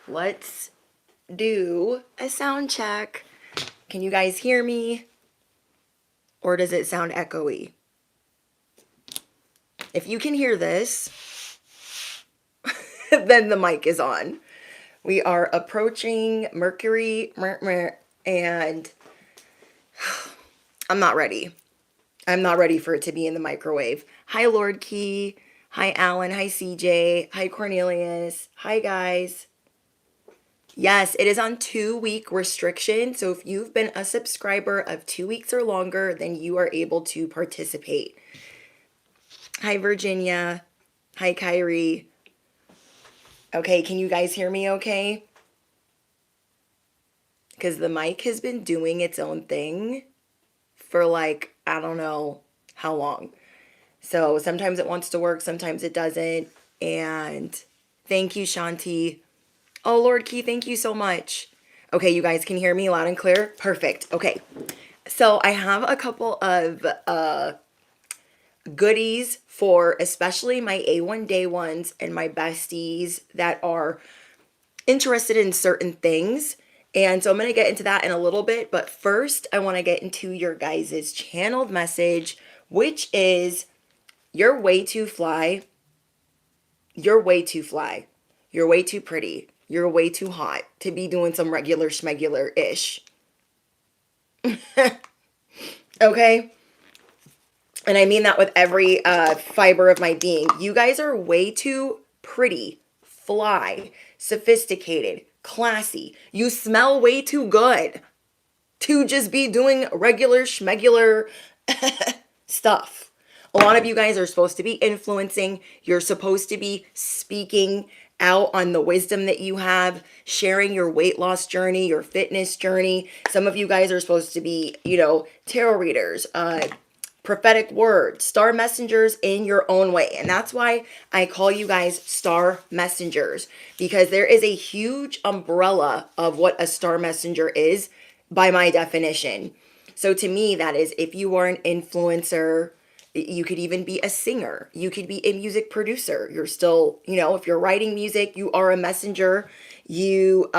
let's do a sound check. Can you guys hear me? Or does it sound echoey? If you can hear this, then the mic is on. We are approaching Mercury, and I'm not ready. I'm not ready for it to be in the microwave. Hi, Lord Key. Hi, Alan. Hi, CJ. Hi, Cornelius. Hi, guys. Yes, it is on 2-week restriction. So if you've been a subscriber of 2 weeks or longer, then you are able to participate. Hi, Virginia. Hi, Kyrie. Okay, can you guys hear me okay? Because the mic has been doing its own thing for like, I don't know how long. So sometimes it wants to work, sometimes it doesn't. And thank you, Shanti. Oh, Lord Key, thank you so much. Okay, you guys can hear me loud and clear? Perfect. Okay. So I have a couple of goodies for especially my A1 day ones and my besties that are interested in certain things. And so I'm going to get into that in a little bit. But first, I want to get into your guys' channeled message, which is you're way too fly. You're way too fly. You're way too pretty. You're way too hot to be doing some regular schmegular ish. Okay? And I mean that with every fiber of my being. You guys are way too pretty, fly, sophisticated, classy. You smell way too good to just be doing regular schmegular stuff. A lot of you guys are supposed to be influencing. You're supposed to be speaking out on the wisdom that you have, sharing your weight loss journey, your fitness journey. Some of you guys are supposed to be, tarot readers, prophetic words, star messengers in your own way. And that's why I call you guys star messengers, because there is a huge umbrella of what a star messenger is by my definition. So to me, that is if you are an influencer, you could even be a singer. You could be a music producer. You're still, if you're writing music, you are a messenger. You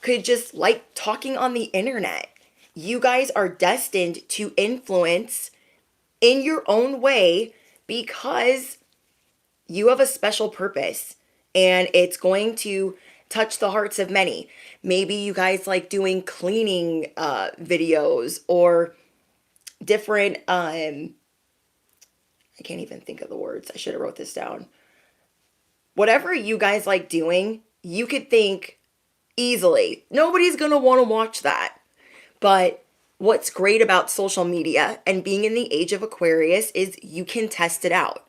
could just like talking on the internet. You guys are destined to influence in your own way because you have a special purpose and it's going to touch the hearts of many. Maybe you guys like doing cleaning videos or different I can't even think of the words. I should have wrote this down. Whatever you guys like doing, you could think easily, nobody's going to want to watch that. But what's great about social media and being in the age of Aquarius is you can test it out.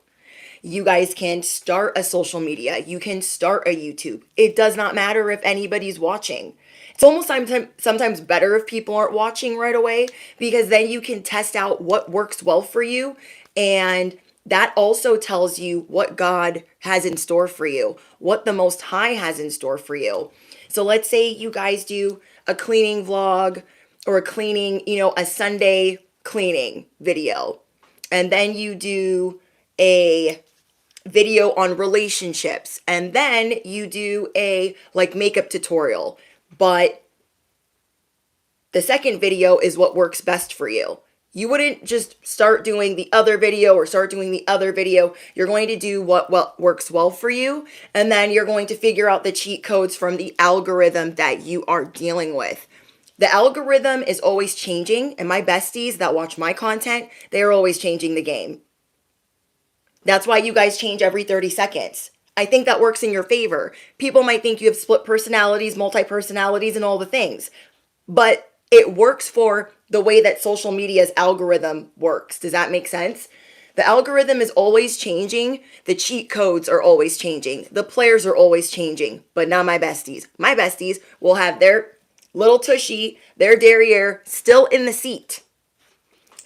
You guys can start a social media. You can start a YouTube. It does not matter if anybody's watching. It's almost sometimes better if people aren't watching right away, because then you can test out what works well for you. And that also tells you what God has in store for you, what the Most High has in store for you. So let's say you guys do a cleaning vlog or a cleaning, a Sunday cleaning video. And then you do a video on relationships, and then you do a like makeup tutorial, but the second video is what works best for you. You wouldn't just start doing the other video or start doing the other video. You're going to do what works well for you, and then you're going to figure out the cheat codes from the algorithm that you are dealing with. The algorithm is always changing, and my besties that watch my content, they are always changing the game. That's why you guys change every 30 seconds. I think that works in your favor. People might think you have split personalities, multi-personalities, and all the things. But it works for the way that social media's algorithm works. Does that make sense? The algorithm is always changing. The cheat codes are always changing. The players are always changing. But not my besties. My besties will have their little tushy, their derriere, still in the seat.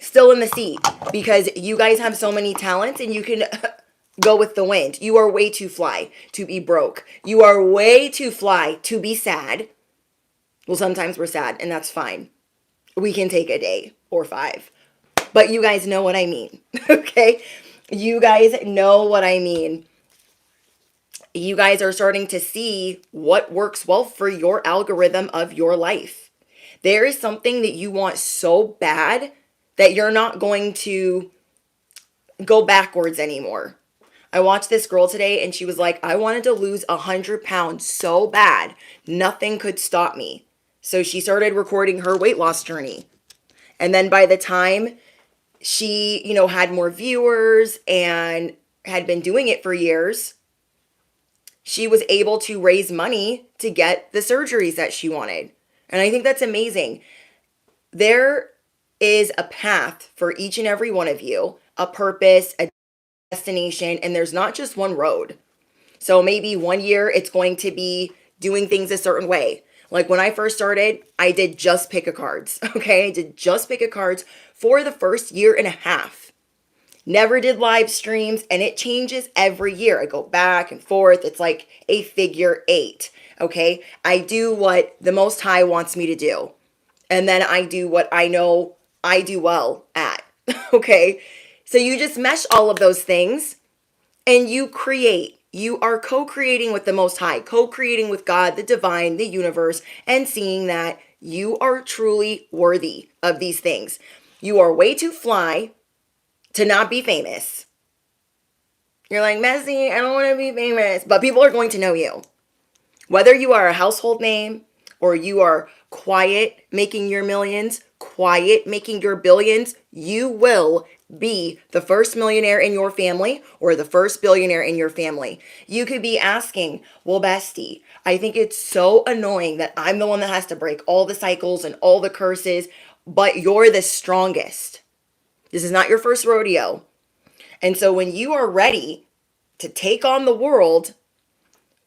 Still in the seat, because you guys have so many talents and you can go with the wind. You are way too fly to be broke. You are way too fly to be sad. Well, sometimes we're sad, and that's fine. We can take a day or 5. But you guys know what I mean, okay? You guys know what I mean. You guys are starting to see what works well for your algorithm of your life. There is something that you want so bad that you're not going to go backwards anymore. I watched this girl today and she was like, I wanted to lose 100 pounds so bad, nothing could stop me. So she started recording her weight loss journey. And then by the time she, had more viewers and had been doing it for years, she was able to raise money to get the surgeries that she wanted. And I think that's amazing. There is a path for each and every one of you, a purpose, a destination, and there's not just one road. So maybe one year it's going to be doing things a certain way. Like when I first started, I did just pick a cards. Okay, I did just pick a cards for the first year and a half. Never did live streams, and it changes every year. I go back and forth. It's like a figure eight. Okay, I do what the Most High wants me to do, and then I do what I know I do well at. Okay, so you just mesh all of those things and you create. You are co-creating with the Most High, co-creating with God, the divine, the universe, and seeing that you are truly worthy of these things. You are way too fly to not be famous. You're like, Messi, I don't want to be famous, but people are going to know you. Whether you are a household name or you are quiet making your millions, quiet making your billions, you will be the first millionaire in your family or the first billionaire in your family. You could be asking, well, bestie, I think it's so annoying that I'm the one that has to break all the cycles and all the curses, but you're the strongest. This is not your first rodeo. And so when you are ready to take on the world,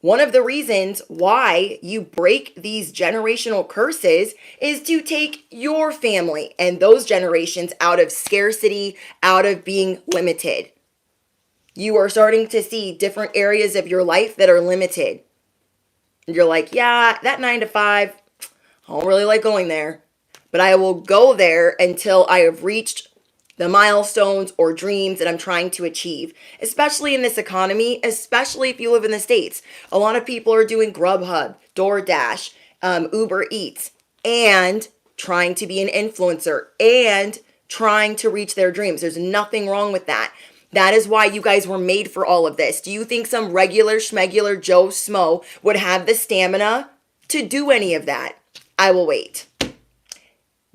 one of the reasons why you break these generational curses is to take your family and those generations out of scarcity, out of being limited. You are starting to see different areas of your life that are limited. You're like, yeah, that 9 to 5, I don't really like going there, but I will go there until I have reached the milestones or dreams that I'm trying to achieve, especially in this economy, especially if you live in the States. A lot of people are doing Grubhub, DoorDash, Uber Eats, and trying to be an influencer and trying to reach their dreams. There's nothing wrong with that. That is why you guys were made for all of this. Do you think some regular schmegular Joe Smo would have the stamina to do any of that? I will wait.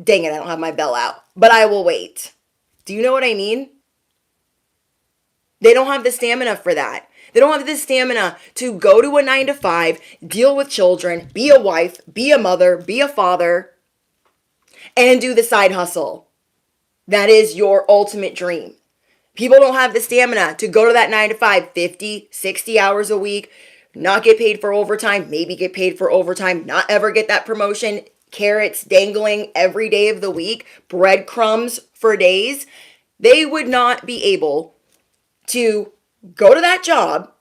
Dang it, I don't have my bell out, but I will wait. Do you know what I mean? They don't have the stamina for that. They don't have the stamina to go to a 9 to 5, deal with children, be a wife, be a mother, be a father, and do the side hustle. That is your ultimate dream. People don't have the stamina to go to that 9 to 5, 50, 60 hours a week, not get paid for overtime, maybe get paid for overtime, not ever get that promotion, carrots dangling every day of the week, breadcrumbs for days. They would not be able to go to that job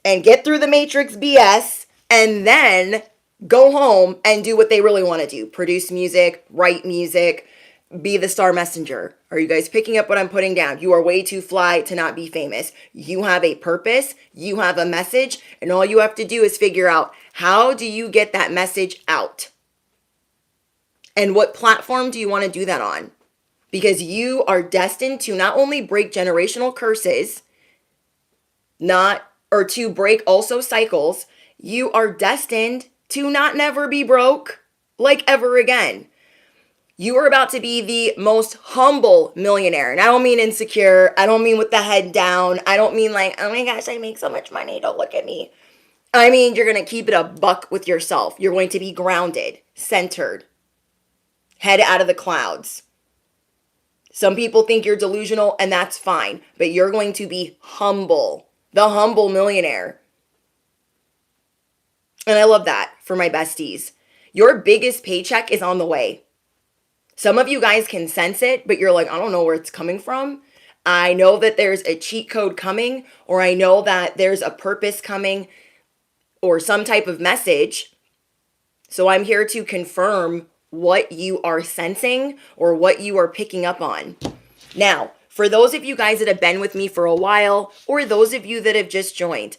and get through the Matrix BS and then go home and do what they really want to do. Produce music, write music, be the star messenger. Are you guys picking up what I'm putting down? You are way too fly to not be famous. You have a purpose, you have a message, and all you have to do is figure out, how do you get that message out? And what platform do you want to do that on? Because you are destined to not only break generational curses, to break also cycles, you are destined to not never be broke like ever again. You are about to be the most humble millionaire. And I don't mean insecure. I don't mean with the head down. I don't mean like, oh my gosh, I make so much money, don't look at me. I mean, you're going to keep it a buck with yourself. You're going to be grounded, centered, head out of the clouds. Some people think you're delusional, and that's fine. But you're going to be humble. The humble millionaire. And I love that for my besties. Your biggest paycheck is on the way. Some of you guys can sense it, but you're like, I don't know where it's coming from. I know that there's a cheat code coming, or I know that there's a purpose coming, or some type of message. So I'm here to confirm what you are sensing or what you are picking up on. Now, for those of you guys that have been with me for a while, or those of you that have just joined,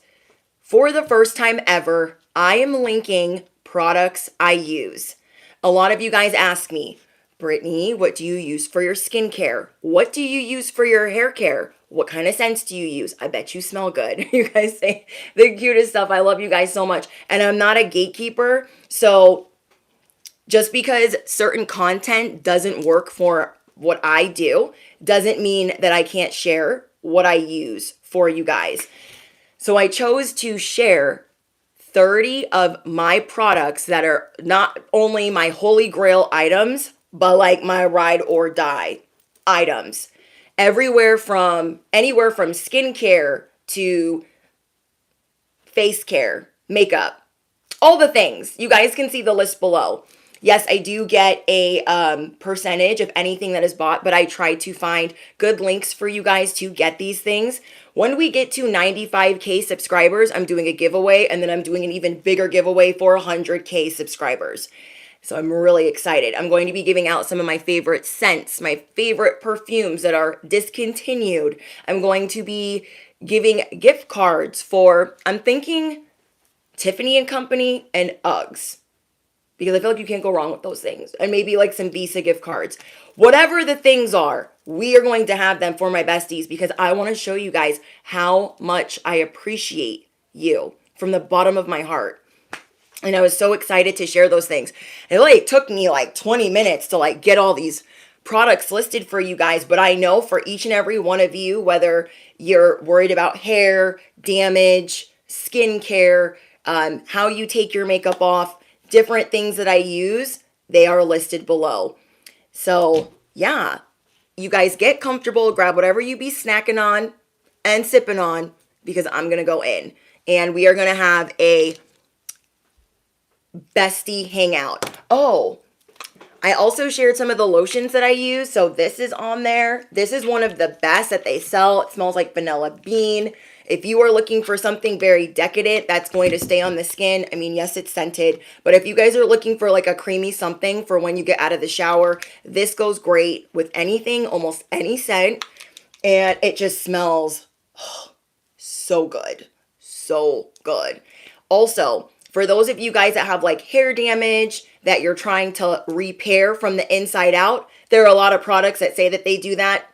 For the first time ever, I am linking products I use. A lot of you guys ask me, Brittany, what do you use for your skincare? What do you use for your hair care? What kind of scents do you use? I bet you smell good. You guys say the cutest stuff. I love you guys so much. And I'm not a gatekeeper. So just because certain content doesn't work for what I do doesn't mean that I can't share what I use for you guys. So I chose to share 30 of my products that are not only my holy grail items, but like my ride or die items. Anywhere from skincare to face care, makeup, all the things. You guys can see the list below. Yes, I do get a percentage of anything that is bought, but I try to find good links for you guys to get these things. When we get to 95K subscribers, I'm doing a giveaway, and then I'm doing an even bigger giveaway for 100K subscribers. So I'm really excited. I'm going to be giving out some of my favorite scents, my favorite perfumes that are discontinued. I'm going to be giving gift cards for, I'm thinking, Tiffany & Company and Uggs, because I feel like you can't go wrong with those things. And maybe like some Visa gift cards. Whatever the things are, we are going to have them for my besties, because I want to show you guys how much I appreciate you from the bottom of my heart. And I was so excited to share those things. It like took me like 20 minutes to like get all these products listed for you guys, but I know for each and every one of you, whether you're worried about hair, damage, skincare, how you take your makeup off, different things that I use, they are listed below. So yeah, you guys get comfortable, grab whatever you be snacking on and sipping on, because I'm going to go in and we are going to have a bestie hangout. Oh, I also shared some of the lotions that I use. So this is on there. This is one of the best that they sell. It smells like vanilla bean. If you are looking for something very decadent that's going to stay on the skin, I mean, yes, it's scented, but if you guys are looking for like a creamy something for when you get out of the shower, this goes great with anything, almost any scent, and it just smells so good. So good. Also, for those of you guys that have like hair damage that you're trying to repair from the inside out, there are a lot of products that say that they do that.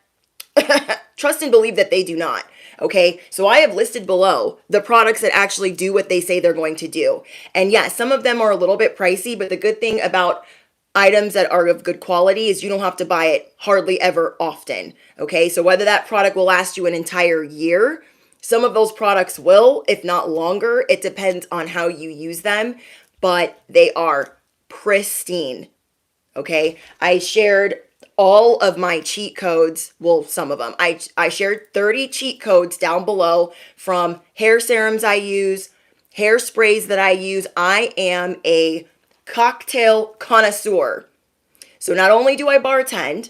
Trust and believe that they do not. Okay, so I have listed below the products that actually do what they say they're going to do. And yes, some of them are a little bit pricey, but the good thing about items that are of good quality is you don't have to buy it hardly ever often. Okay, so whether that product will last you an entire year, some of those products will, if not longer. It depends on how you use them, but they are pristine. Okay, I shared all of my cheat codes, well, some of them. I shared 30 cheat codes down below from hair serums I use, hairsprays that I use. I am a cocktail connoisseur. So not only do I bartend,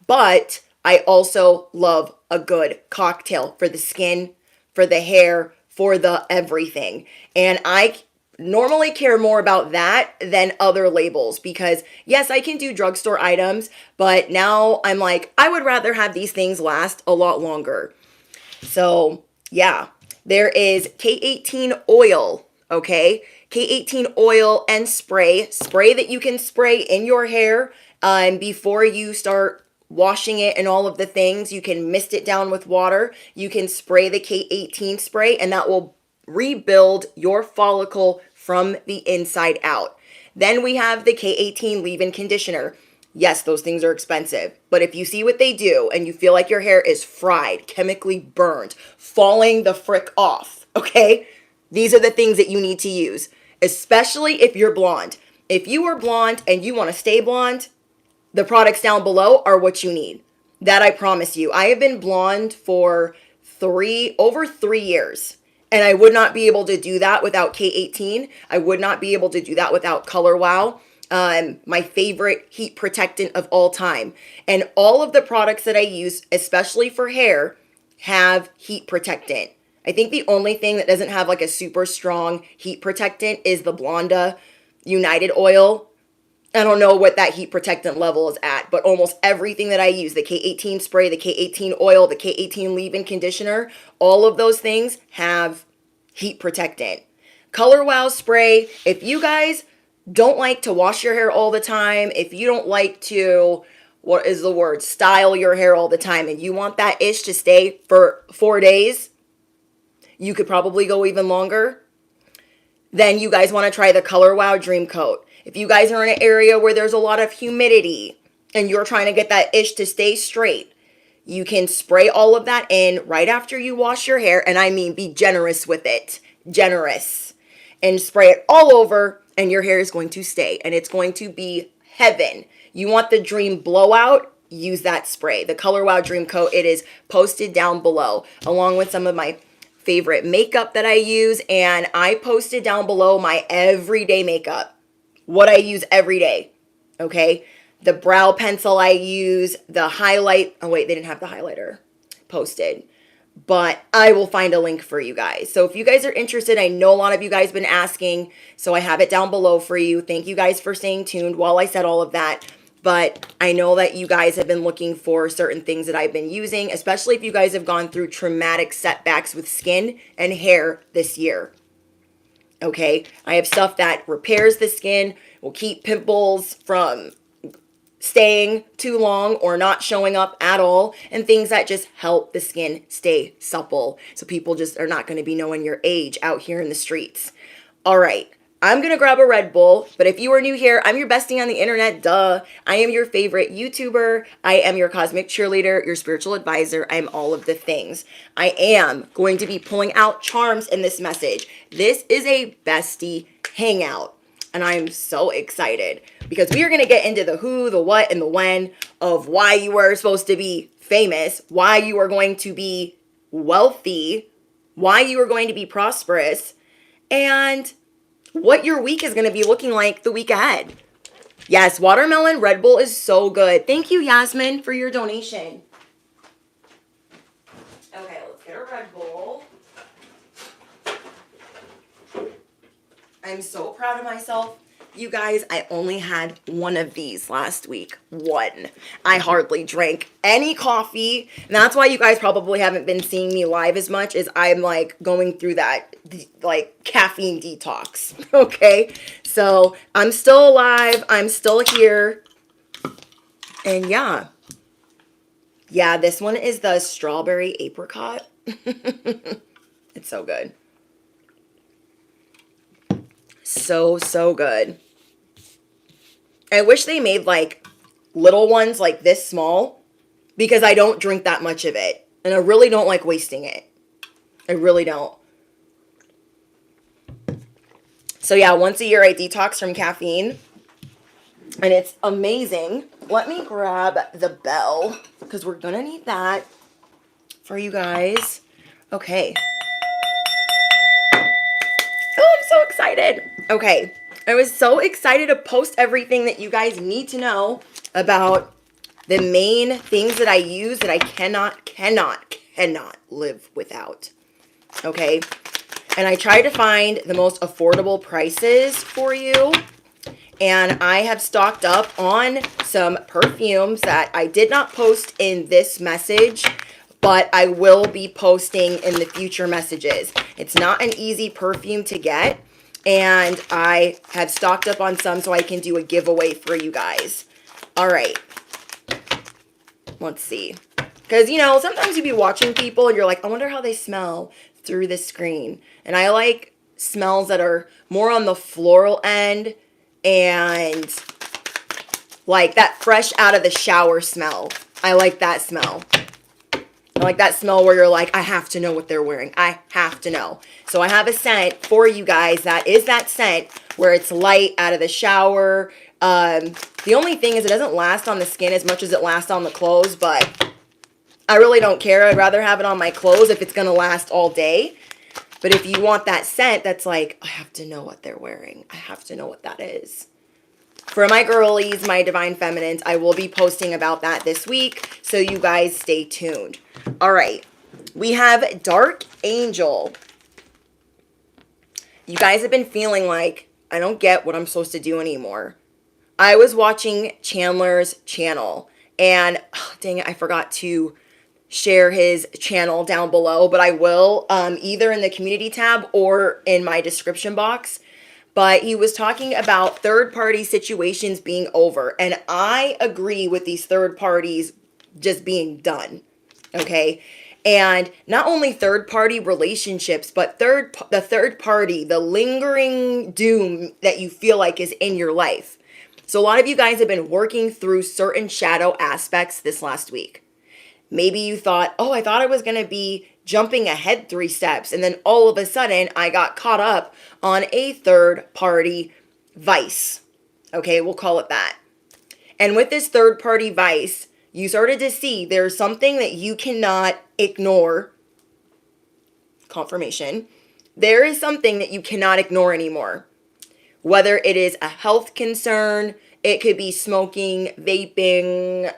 but I also love a good cocktail for the skin, for the hair, for the everything. And I normally care more about that than other labels, because yes, I can do drugstore items, but now I'm like, I would rather have these things last a lot longer. So yeah, there is K18 oil, okay? K18 oil and spray that you can spray in your hair before you start washing it and all of the things. You can mist it down with water. You can spray the K18 spray, and that will rebuild your follicle from the inside out. Then we have the K18 leave-in conditioner. Yes, those things are expensive, but if you see what they do and you feel like your hair is fried, chemically burned, falling the frick off, okay? These are the things that you need to use, especially if you're blonde. If you are blonde and you want to stay blonde, the products down below are what you need. That I promise you. I have been blonde for over 3 years. And I would not be able to do that without K18. I would not be able to do that without Color Wow, my favorite heat protectant of all time. And all of the products that I use, especially for hair, have heat protectant. I think the only thing that doesn't have like a super strong heat protectant is the Blonda United oil. I don't know what that heat protectant level is at, but almost everything that I use, the K18 spray, the K18 oil, the K18 leave-in conditioner, all of those things have heat protectant. Color Wow spray. If you guys don't like to wash your hair all the time, if you don't like to, what is the word, style your hair all the time, and you want that ish to stay for 4 days, you could probably go even longer, then you guys want to try the Color Wow Dream Coat. If you guys are in an area where there's a lot of humidity and you're trying to get that ish to stay straight, you can spray all of that in right after you wash your hair, and I mean be generous with it. Generous. And spray it all over, and your hair is going to stay, and it's going to be heaven. You want the Dream Blowout? Use that spray. The Color Wow Dream Coat, it is posted down below, along with some of my favorite makeup that I use, and I posted down below my everyday makeup, what I use every day, okay? The brow pencil I use, the highlight, oh wait, they didn't have the highlighter posted, but I will find a link for you guys. So if you guys are interested, I know a lot of you guys have been asking, so I have it down below for you. Thank you guys for staying tuned while I said all of that. But I know that you guys have been looking for certain things that I've been using, especially if you guys have gone through traumatic setbacks with skin and hair this year. Okay, I have stuff that repairs the skin, will keep pimples from staying too long or not showing up at all, and things that just help the skin stay supple so people just are not going to be knowing your age out here in the streets. All right, I'm going to grab a Red Bull, but if you are new here, I'm your bestie on the internet, duh. I am your favorite YouTuber. I am your cosmic cheerleader, your spiritual advisor. I'm all of the things. I am going to be pulling out charms in this message. This is a bestie hangout, and I'm so excited because we are going to get into the who, the what, and the when of why you are supposed to be famous, why you are going to be wealthy, why you are going to be prosperous, and what your week is going to be looking like the week ahead. Yes, watermelon Red Bull is so good. Thank you, Yasmin, for your donation. Okay, let's get a Red Bull. I'm so proud of myself. You guys, I only had one of these last week. One. I hardly drank any coffee. And that's why you guys probably haven't been seeing me live as much, is I'm like going through that like caffeine detox. Okay? So I'm still alive. I'm still here. And yeah. Yeah, this one is the strawberry apricot. It's so good. So good. I wish they made like little ones like this small, because I don't drink that much of it, and I really don't like wasting it. I really don't. So yeah, once a year I detox from caffeine, and it's amazing. Let me grab the bell because we're gonna need that for you guys. Okay. Oh, I'm so excited. Okay. I was so excited to post everything that you guys need to know about the main things that I use that I cannot live without. Okay. And I tried to find the most affordable prices for you. And I have stocked up on some perfumes that I did not post in this message, but I will be posting in the future messages. It's not an easy perfume to get, and I have stocked up on some so I can do a giveaway for you guys. All right. Let's see. Because, you know, sometimes you be watching people and you're like, I wonder how they smell through the screen. And I like smells that are more on the floral end and like that fresh out of the shower smell. I like that smell. I like that smell where you're like, I have to know what they're wearing. I have to know. So I have a scent for you guys that is that scent where it's light out of the shower. The only thing is it doesn't last on the skin as much as it lasts on the clothes, but I really don't care. I'd rather have it on my clothes if it's going to last all day. But if you want that scent that's like, I have to know what they're wearing. I have to know what that is. For my girlies, my divine feminines, I will be posting about that this week, so you guys stay tuned. All right, we have Dark Angel. You guys have been feeling like, I don't get what I'm supposed to do anymore. I was watching Chandler's channel, and oh, dang it, I forgot to share his channel down below, but I will either in the community tab or in my description box. But he was talking about third party situations being over. And I agree with these third parties just being done. Okay. And not only third party relationships, but the third party, the lingering doom that you feel like is in your life. So a lot of you guys have been working through certain shadow aspects this last week. Maybe you thought, oh, I thought I was going to be jumping ahead 3 steps. And then all of a sudden I got caught up on a third party vice. Okay, we'll call it that. And with this third party vice, you started to see there's something that you cannot ignore. Confirmation. There is something that you cannot ignore anymore. Whether it is a health concern, it could be smoking, vaping,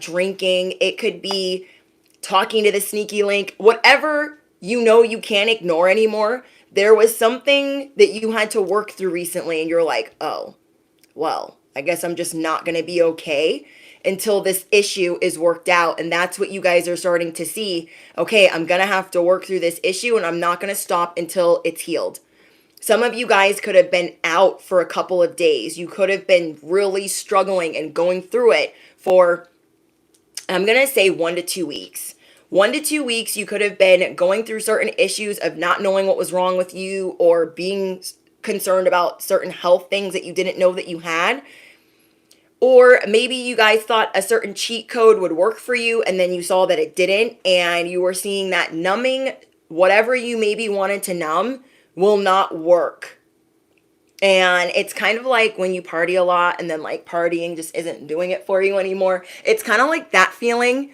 drinking, it could be talking to the sneaky link, whatever you know you can't ignore anymore. There was something that you had to work through recently and you're like, oh, well, I guess I'm just not going to be okay until this issue is worked out. And that's what you guys are starting to see. Okay, I'm going to have to work through this issue and I'm not going to stop until it's healed. Some of you guys could have been out for a couple of days. You could have been really struggling and going through it for, I'm going to say 1 to 2 weeks. 1 to 2 weeks, you could have been going through certain issues of not knowing what was wrong with you or being concerned about certain health things that you didn't know that you had. Or maybe you guys thought a certain cheat code would work for you and then you saw that it didn't and you were seeing that numbing, whatever you maybe wanted to numb, will not work. And it's kind of like when you party a lot and then like partying just isn't doing it for you anymore. It's kind of like that feeling.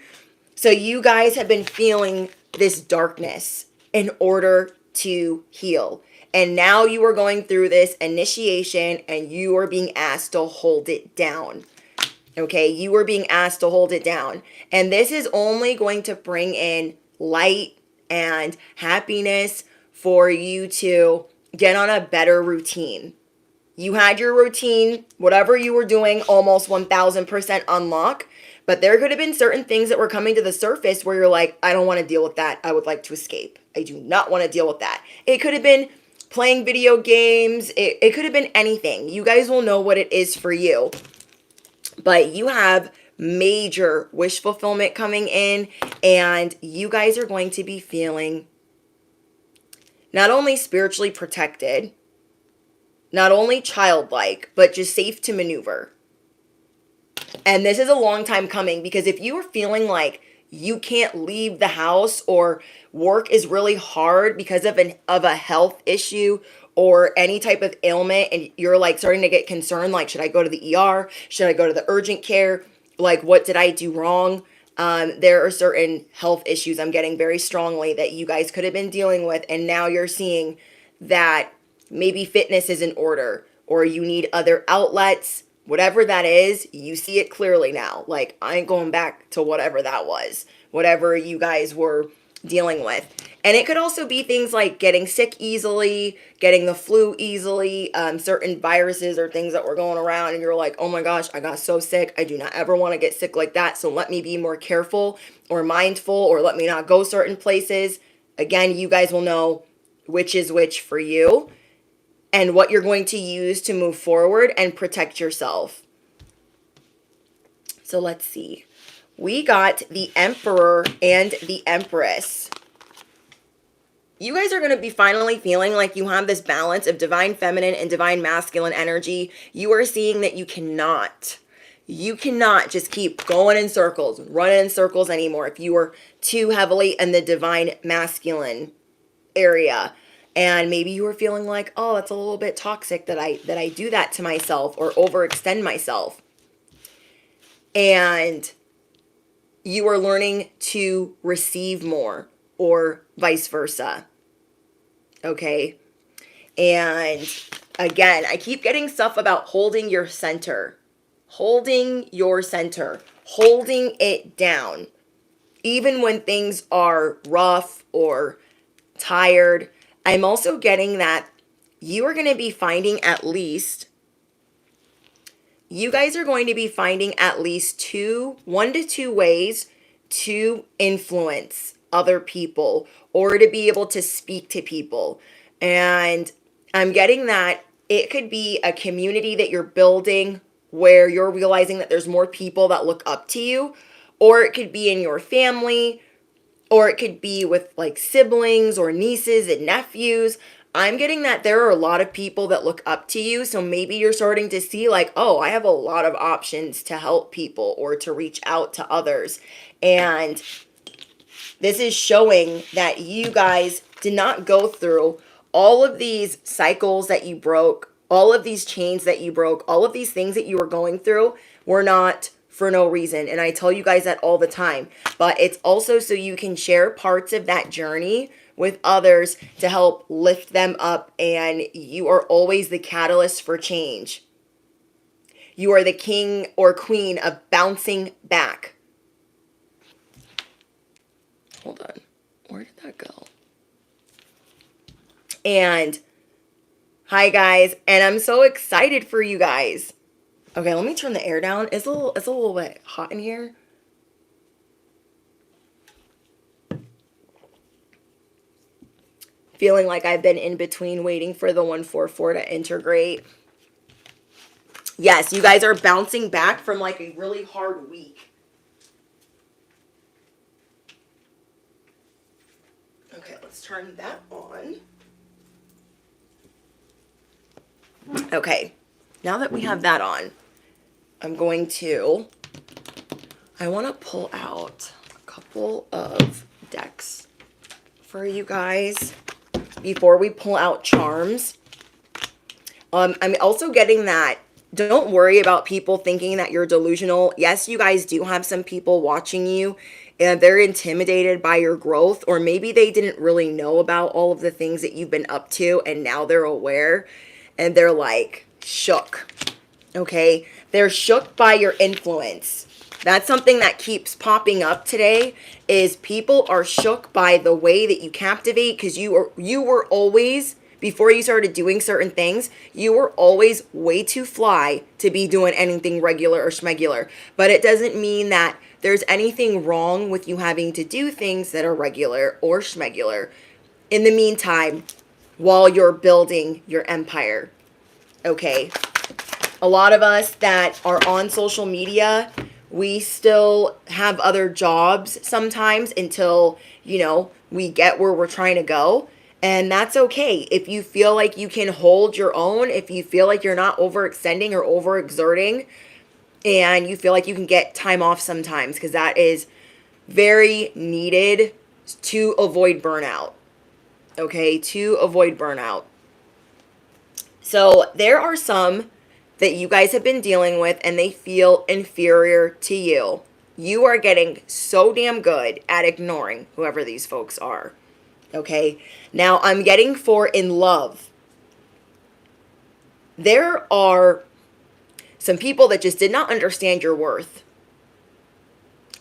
So you guys have been feeling this darkness in order to heal. And now you are going through this initiation and you are being asked to hold it down. Okay, you are being asked to hold it down. And this is only going to bring in light and happiness for you to get on a better routine. You had your routine, whatever you were doing, almost 1000% unlock. But there could have been certain things that were coming to the surface where you're like, I don't want to deal with that. I would like to escape. I do not want to deal with that. It could have been playing video games. It could have been anything. You guys will know what it is for you. But you have major wish fulfillment coming in. And you guys are going to be feeling not only spiritually protected, not only childlike, but just safe to maneuver. And this is a long time coming because if you are feeling like you can't leave the house or work is really hard because of a health issue or any type of ailment and you're like starting to get concerned, like, should I go to the ER? Should I go to the urgent care? Like, what did I do wrong? There are certain health issues I'm getting very strongly that you guys could have been dealing with. And now you're seeing that maybe fitness is in order or you need other outlets. Whatever that is, you see it clearly now. Like, I ain't going back to whatever that was, whatever you guys were dealing with. And it could also be things like getting sick easily, getting the flu easily, certain viruses or things that were going around and you're like, oh my gosh, I got so sick. I do not ever want to get sick like that. So let me be more careful or mindful or let me not go certain places. Again, you guys will know which is which for you and what you're going to use to move forward and protect yourself. So let's see. We got the Emperor and the Empress. You guys are going to be finally feeling like you have this balance of divine feminine and divine masculine energy. You are seeing that you cannot just keep going in circles, running in circles anymore if you are too heavily in the divine masculine area. And maybe you were feeling like, oh, that's a little bit toxic that I do that to myself or overextend myself. And you are learning to receive more or vice versa. Okay. And again, I keep getting stuff about holding your center, holding it down, even when things are rough or tired. I'm also getting that you are going to be finding you guys are going to be finding at least 1 to 2 ways to influence other people or to be able to speak to people. And I'm getting that it could be a community that you're building where you're realizing that there's more people that look up to you, or it could be in your family, or it could be with like siblings or nieces and nephews. I'm getting that there are a lot of people that look up to you. So maybe you're starting to see like, oh, I have a lot of options to help people or to reach out to others. And this is showing that you guys did not go through all of these cycles that you broke, all of these chains that you broke, all of these things that you were going through were not for no reason. And I tell you guys that all the time. But it's also so you can share parts of that journey with others to help lift them up. And you are always the catalyst for change. You are the king or queen of bouncing back. Hold on. Where did that go? And hi guys, and I'm so excited for you guys. Okay, let me turn the air down. It's a little bit hot in here. Feeling like I've been in between waiting for the 144 to integrate. Yes, you guys are bouncing back from like a really hard week. Okay, let's turn that on. Okay, now that we have that on, I want to pull out a couple of decks for you guys before we pull out charms. I'm also getting that don't worry about people thinking that you're delusional. Yes, you guys do have some people watching you and they're intimidated by your growth, or maybe they didn't really know about all of the things that you've been up to and now they're aware and they're like shook. Okay, they're shook by your influence. That's something that keeps popping up today is people are shook by the way that you captivate, because you were always, before you started doing certain things, you were always way too fly to be doing anything regular or schmegular. But it doesn't mean that there's anything wrong with you having to do things that are regular or schmegular in the meantime while you're building your empire. Okay. A lot of us that are on social media, we still have other jobs sometimes until, we get where we're trying to go. And that's okay. If you feel like you can hold your own, if you feel like you're not overextending or overexerting, and you feel like you can get time off sometimes, because that is very needed to avoid burnout. Okay, to avoid burnout. So there are some that you guys have been dealing with and they feel inferior to you. You are getting so damn good at ignoring whoever these folks are. Okay, now I'm getting for in love. There are some people that just did not understand your worth.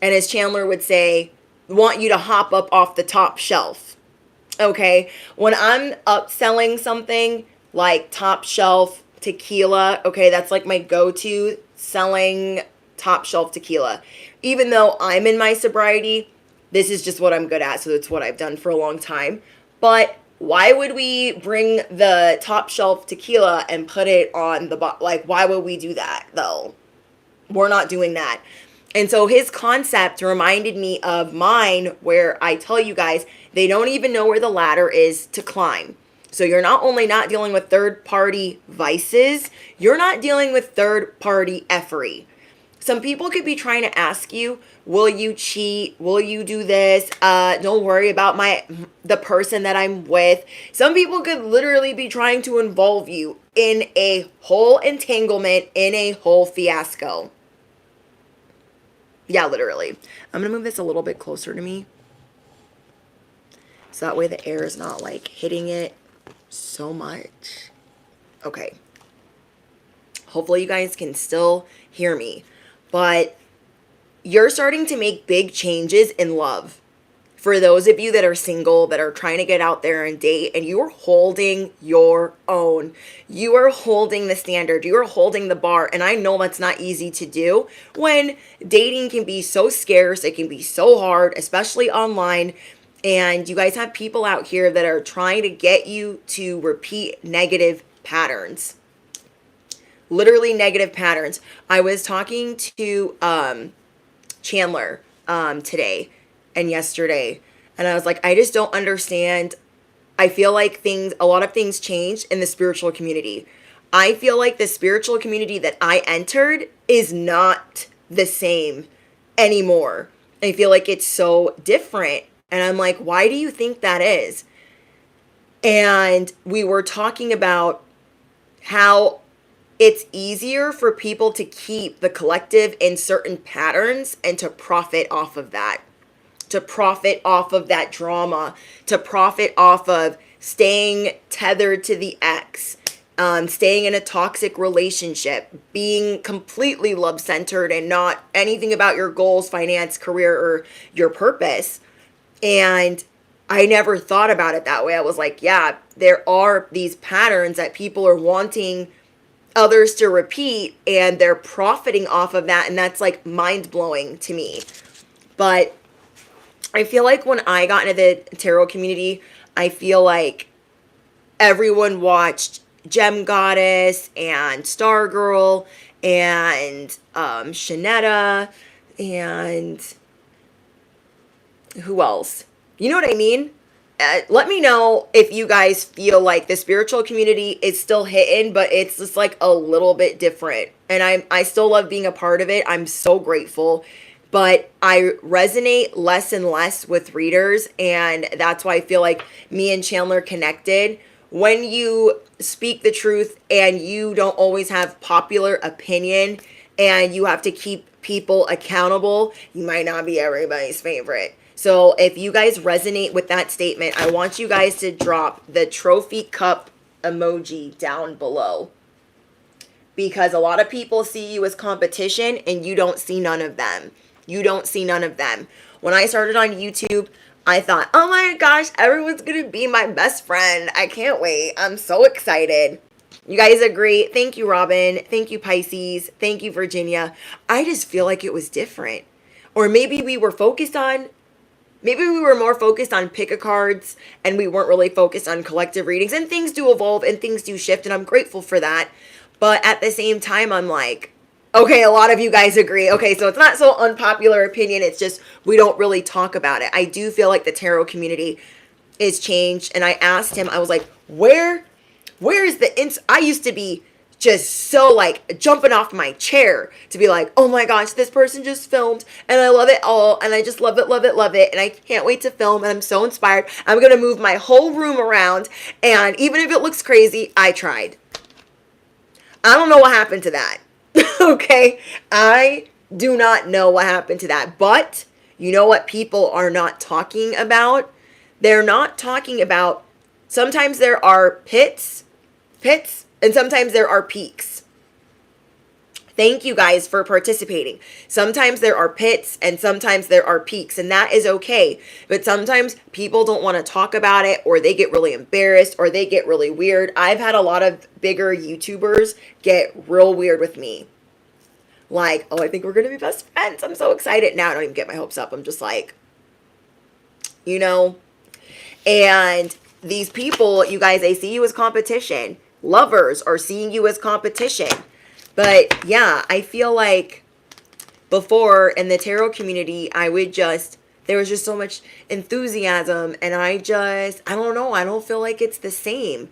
And as Chandler would say, want you to hop up off the top shelf. Okay, when I'm upselling something like top shelf tequila, okay, that's like my go-to selling top shelf tequila. Even though I'm in my sobriety, this is just what I'm good at, so it's what I've done for a long time. But why would we bring the top shelf tequila and put it on the like, why would we do that though? We're not doing that. And so his concept reminded me of mine, where I tell you guys, they don't even know where the ladder is to climb. So you're not only not dealing with third-party vices, you're not dealing with third-party effery. Some people could be trying to ask you, will you cheat? Will you do this? Don't worry about the person that I'm with. Some people could literally be trying to involve you in a whole entanglement, in a whole fiasco. Yeah, literally. I'm going to move this a little bit closer to me, so that way the air is not like hitting it so much. Okay. Hopefully you guys can still hear me. But you're starting to make big changes in love. For those of you that are single, that are trying to get out there and date, and you are holding your own, you are holding the standard, you are holding the bar. And I know that's not easy to do when dating can be so scarce, it can be so hard, especially online. And you guys have people out here that are trying to get you to repeat negative patterns. Literally negative patterns. I was talking to Chandler today and yesterday, and I was like, I just don't understand. I feel like a lot of things changed in the spiritual community. I feel like the spiritual community that I entered is not the same anymore. I feel like it's so different. And I'm like, why do you think that is? And we were talking about how it's easier for people to keep the collective in certain patterns and to profit off of that. To profit off of that drama. To profit off of staying tethered to the ex. Staying in a toxic relationship. Being completely love-centered and not anything about your goals, finance, career, or your purpose. And I never thought about it that way. I was like, yeah, there are these patterns that people are wanting others to repeat, and they're profiting off of that. And that's like mind-blowing to me. But I feel like when I got into the tarot community, I feel like everyone watched Gem Goddess and Stargirl and Shanetta and who else? You know what I mean? Let me know if you guys feel like the spiritual community is still hitting, but it's just like a little bit different. And I still love being a part of it. I'm so grateful. But I resonate less and less with readers. And that's why I feel like me and Chandler connected. When you speak the truth and you don't always have popular opinion and you have to keep people accountable, you might not be everybody's favorite. So if you guys resonate with that statement, I want you guys to drop the trophy cup emoji down below. Because a lot of people see you as competition and you don't see none of them. You don't see none of them. When I started on YouTube, I thought, oh my gosh, everyone's going to be my best friend. I can't wait. I'm so excited. You guys agree? Thank you, Robin. Thank you, Pisces. Thank you, Virginia. I just feel like it was different. Or maybe we were more focused on pick-a-cards and we weren't really focused on collective readings. And things do evolve and things do shift, and I'm grateful for that. But at the same time, I'm like, okay, a lot of you guys agree. Okay, so it's not so unpopular opinion. It's just we don't really talk about it. I do feel like the tarot community is changed. And I asked him, I was like, where is the I used to be just so like jumping off my chair to be like, oh my gosh, this person just filmed and I love it all. And I just love it, love it, love it. And I can't wait to film and I'm so inspired. I'm going to move my whole room around. And even if it looks crazy, I tried. I don't know what happened to that. Okay. I do not know what happened to that. But you know what people are not talking about? They're not talking about, sometimes there are pits, and sometimes there are peaks. Thank you guys for participating. Sometimes there are pits and sometimes there are peaks, and that is okay. But sometimes people don't want to talk about it, or they get really embarrassed, or they get really weird. I've had a lot of bigger YouTubers get real weird with me. Like, oh, I think we're going to be best friends. I'm so excited. Now I don't even get my hopes up. I'm just like, and these people, you guys, they see you as competition. Lovers are seeing you as competition. But yeah, I feel like before in the tarot community, there was just so much enthusiasm, and I don't know, I don't feel like it's the same.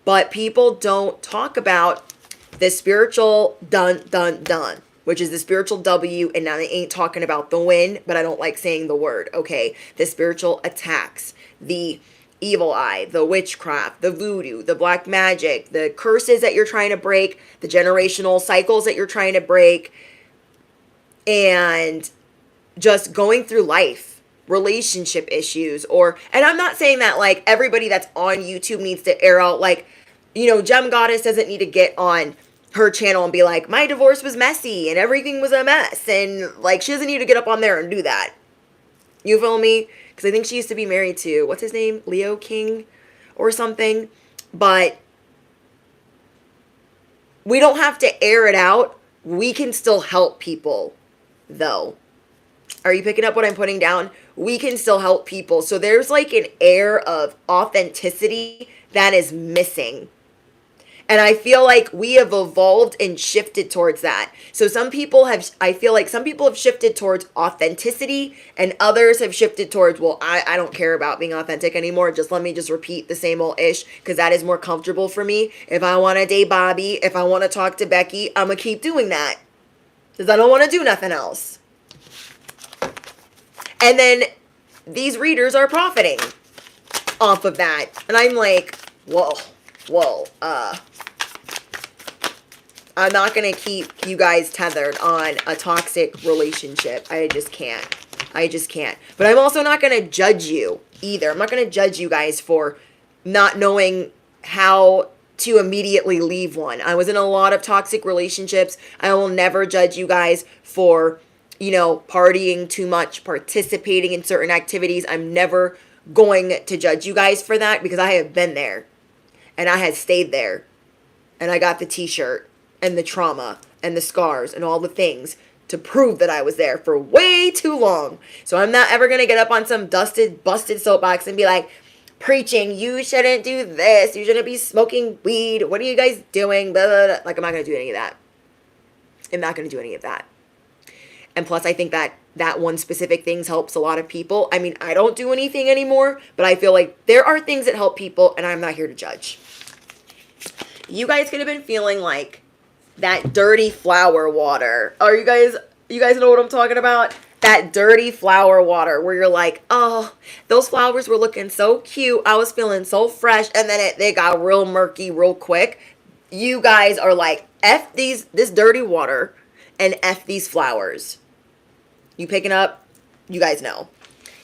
But people don't talk about the spiritual dun, which is the spiritual W, and now they ain't talking about the win, but I don't like saying the word, okay? The spiritual attacks, the evil eye, the witchcraft, the voodoo, the black magic, the curses that you're trying to break, the generational cycles that you're trying to break, and just going through life, relationship issues, and I'm not saying that like everybody that's on YouTube needs to air out like, Gem Goddess doesn't need to get on her channel and be like, my divorce was messy and everything was a mess, and like she doesn't need to get up on there and do that. You feel me? Because because I think she used to be married to, what's his name? Leo King or something. But we don't have to air it out. We can still help people, though. Are you picking up what I'm putting down? We can still help people. So there's like an air of authenticity that is missing. And I feel like we have evolved and shifted towards that. So I feel like some people have shifted towards authenticity and others have shifted towards, well, I don't care about being authentic anymore. Just let me just repeat the same old ish because that is more comfortable for me. If I want to date Bobby, if I want to talk to Becky, I'm going to keep doing that because I don't want to do nothing else. And then these readers are profiting off of that. And I'm like, whoa, I'm not going to keep you guys tethered on a toxic relationship. I just can't. But I'm also not going to judge you either. I'm not going to judge you guys for not knowing how to immediately leave one. I was in a lot of toxic relationships. I will never judge you guys for, partying too much, participating in certain activities. I'm never going to judge you guys for that because I have been there and I have stayed there and I got the t-shirt and the trauma and the scars and all the things to prove that I was there for way too long. So I'm not ever going to get up on some busted soapbox and be like, preaching, you shouldn't do this. You shouldn't be smoking weed. What are you guys doing? Blah, blah, blah. Like, I'm not going to do any of that. And plus, I think that one specific thing helps a lot of people. I mean, I don't do anything anymore, but I feel like there are things that help people, and I'm not here to judge. You guys could have been feeling like that dirty flower water. Are you guys know what I'm talking about? That dirty flower water where you're like, oh, those flowers were looking so cute. I was feeling so fresh, and then they got real murky real quick. You guys are like, F this dirty water and F these flowers. You picking up? You guys know.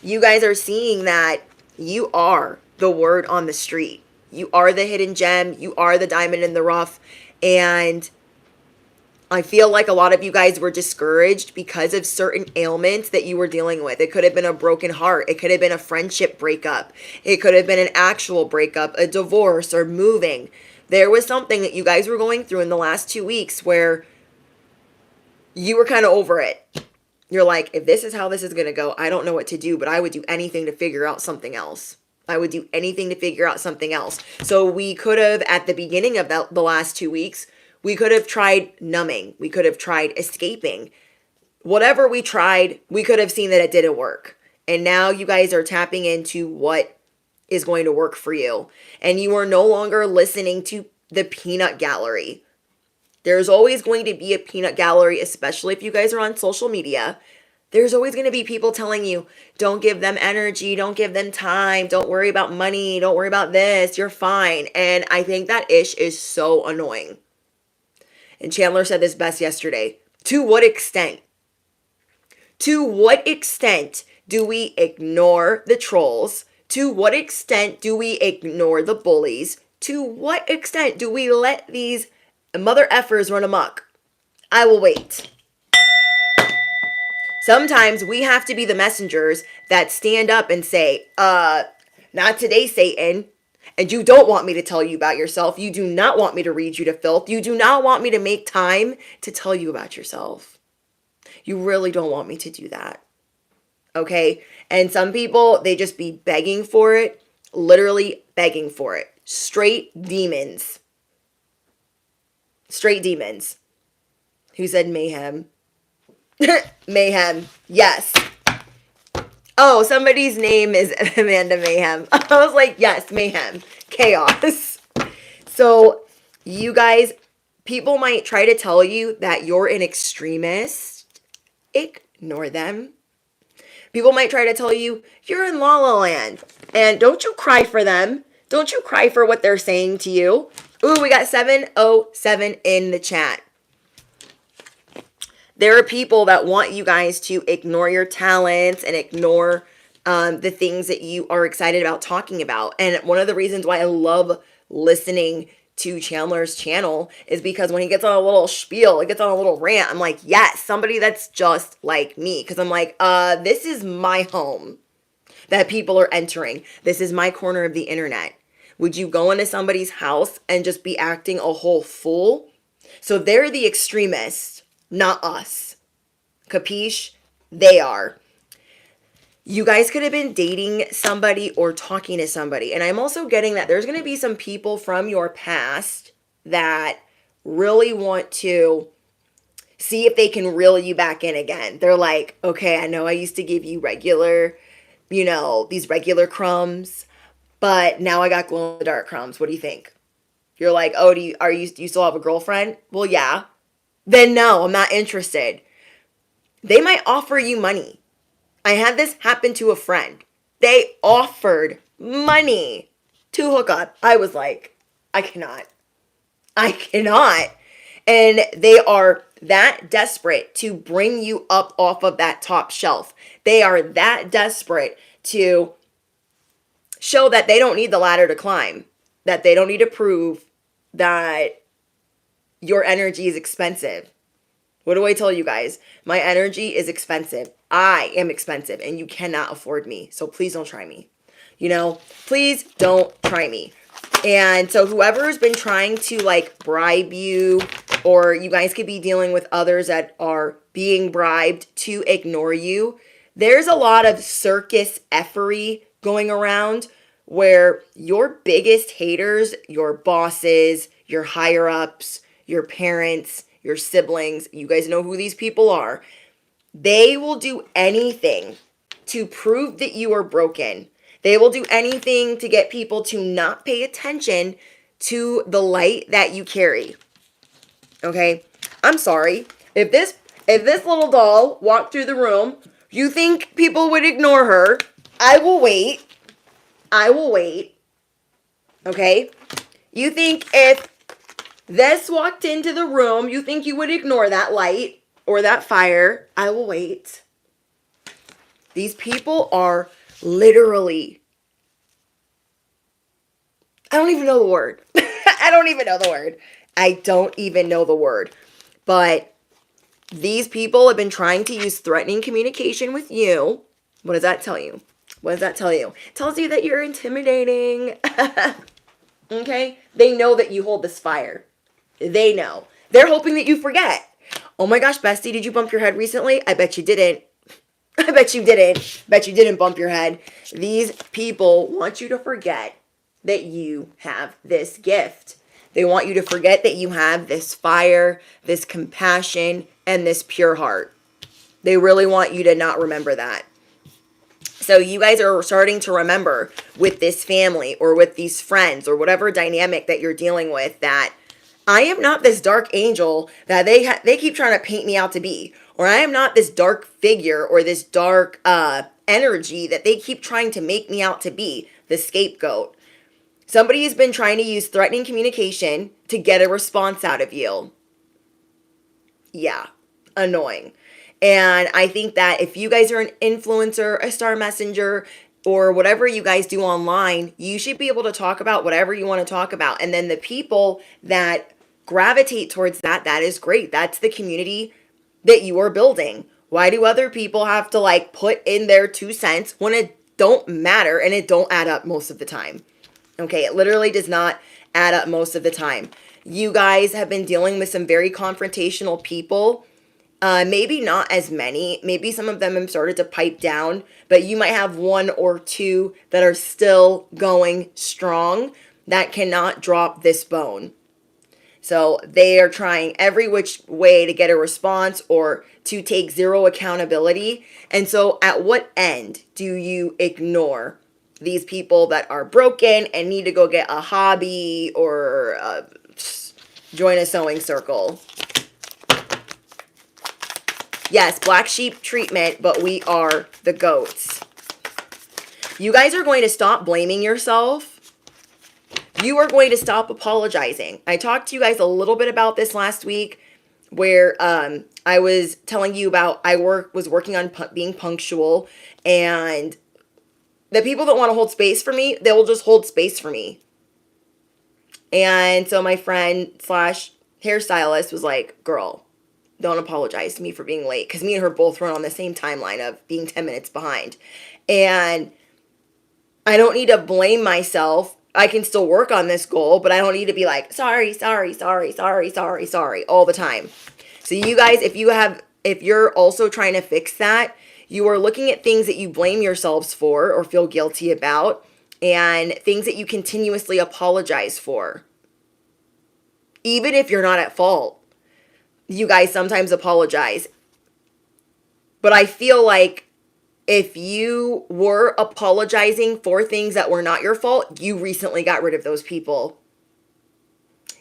You guys are seeing that you are the word on the street. You are the hidden gem. You are the diamond in the rough. And I feel like a lot of you guys were discouraged because of certain ailments that you were dealing with. It could have been a broken heart. It could have been a friendship breakup. It could have been an actual breakup, a divorce, or moving. There was something that you guys were going through in the last 2 weeks where you were kind of over it. You're like, if this is how this is going to go, I don't know what to do, but I would do anything to figure out something else. So we could have, at the beginning of the last 2 weeks, we could have tried numbing. We could have tried escaping. Whatever we tried, we could have seen that it didn't work. And now you guys are tapping into what is going to work for you. And you are no longer listening to the peanut gallery. There's always going to be a peanut gallery, especially if you guys are on social media. There's always going to be people telling you, don't give them energy, don't give them time, don't worry about money, don't worry about this, you're fine. And I think that ish is so annoying. And Chandler said this best yesterday. To what extent? To what extent do we ignore the trolls? To what extent do we ignore the bullies? To what extent do we let these mother effers run amok? I will wait. Sometimes we have to be the messengers that stand up and say, not today, Satan. And you don't want me to tell you about yourself. You do not want me to read you to filth. You do not want me to make time to tell you about yourself. You really don't want me to do that. Okay? And some people, they just be begging for it. Literally begging for it. Straight demons. Straight demons. Who said mayhem? Mayhem. Yes. Oh, somebody's name is Amanda Mayhem. I was like, yes, mayhem. Chaos. So, you guys, people might try to tell you that you're an extremist. Ignore them. People might try to tell you you're in La La Land. And don't you cry for them. Don't you cry for what they're saying to you. Ooh, we got 707 in the chat. There are people that want you guys to ignore your talents and ignore the things that you are excited about talking about. And one of the reasons why I love listening to Chandler's channel is because when he gets on a little spiel, he gets on a little rant, I'm like, yes, somebody that's just like me. Because I'm like, this is my home. that people are entering. This is my corner of the internet. Would you go into somebody's house and just be acting a whole fool? So they're the extremists, not us. Capiche? They are. You guys could have been dating somebody or talking to somebody. And I'm also getting that there's going to be some people from your past that really want to see if they can reel you back in again. They're like, okay, I know I used to give you regular, these regular crumbs, but now I got glow in the dark crumbs. What do you think? You're like, oh, do you still have a girlfriend? Well, yeah. Then no, I'm not interested. They might offer you money. I had this happen to a friend. They offered money to hook up. I was like, I cannot. And they are that desperate to bring you up off of that top shelf. They are that desperate to show that they don't need the ladder to climb, that they don't need to prove that your energy is expensive. What do I tell you guys? My energy is expensive. I am expensive and you cannot afford me. So please don't try me. Please don't try me. And so whoever has been trying to bribe you, or you guys could be dealing with others that are being bribed to ignore you, there's a lot of circus effery going around where your biggest haters, your bosses, your higher ups, your parents, your siblings, you guys know who these people are. They will do anything to prove that you are broken. They will do anything to get people to not pay attention to the light that you carry. Okay? I'm sorry. If this little doll walked through the room, you think people would ignore her? I will wait. Okay? You think if this walked into the room, you think you would ignore that light or that fire? I will wait. These people are literally, I don't even know the word. I don't even know the word. But these people have been trying to use threatening communication with you. What does that tell you? It tells you that you're intimidating. Okay? They know that you hold this fire. They know. They're hoping that you forget. Oh my gosh, bestie, did you bump your head recently? I bet you didn't. Bet you didn't bump your head. These people want you to forget that you have this gift. They want you to forget that you have this fire, this compassion, and this pure heart. They really want you to not remember that. So you guys are starting to remember with this family or with these friends or whatever dynamic that you're dealing with that I am not this dark angel that they keep trying to paint me out to be. Or I am not this dark figure or this dark energy that they keep trying to make me out to be, the scapegoat. Somebody has been trying to use threatening communication to get a response out of you. Yeah, annoying. And I think that if you guys are an influencer, a star messenger, or whatever you guys do online, you should be able to talk about whatever you want to talk about. And then the people that gravitate towards that is great. That's the community that you are building. Why do other people have to put in their 2 cents when it don't matter and it don't add up most of the time? Okay, it literally does not add up most of the time. You guys have been dealing with some very confrontational people. Maybe not as many. Maybe some of them have started to pipe down, but you might have 1 or 2 that are still going strong that cannot drop this bone. So they are trying every which way to get a response or to take zero accountability. And so at what end do you ignore these people that are broken and need to go get a hobby or join a sewing circle? Yes, black sheep treatment, but we are the goats. You guys are going to stop blaming yourself. You are going to stop apologizing. I talked to you guys a little bit about this last week where I was telling you about was working on being punctual, and the people that want to hold space for me, they will just hold space for me. And so my friend / hairstylist was like, girl, don't apologize to me for being late. Because me and her both run on the same timeline of being 10 minutes behind. And I don't need to blame myself. I can still work on this goal, but I don't need to be like, sorry, sorry, sorry, sorry, sorry, sorry all the time. So you guys, if you're also trying to fix that, you are looking at things that you blame yourselves for or feel guilty about and things that you continuously apologize for. Even if you're not at fault, you guys sometimes apologize. But I feel like if you were apologizing for things that were not your fault, you recently got rid of those people.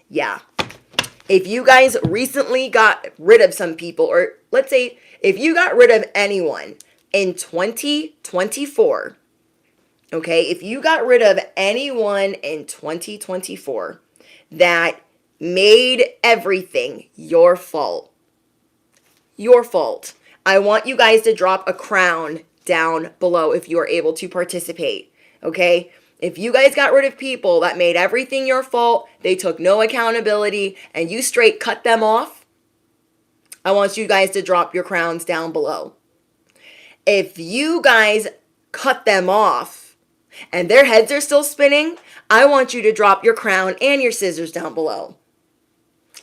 Yeah. If you guys recently got rid of some people, or let's say if you got rid of anyone in 2024, okay, if you got rid of anyone in 2024 that made everything your fault, I want you guys to drop a crown down below if you are able to participate, okay? If you guys got rid of people that made everything your fault, they took no accountability, and you straight cut them off, I want you guys to drop your crowns down below. If you guys cut them off and their heads are still spinning, I want you to drop your crown and your scissors down below.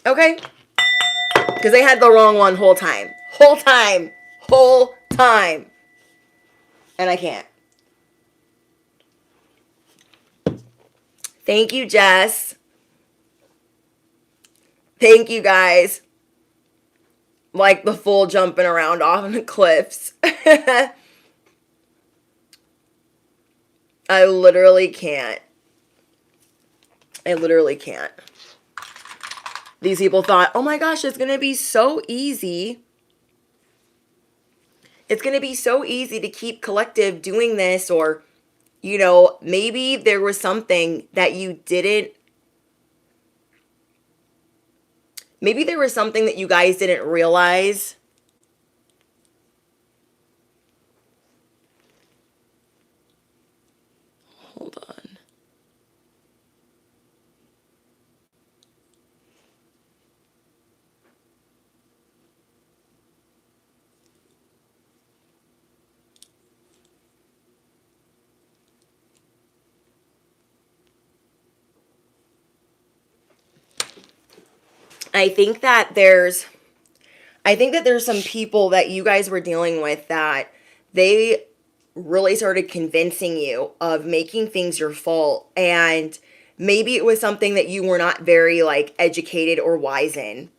Okay? Because they had the wrong one whole time. Whole time. And I can't. Thank you, Jess. Thank you, guys. Like the full jumping around off the cliffs. I literally can't. These people thought, oh my gosh, it's going to be so easy. It's going to be so easy to keep collective doing this, or, you know, maybe there was something that you didn't, maybe there was something that you guys didn't realize. Hold on. I think that there's some people that you guys were dealing with that they really started convincing you of making things your fault, and maybe it was something that you were not very like educated or wise in.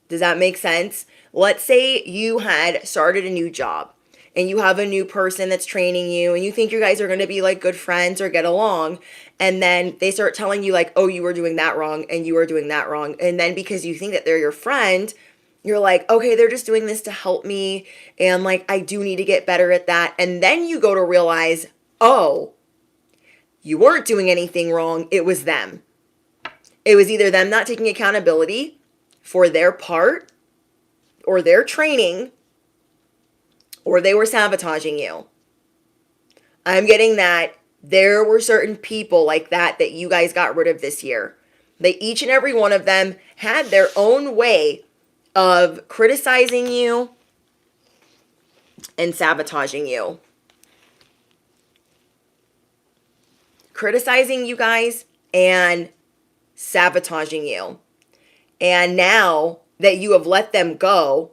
Does that make sense? Let's say you had started a new job and you have a new person that's training you and you think you guys are going to be like good friends or get along, and then they start telling you like, oh, you were doing that wrong and you were doing that wrong, and then because you think that they're your friend, you're like, okay, they're just doing this to help me, and like I do need to get better at that. And then you go to realize, oh, you weren't doing anything wrong, it was them. It was either them not taking accountability for their part or their training, or they were sabotaging you. I'm getting that there were certain people like that that you guys got rid of this year. They, each and every one of them, had their own way of criticizing you and sabotaging you. Criticizing you guys and sabotaging you. And now that you have let them go,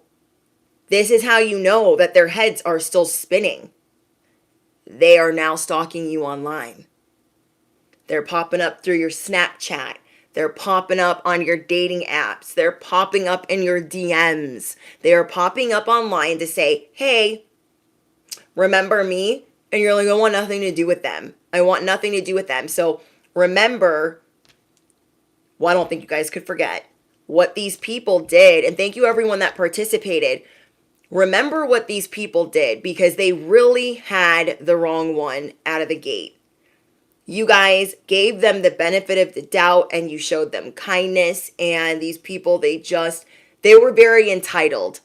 this is how you know that their heads are still spinning. They are now stalking you online. They're popping up through your Snapchat. They're popping up on your dating apps. They're popping up in your DMs. They are popping up online to say, hey, remember me? And you're like, I want nothing to do with them. I want nothing to do with them. So remember, well, I don't think you guys could forget what these people did. And thank you everyone that participated. Remember what these people did, because they really had the wrong one out of the gate. You guys gave them the benefit of the doubt and you showed them kindness, and these people, they were very entitled.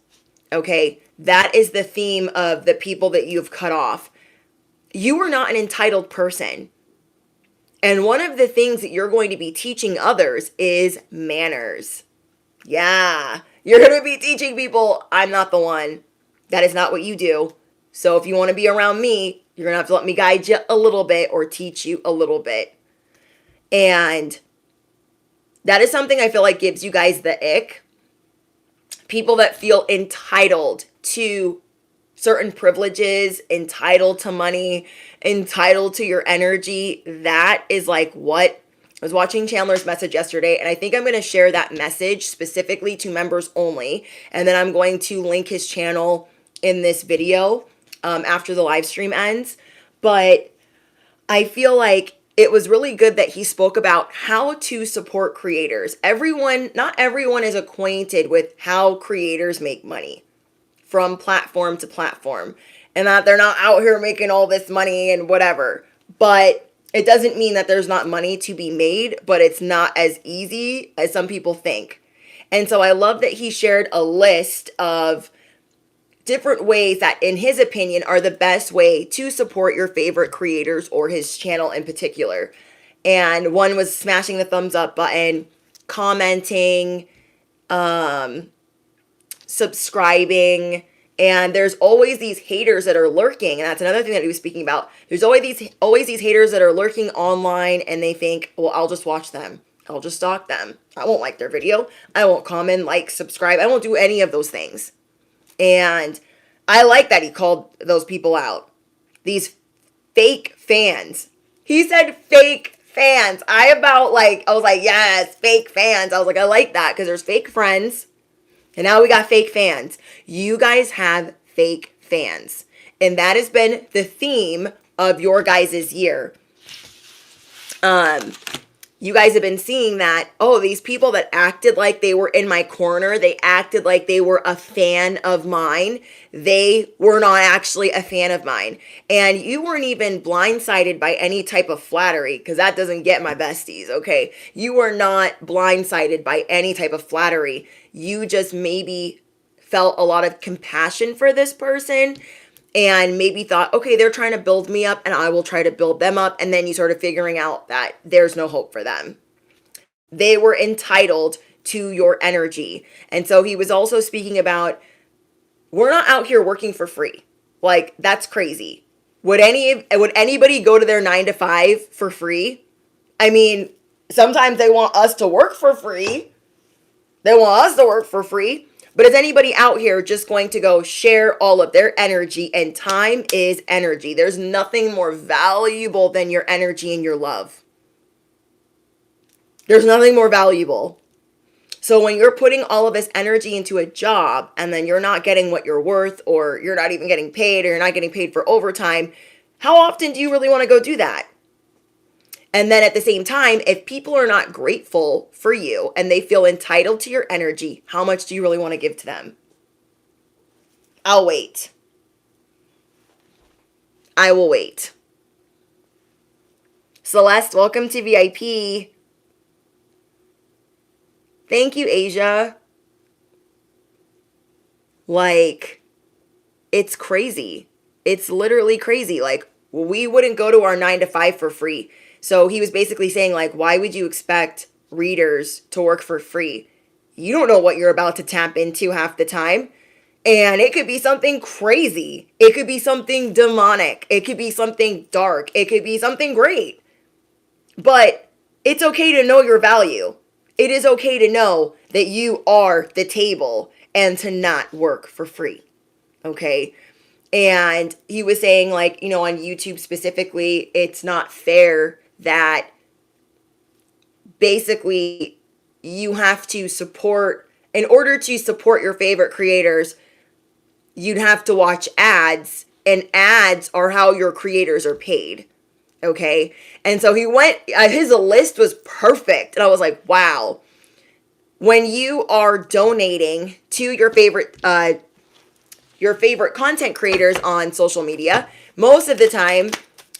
Okay, that is the theme of the people that you've cut off. You are not an entitled person. And one of the things that you're going to be teaching others is manners. Yeah, you're going to be teaching people, I'm not the one. That is not what you do. So if you want to be around me, you're going to have to let me guide you a little bit or teach you a little bit. And that is something I feel like gives you guys the ick. People that feel entitled to certain privileges, entitled to money, entitled to your energy. That is like what I was watching Chandler's message yesterday, and I think I'm going to share that message specifically to members only. And then I'm going to link his channel in this video after the live stream ends. But I feel like it was really good that he spoke about how to support creators. Not everyone is acquainted with how creators make money from platform to platform, and that they're not out here making all this money and whatever. But it doesn't mean that there's not money to be made, but it's not as easy as some people think. And so I love that he shared a list of different ways that, in his opinion, are the best way to support your favorite creators or his channel in particular. And one was smashing the thumbs up button, commenting, subscribing, and there's always these haters that are lurking, and that's another thing that he was speaking about. There's always these haters that are lurking online, and they think, well, I'll just watch them. I'll just stalk them. I won't like their video. I won't comment, like, subscribe. I won't do any of those things. And I like that he called those people out. These fake fans. He said fake fans. I was like, yes, fake fans. I was like, I like that, because there's fake friends. And now we got fake fans. You guys have fake fans. And that has been the theme of your guys' year. You guys have been seeing that, these people that acted like they were in my corner, they acted like they were a fan of mine, they were not actually a fan of mine. And you weren't even blindsided by any type of flattery, because that doesn't get my besties, okay? You were not blindsided by any type of flattery. You just maybe felt a lot of compassion for this person, and maybe thought, okay, they're trying to build me up and I will try to build them up. And then you started figuring out that there's no hope for them. They were entitled to your energy. And so he was also speaking about, we're not out here working for free. Like, that's crazy. Would anybody go to their 9 to 5 for free? I mean, sometimes they want us to work for free. They want us to work for free. But is anybody out here just going to go share all of their energy? And time is energy. There's nothing more valuable than your energy and your love. There's nothing more valuable. So when you're putting all of this energy into a job and then you're not getting what you're worth, or you're not even getting paid, or you're not getting paid for overtime, how often do you really want to go do that? And then at the same time, if people are not grateful for you and they feel entitled to your energy, how much do you really want to give to them? I'll wait. I will wait. Celeste, welcome to VIP. Thank you, Asia. Like, it's crazy. It's literally crazy. Like, we wouldn't go to our 9 to 5 for free. So he was basically saying, like, why would you expect readers to work for free? You don't know what you're about to tap into half the time. And it could be something crazy. It could be something demonic. It could be something dark. It could be something great. But it's okay to know your value. It is okay to know that you are the table and to not work for free. Okay? And he was saying, like, on YouTube specifically, it's not fair that basically you have to in order to support your favorite creators, you'd have to watch ads, and ads are how your creators are paid. Okay. And so his list was perfect. And I was like, wow, when you are donating to your favorite content creators on social media, most of the time,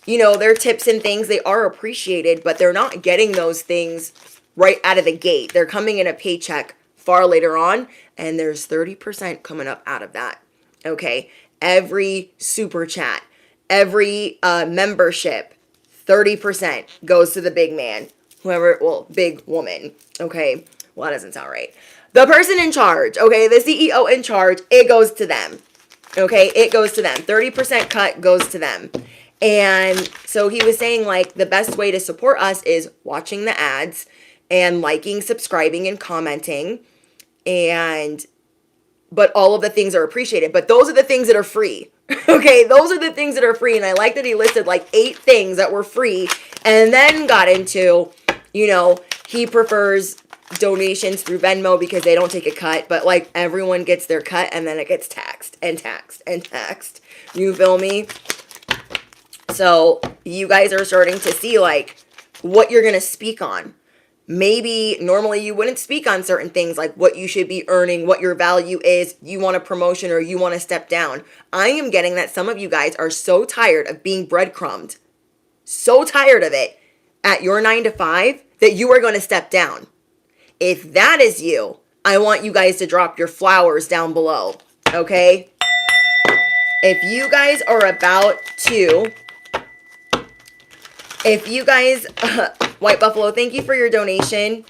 their tips and things, they are appreciated, but they're not getting those things right out of the gate. They're coming in a paycheck far later on, and there's 30% coming up out of that. Okay. Every super chat, every membership, 30% goes to the big man, big woman. Okay. Well, that doesn't sound right. The person in charge, okay, the CEO in charge, it goes to them. Okay, it goes to them. 30% cut goes to them. And so he was saying, like, the best way to support us is watching the ads and liking, subscribing, and commenting. And, but all of the things are appreciated. But those are the things that are free. Okay, those are the things that are free. And I like that he listed like 8 things that were free and then got into, you know, he prefers donations through Venmo because they don't take a cut, but like everyone gets their cut and then it gets taxed and taxed and taxed. You feel me? So you guys are starting to see like what you're going to speak on. Maybe normally you wouldn't speak on certain things like what you should be earning, what your value is, you want a promotion or you want to step down. I am getting that some of you guys are so tired of being breadcrumbed, so tired of it at your 9 to 5 that you are going to step down. If that is you, I want you guys to drop your flowers down below, okay? If you guys are about to, White Buffalo, thank you for your donation.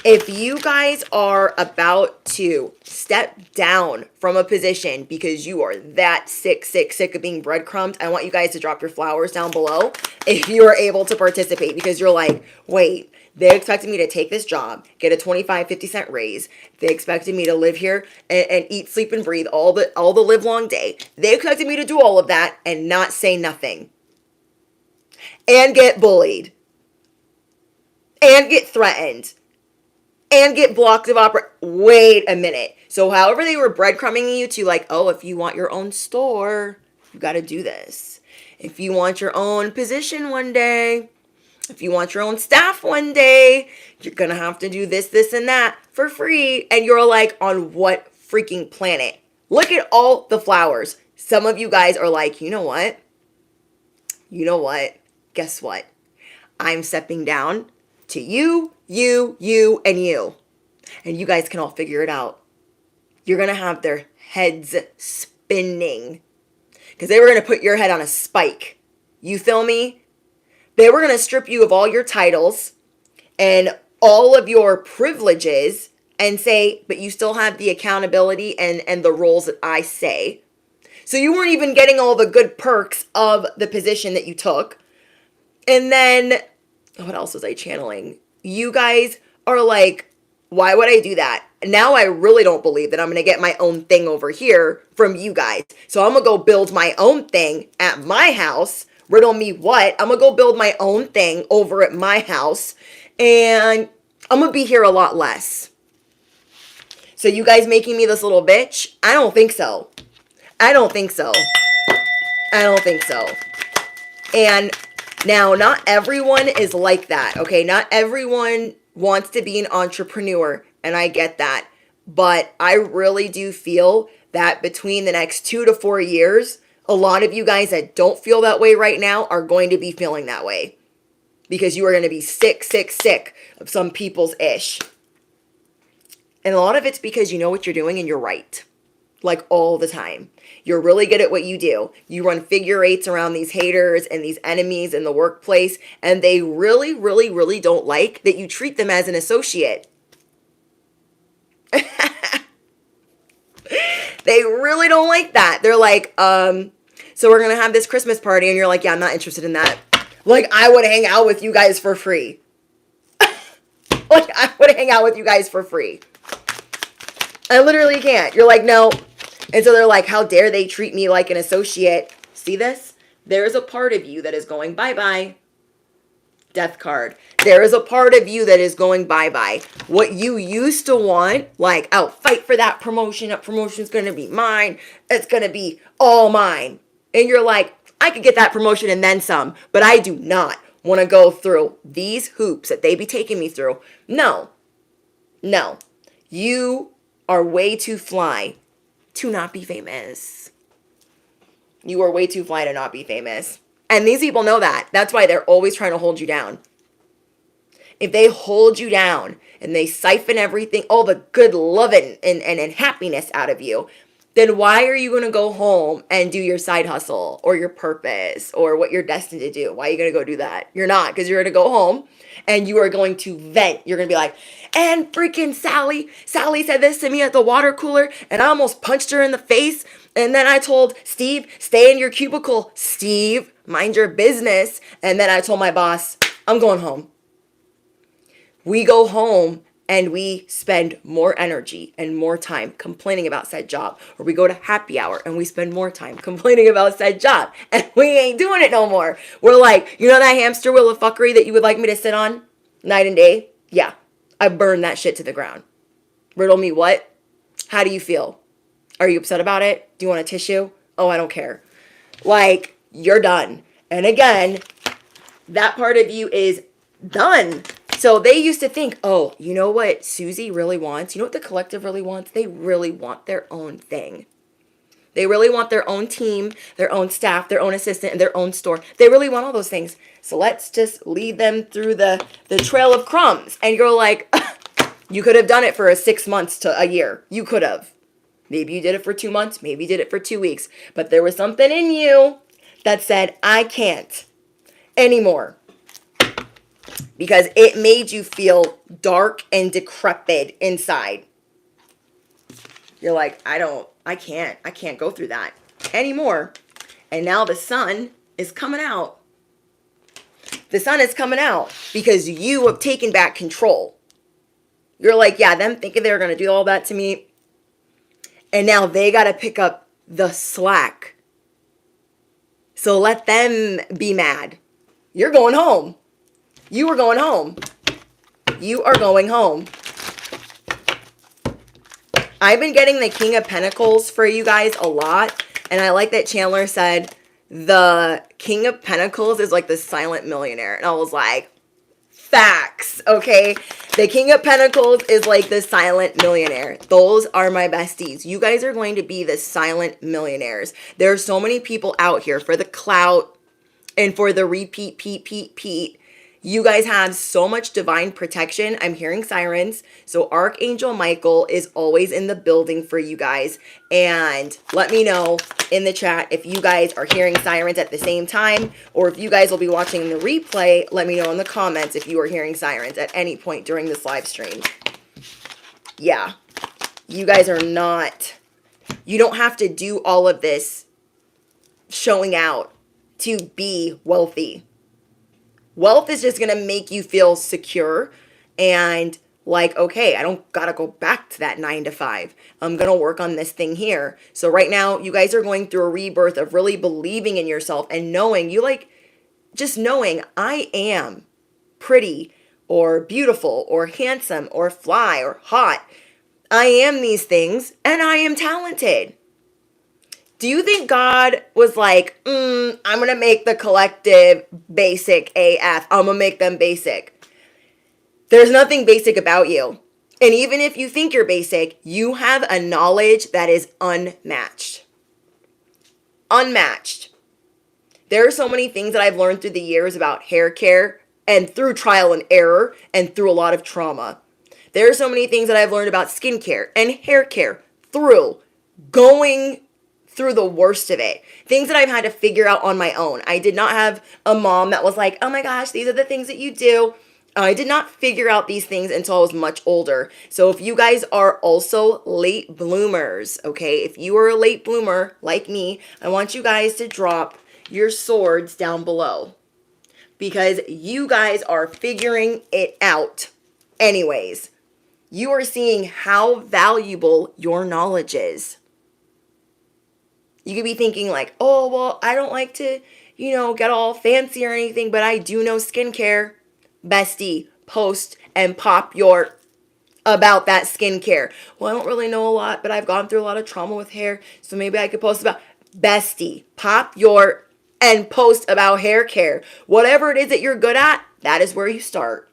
If you guys are about to step down from a position because you are that sick of being breadcrumbed, I want you guys to drop your flowers down below if you are able to participate, because you're like, wait, they expected me to take this job, get a 25-50 cent raise. They expected me to live here and eat, sleep, and breathe all the live long day. They expected me to do all of that and not say nothing. And get bullied. And get threatened. And get blocked of Wait a minute. So however they were breadcrumbing you to like, oh, if you want your own store, you got to do this. If you want your own position one day, if you want your own staff one day, you're going to have to do this, this, and that for free. And you're like, on what freaking planet? Look at all the flowers. Some of you guys are like, you know what? You know what? Guess what? I'm stepping down to you, and you. And you guys can all figure it out. You're going to have their heads spinning. Because they were going to put your head on a spike. You feel me? They were going to strip you of all your titles and all of your privileges and say, but you still have the accountability and the roles that I say. So you weren't even getting all the good perks of the position that you took. And then, what else was I channeling? You guys are like, why would I do that? Now I really don't believe that I'm going to get my own thing over here from you guys. So I'm going to go build my own thing at my house. Riddle me what? I'm going to go build my own thing over at my house. And I'm going to be here a lot less. So you guys making me this little bitch? I don't think so. I don't think so. I don't think so. And now, not everyone is like that, okay? Not everyone wants to be an entrepreneur, and I get that. But I really do feel that between the next 2 to 4 years, a lot of you guys that don't feel that way right now are going to be feeling that way. Because you are going to be sick of some people's ish. And a lot of it's because you know what you're doing and you're right. Like all the time. You're really good at what you do. You run figure eights around these haters and these enemies in the workplace, and they really, really, really don't like that you treat them as an associate. They really don't like that. They're like, so we're going to have this Christmas party, and you're like, yeah, I'm not interested in that. Like, I would hang out with you guys for free. Like, I would hang out with you guys for free. I literally can't. You're like, no. And so they're like, how dare they treat me like an associate? See this? There is a part of you that is going bye-bye. Death card. There is a part of you that is going bye-bye. What you used to want, like, I'll fight for that promotion. That promotion's going to be mine. It's going to be all mine. And you're like, I could get that promotion and then some, but I do not want to go through these hoops that they be taking me through. No. No. You are way too fly to not be famous. You are way too fly to not be famous. And these people know that. That's why they're always trying to hold you down. If they hold you down and they siphon everything, all the good loving and happiness out of you, then why are you going to go home and do your side hustle or your purpose or what you're destined to do? Why are you going to go do that? You're not, because you're going to go home and you are going to vent. You're going to be like, and freaking Sally said this to me at the water cooler and I almost punched her in the face And then I told Steve, stay in your cubicle. Steve, mind your business. And then I told my boss, I'm going home. We go home and we spend more energy and more time complaining about said job. Or we go to happy hour and we spend more time complaining about said job. And we ain't doing it no more. We're like, you know that hamster wheel of fuckery that you would like me to sit on night and day? Yeah, I burned that shit to the ground. Riddle me what? How do you feel? Are you upset about it? Do you want a tissue? Oh, I don't care. Like, you're done. And again, that part of you is done. So they used to think, oh, you know what Susie really wants? You know what the collective really wants? They really want their own thing. They really want their own team, their own staff, their own assistant, and their own store. They really want all those things. So let's just lead them through the trail of crumbs. And you're like, you could have done it for 6 months to a year. You could have. Maybe you did it for 2 months. Maybe you did it for 2 weeks. But there was something in you that said, I can't anymore. Because it made you feel dark and decrepit inside. You're like, I can't go through that anymore. And now the sun is coming out. The sun is coming out because you have taken back control. You're like, yeah, them thinking they were going to do all that to me. And now they got to pick up the slack. So let them be mad. You're going home. You are going home. You are going home. I've been getting the King of Pentacles for you guys a lot. And I like that Chandler said the King of Pentacles is like the silent millionaire. And I was like, facts, okay? The King of Pentacles is like the silent millionaire. Those are my besties. You guys are going to be the silent millionaires. There are so many people out here for the clout and for the repeat. You guys have so much divine protection. I'm hearing sirens. So Archangel Michael is always in the building for you guys. And let me know in the chat if you guys are hearing sirens at the same time, or if you guys will be watching the replay. Let me know in the comments if you are hearing sirens at any point during this live stream. Yeah, you guys are not, you don't have to do all of this showing out to be wealthy. Wealth is just going to make you feel secure and like, okay, I don't got to go back to that 9 to 5. I'm going to work on this thing here. So right now, you guys are going through a rebirth of really believing in yourself and knowing, just knowing I am pretty or beautiful or handsome or fly or hot. I am these things and I am talented. Do you think God was like, I'm going to make the collective basic AF. I'm going to make them basic. There's nothing basic about you. And even if you think you're basic, you have a knowledge that is unmatched. Unmatched. There are so many things that I've learned through the years about hair care and through trial and error and through a lot of trauma. There are so many things that I've learned about skincare and hair care through going through the worst of it. Things that I've had to figure out on my own. I did not have a mom that was like, oh my gosh, these are the things that you do. I did not figure out these things until I was much older. So if you guys are also late bloomers, okay, if you are a late bloomer like me, I want you guys to drop your swords down below because you guys are figuring it out anyways. You are seeing how valuable your knowledge is. You could be thinking like, oh, well, I don't like to, get all fancy or anything, but I do know skincare. Bestie, post and pop your about that skincare. Well, I don't really know a lot, but I've gone through a lot of trauma with hair, so maybe I could post about bestie, pop your and post about hair care. Whatever it is that you're good at, that is where you start.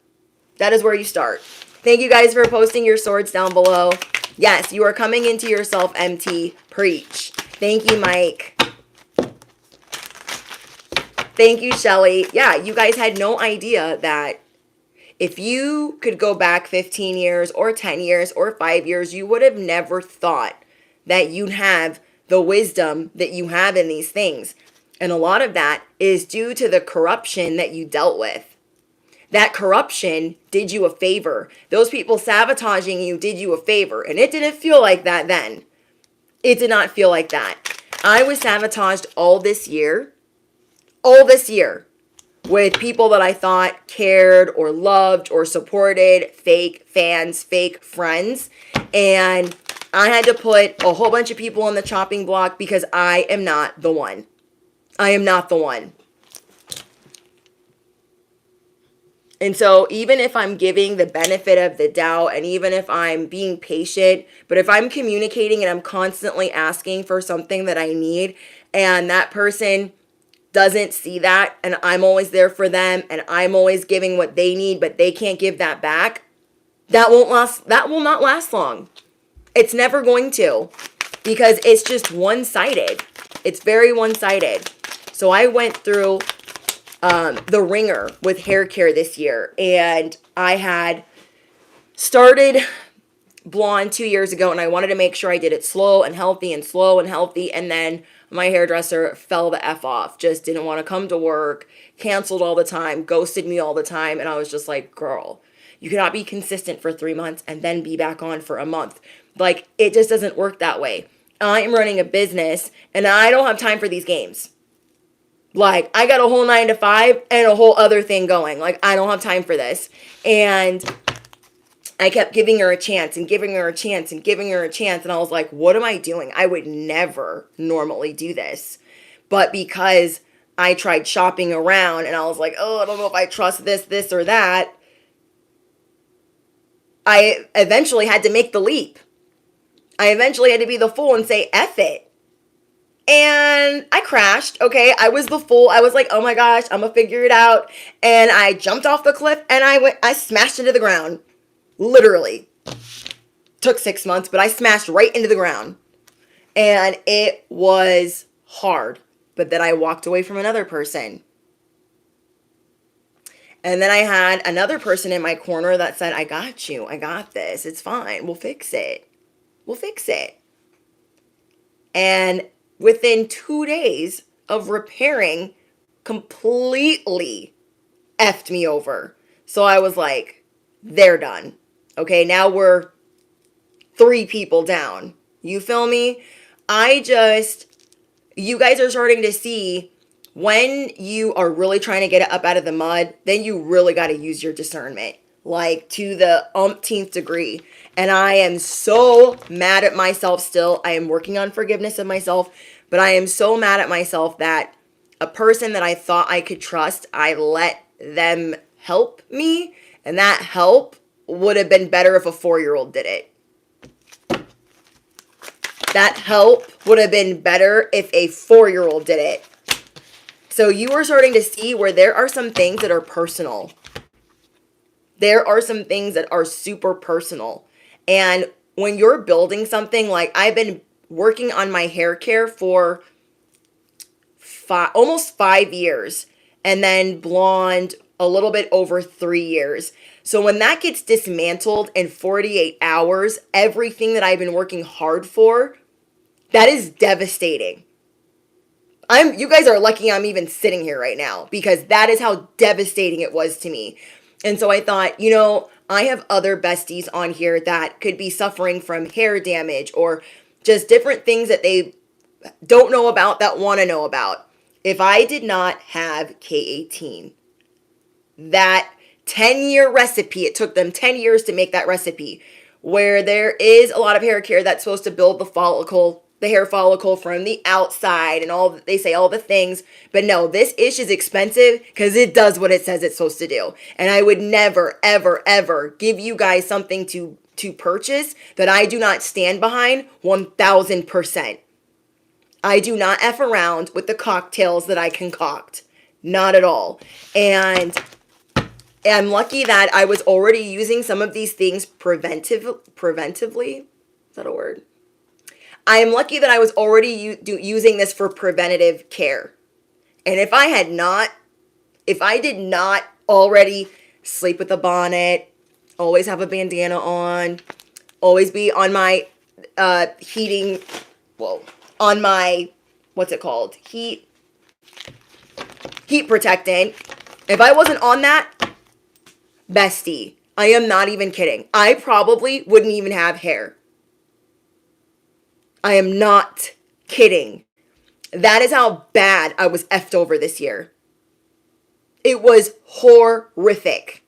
That is where you start. Thank you guys for posting your swords down below. Yes, you are coming into yourself empty. Preach. Thank you, Mike. Thank you, Shelly. Yeah, you guys had no idea that if you could go back 15 years or 10 years or 5 years, you would have never thought that you'd have the wisdom that you have in these things. And a lot of that is due to the corruption that you dealt with. That corruption did you a favor. Those people sabotaging you did you a favor. And it didn't feel like that then. It did not feel like that. I was sabotaged all this year with people that I thought cared or loved or supported, fake fans, fake friends. And I had to put a whole bunch of people on the chopping block because I am not the one. I am not the one. And so even if I'm giving the benefit of the doubt and even if I'm being patient, but if I'm communicating and I'm constantly asking for something that I need and that person doesn't see that and I'm always there for them and I'm always giving what they need, but they can't give that back, that will not last long. It's never going to, because it's just one-sided. It's very one-sided. So I went through the ringer with hair care this year, and I had started blonde 2 years ago, and I wanted to make sure I did it slow and healthy, and then my hairdresser fell the F off, just didn't want to come to work, canceled all the time, ghosted me all the time, and I was just like, girl, you cannot be consistent for 3 months and then be back on for a month. Like, it just doesn't work that way. I'm running a business, and I don't have time for these games. Like, I got a whole 9 to 5 and a whole other thing going. Like, I don't have time for this. And I kept giving her a chance and giving her a chance and giving her a chance. And I was like, what am I doing? I would never normally do this. But because I tried shopping around and I was like, oh, I don't know if I trust this, or that, I eventually had to make the leap. I eventually had to be the fool and say, F it. And I crashed, okay? I was the fool. I was like, oh my gosh, I'm gonna figure it out. And I jumped off the cliff and I smashed into the ground. Literally. Took 6 months, but I smashed right into the ground. And it was hard. But then I walked away from another person. And then I had another person in my corner that said, I got you. I got this. It's fine. We'll fix it. We'll fix it. And within 2 days of repairing, completely effed me over. So I was like, they're done. Okay, now we're 3 people down. You feel me? You guys are starting to see when you are really trying to get it up out of the mud, then you really got to use your discernment. Like, to the umpteenth degree. And I am so mad at myself still. I am working on forgiveness of myself, but I am so mad at myself that a person that I thought I could trust, I let them help me, and that help would have been better if a 4-year-old did it. That help would have been better if a 4-year-old did it. So you are starting to see where there are some things that are personal. There are some things that are super personal. And when you're building something, like I've been working on my hair care for almost 5 years, and then blonde a little bit over 3 years. So when that gets dismantled in 48 hours, everything that I've been working hard for, that is devastating. You guys are lucky I'm even sitting here right now, because that is how devastating it was to me. And so I thought, I have other besties on here that could be suffering from hair damage or just different things that they don't know about that want to know about. If I did not have K18, that 10-year recipe, it took them 10 years to make that recipe, where there is a lot of hair care that's supposed to build the hair follicle from the outside and they say all the things. But no, this ish is expensive because it does what it says it's supposed to do. And I would never, ever, ever give you guys something to purchase that I do not stand behind 1000%. I do not F around with the cocktails that I concoct. Not at all. And I'm lucky that I was already using some of these things preventively. Is that a word? I am lucky that I was already using this for preventative care. And if I did not already sleep with a bonnet, always have a bandana on, always be on my heat protectant. If I wasn't on that, bestie, I am not even kidding, I probably wouldn't even have hair. I am not kidding. That is how bad I was effed over this year. It was horrific.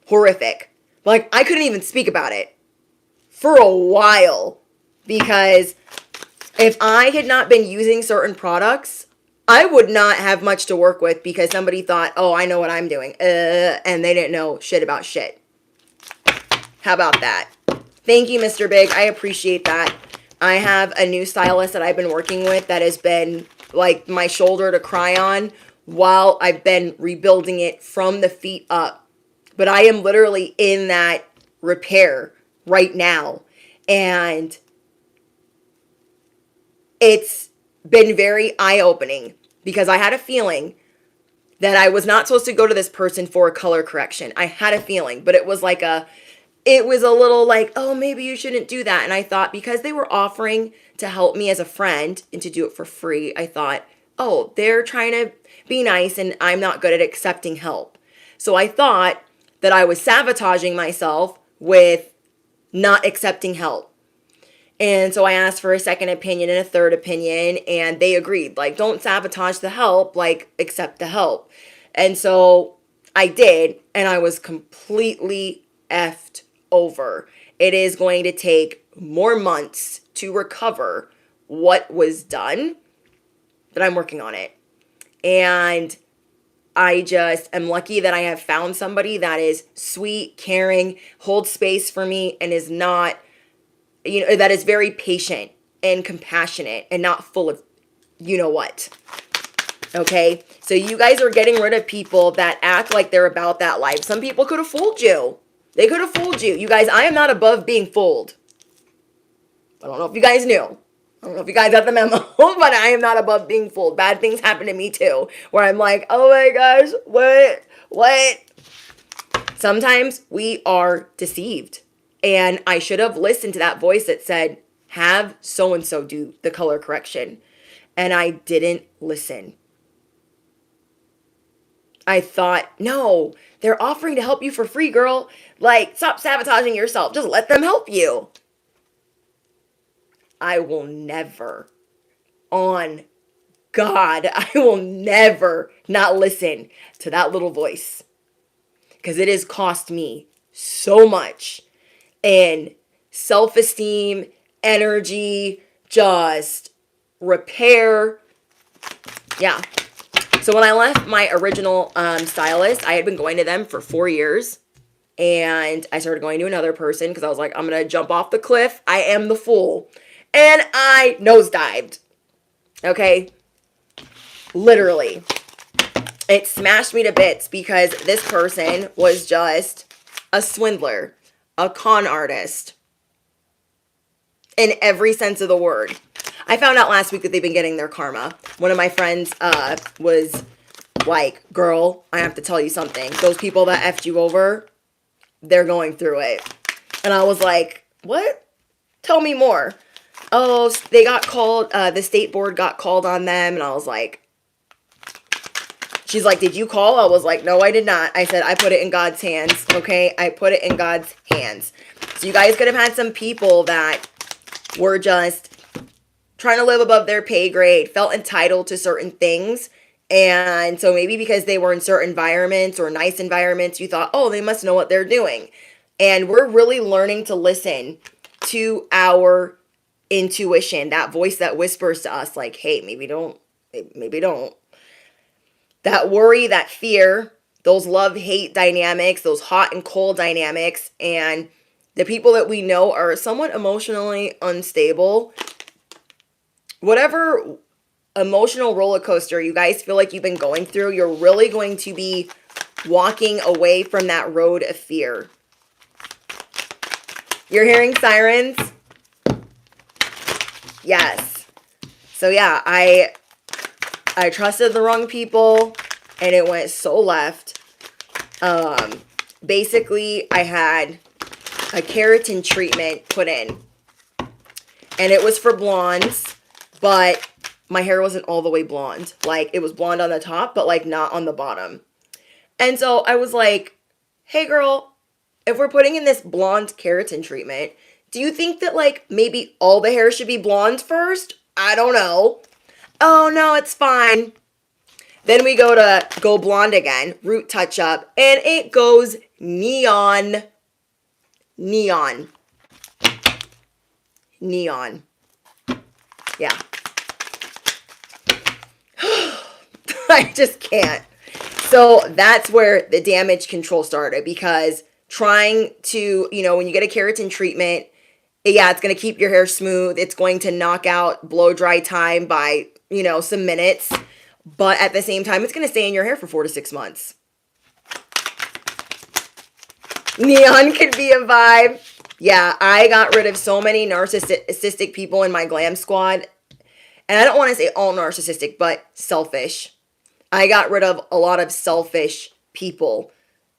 Horrific. Like, I couldn't even speak about it for a while because if I had not been using certain products, I would not have much to work with because somebody thought, oh, I know what I'm doing. And they didn't know shit about shit. How about that? Thank you, Mr. Big. I appreciate that. I have a new stylist that I've been working with that has been like my shoulder to cry on while I've been rebuilding it from the feet up. But I am literally in that repair right now. And it's been very eye-opening because I had a feeling that I was not supposed to go to this person for a color correction. I had a feeling, but it was it was a little like, oh, maybe you shouldn't do that. And I thought because they were offering to help me as a friend and to do it for free, I thought, oh, they're trying to be nice and I'm not good at accepting help. So I thought that I was sabotaging myself with not accepting help. And so I asked for a second opinion and a third opinion, and they agreed, like, don't sabotage the help, like, accept the help. And so I did, and I was completely effed over. It is going to take more months to recover what was done, but I'm working on it. And I just am lucky that I have found somebody that is sweet, caring, holds space for me, and is not, that is very patient and compassionate and not full of you know what. Okay? So you guys are getting rid of people that act like they're about that life. Some people could have fooled you. They could have fooled you. You guys, I am not above being fooled. I don't know if you guys knew. I don't know if you guys got the memo, but I am not above being fooled. Bad things happen to me too, where I'm like, oh my gosh, what? Sometimes we are deceived. And I should have listened to that voice that said, have so-and-so do the color correction. And I didn't listen. I thought, no, they're offering to help you for free, girl. Like, stop sabotaging yourself. Just let them help you. I will never, on God, I will never not listen to that little voice. Because it has cost me so much in self-esteem, energy, just repair. Yeah. So when I left my original stylist, I had been going to them for 4 years. And I started going to another person because I was like, I'm going to jump off the cliff. I am the fool. And I nosedived. Okay? Literally. It smashed me to bits because this person was just a swindler, a con artist. In every sense of the word. I found out last week that they've been getting their karma. One of my friends was like, girl, I have to tell you something. Those people that effed you over, they're going through it. And I was like, what? Tell me more. Oh, they got called, the state board got called on them. And I was like, she's like, did you call? I was like, no, I did not. I said, I put it in God's hands. Okay. I put it in God's hands. So you guys could have had some people that were just trying to live above their pay grade, felt entitled to certain things. And so maybe because they were in certain environments or nice environments, you thought, oh, they must know what they're doing. And we're really learning to listen to our intuition, that voice that whispers to us like, hey, maybe don't. That worry, that fear, those love-hate dynamics, those hot and cold dynamics, and the people that we know are somewhat emotionally unstable. Whatever emotional roller coaster you guys feel like you've been going through, you're really going to be walking away from that road of fear. You're hearing sirens? Yes. So yeah, I trusted the wrong people and it went so left. Basically, I had a keratin treatment put in. And it was for blondes, but my hair wasn't all the way blonde. Like, it was blonde on the top, but like not on the bottom. And so I was like, hey girl, if we're putting in this blonde keratin treatment, Do you think that like maybe all the hair should be blonde first? I don't know. Oh no, it's fine. Then we go blonde again, root touch up, and it goes neon. Neon. Neon. Yeah. I just can't. So that's where the damage control started, because trying to, when you get a keratin treatment, yeah, it's going to keep your hair smooth. It's going to knock out blow dry time by, some minutes. But at the same time, it's going to stay in your hair for 4 to 6 months. Neon could be a vibe. Yeah, I got rid of so many narcissistic people in my glam squad. And I don't want to say all narcissistic, but selfish. I got rid of a lot of selfish people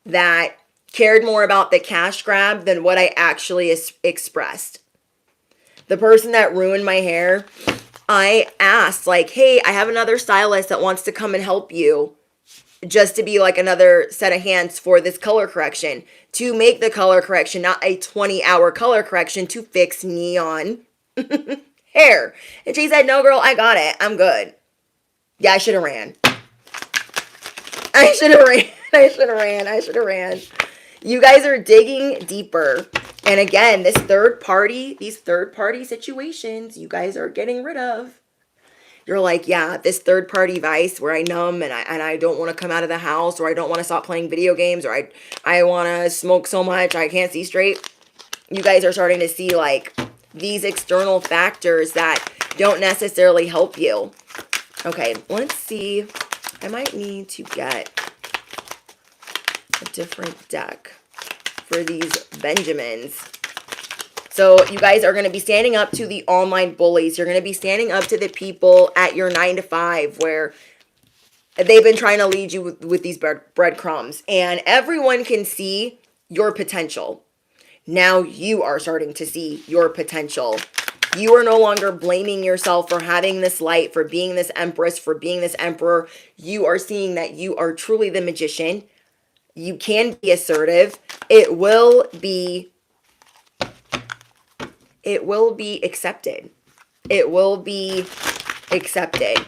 that cared more about the cash grab than what I actually expressed. The person that ruined my hair, I asked like, hey, I have another stylist that wants to come and help you, just to be like another set of hands for this color correction, to make the color correction, not a 20-hour color correction to fix neon hair. And she said, no, girl, I got it. I'm good. Yeah, I should have ran. I should have ran. You guys are digging deeper. And again, these third party situations, you guys are getting rid of. You're like, yeah, this third party vice where I numb and I don't want to come out of the house, or I don't want to stop playing video games, or I want to smoke so much I can't see straight. You guys are starting to see like these external factors that don't necessarily help you. Okay, let's see. I might need to get a different deck for these Benjamins. So you guys are going to be standing up to the online bullies. You're going to be standing up to the people at your 9 to 5 where they've been trying to lead you with these breadcrumbs. And everyone can see your potential. Now you are starting to see your potential. You are no longer blaming yourself for having this light, for being this empress, for being this emperor. You are seeing that you are truly the magician. You can be assertive. It will be accepted. It will be accepted.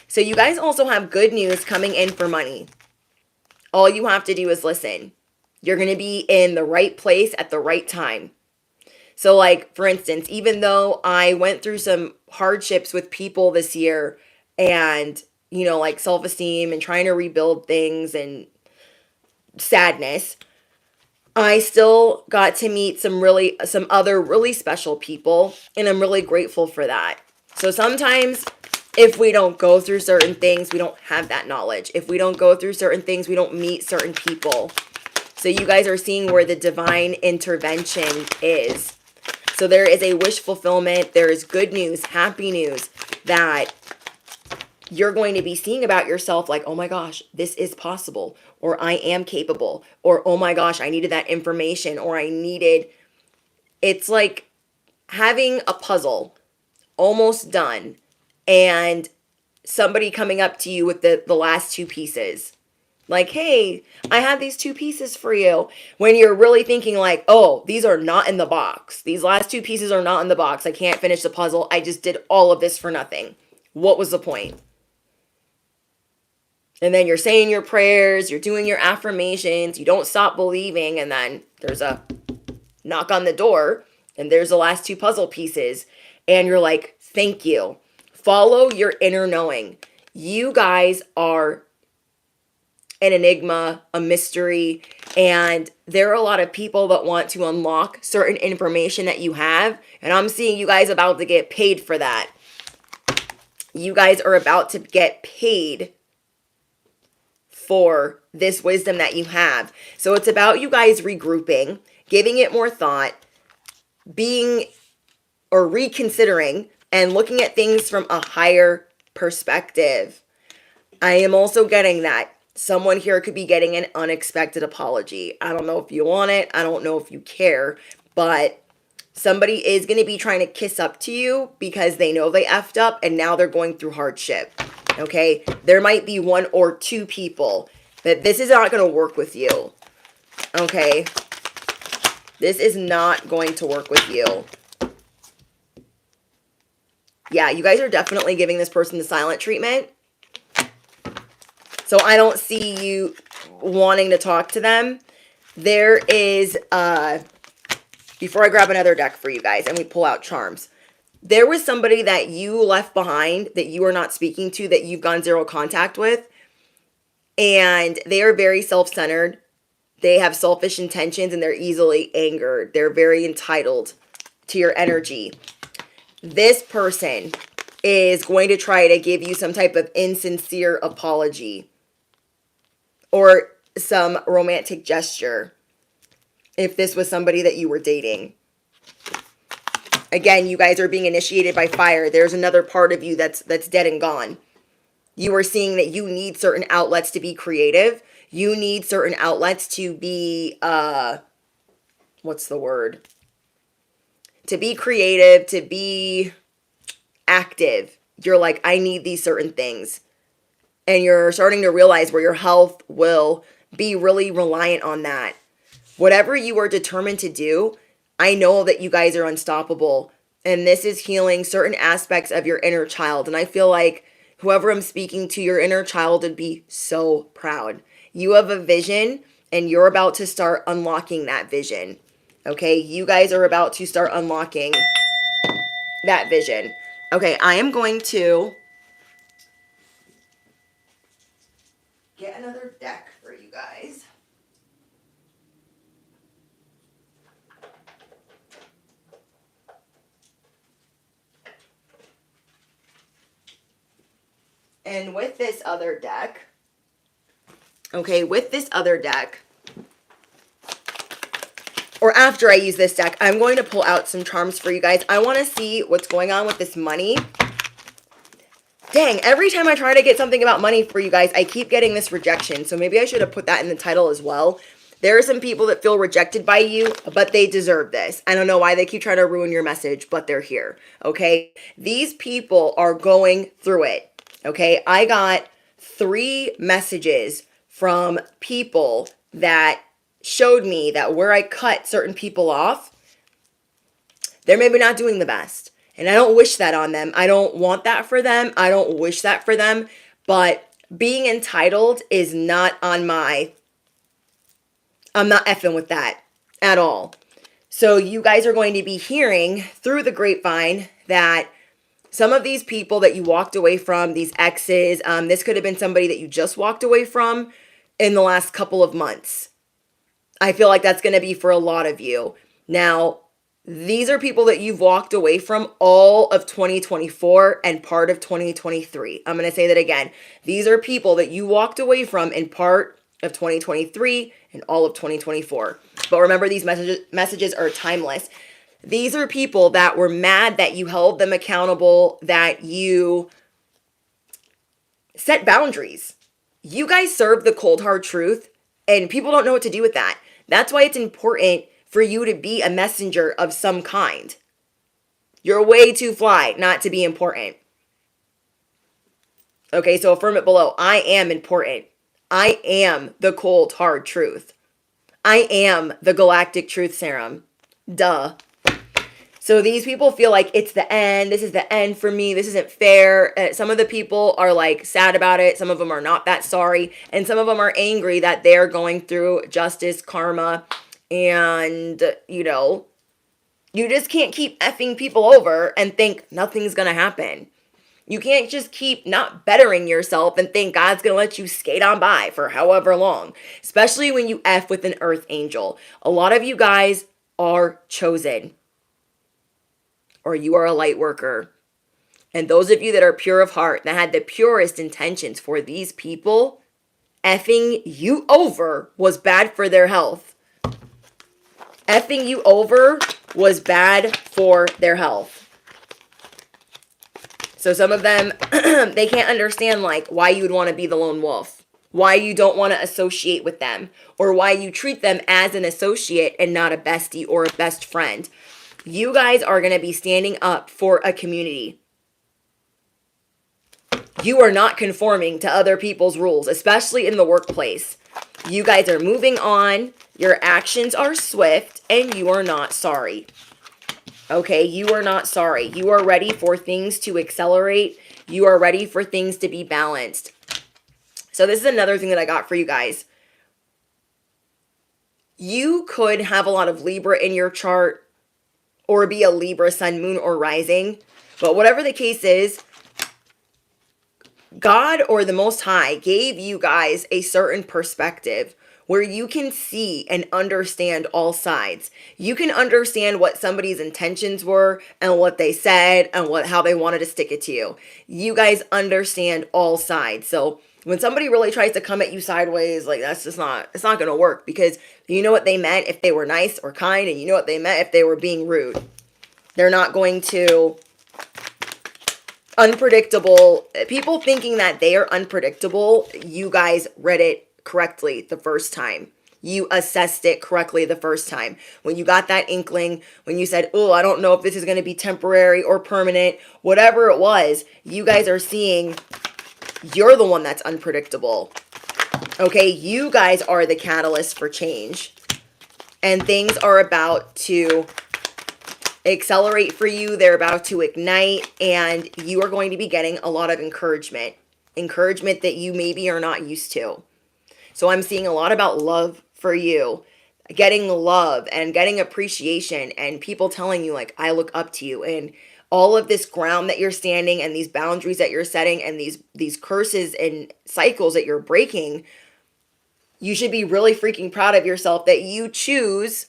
So you guys also have good news coming in for money. All you have to do is listen. You're going to be in the right place at the right time. So like, for instance, even though I went through some hardships with people this year and, like self-esteem and trying to rebuild things and sadness, I still got to meet some other really special people, and I'm really grateful for that. So sometimes if we don't go through certain things, we don't have that knowledge. If we don't go through certain things, we don't meet certain people. So you guys are seeing where the divine intervention is. So there is a wish fulfillment. There is good news, happy news that you're going to be seeing about yourself, like, oh my gosh, this is possible, or I am capable, or oh my gosh, I needed that information, or it's like having a puzzle almost done and somebody coming up to you with the last 2 pieces. Like, hey, I have these 2 pieces for you. When you're really thinking like, oh, these are not in the box. These last 2 pieces are not in the box. I can't finish the puzzle. I just did all of this for nothing. What was the point? And then you're saying your prayers, you're doing your affirmations, you don't stop believing, and then there's a knock on the door, and there's the last 2 puzzle pieces, and you're like, thank you. Follow your inner knowing. You guys are an enigma, a mystery, and there are a lot of people that want to unlock certain information that you have, and I'm seeing you guys about to get paid for that. You guys are about to get paid for this wisdom that you have. So it's about you guys regrouping, giving it more thought, reconsidering and looking at things from a higher perspective. I am also getting that someone here could be getting an unexpected apology. I don't know if you want it. I don't know if you care, but somebody is going to be trying to kiss up to you because they know they effed up and now they're going through hardship. Okay, there might be 1 or 2 people that this is not going to work with you. Okay, This is not going to work with you. Yeah, you guys are definitely giving this person the silent treatment. So I don't see you wanting to talk to them. There is, before I grab another deck for you guys and we pull out charms, there was somebody that you left behind that you are not speaking to, that you've gone zero contact with. And they are very self-centered. They have selfish intentions and they're easily angered. They're very entitled to your energy. This person is going to try to give you some type of insincere apology or some romantic gesture if this was somebody that you were dating. Again, you guys are being initiated by fire. There's another part of you that's dead and gone. You are seeing that you need certain outlets to be creative. You need certain outlets to be, what's the word? To be creative, to be active. You're like, I need these certain things. And you're starting to realize where your health will be really reliant on that. Whatever you are determined to do, I know that you guys are unstoppable. And this is healing certain aspects of your inner child. And I feel like whoever I'm speaking to, your inner child would be so proud. You have a vision and you're about to start unlocking that vision. Okay, you guys are about to start unlocking that vision. Okay, I am going to get another deck for you guys. And with this other deck, or after I use this deck, I'm going to pull out some charms for you guys. I want to see what's going on with this money. Dang, every time I try to get something about money for you guys, I keep getting this rejection. So maybe I should have put that in the title as well. There are some people that feel rejected by you, but they deserve this. I don't know why they keep trying to ruin your message, but they're here, okay? These people are going through it. Okay, I got 3 messages from people that showed me that where I cut certain people off, they're maybe not doing the best. And I don't wish that on them. I don't want that for them. I don't wish that for them. But being entitled is not on my, I'm not effing with that at all. So you guys are going to be hearing through the grapevine that some of these people that you walked away from, these exes, this could have been somebody that you just walked away from in the last couple of months. I feel like that's going to be for a lot of you. Now, these are people that you've walked away from all of 2024 and part of 2023. I'm going to say that again. These are people that you walked away from in part of 2023 and all of 2024. But remember, these messages are timeless. These are people that were mad that you held them accountable, that you set boundaries. You guys serve the cold hard truth, and people don't know what to do with that. That's why it's important for you to be a messenger of some kind. You're way too fly not to be important. Okay, so affirm it below. I am important. I am the cold hard truth. I am the galactic truth serum. Duh. So these people feel like it's the end. This is the end for me. This isn't fair. Some of the people are like sad about it. Some of them are not that sorry. And some of them are angry that they're going through justice, karma. And, you know, you just can't keep effing people over and think nothing's going to happen. You can't just keep not bettering yourself and think God's going to let you skate on by for however long. Especially when you F with an earth angel. A lot of you guys are chosen. Or you are a light worker. And those of you that are pure of heart, that had the purest intentions for these people, effing you over was bad for their health. Effing you over was bad for their health. So some of them, they can't understand like why you would want to be the lone wolf. Why you don't want to associate with them. Or why you treat them as an associate and not a bestie or a best friend. You guys are going to be standing up for a community. You are not conforming to other people's rules, especially in the workplace. You guys are moving on. Your actions are swift and you are not sorry. Okay, you are not sorry. You are ready for things to accelerate. You are ready for things to be balanced. So this is another thing that I got for you guys. You could have a lot of Libra in your chart or be a Libra sun, moon, or rising. But whatever the case is, God or the Most High gave you guys a certain perspective where you can see and understand all sides. You can understand what somebody's intentions were and what they said and how they wanted to stick it to you. You guys understand all sides. So when somebody really tries to come at you sideways, like that's just not, it's not going to work, because you know what they meant if they were nice or kind, and you know what they meant if they were being rude. They're not going to. Unpredictable people thinking that they are unpredictable. You guys read it correctly the first time. You assessed it correctly the first time. When you got that inkling, when you said, oh, I don't know if this is going to be temporary or permanent, whatever it was, you guys are seeing you're the one that's unpredictable. Okay, you guys are the catalyst for change. And things are about to accelerate for you. They're about to ignite, and you are going to be getting a lot of encouragement that you maybe are not used to. So I'm seeing a lot about love for you, getting love and getting appreciation, and people telling you like, I look up to you, and all of this ground that you're standing and these boundaries that you're setting and these curses and cycles that you're breaking. You should be really freaking proud of yourself that you choose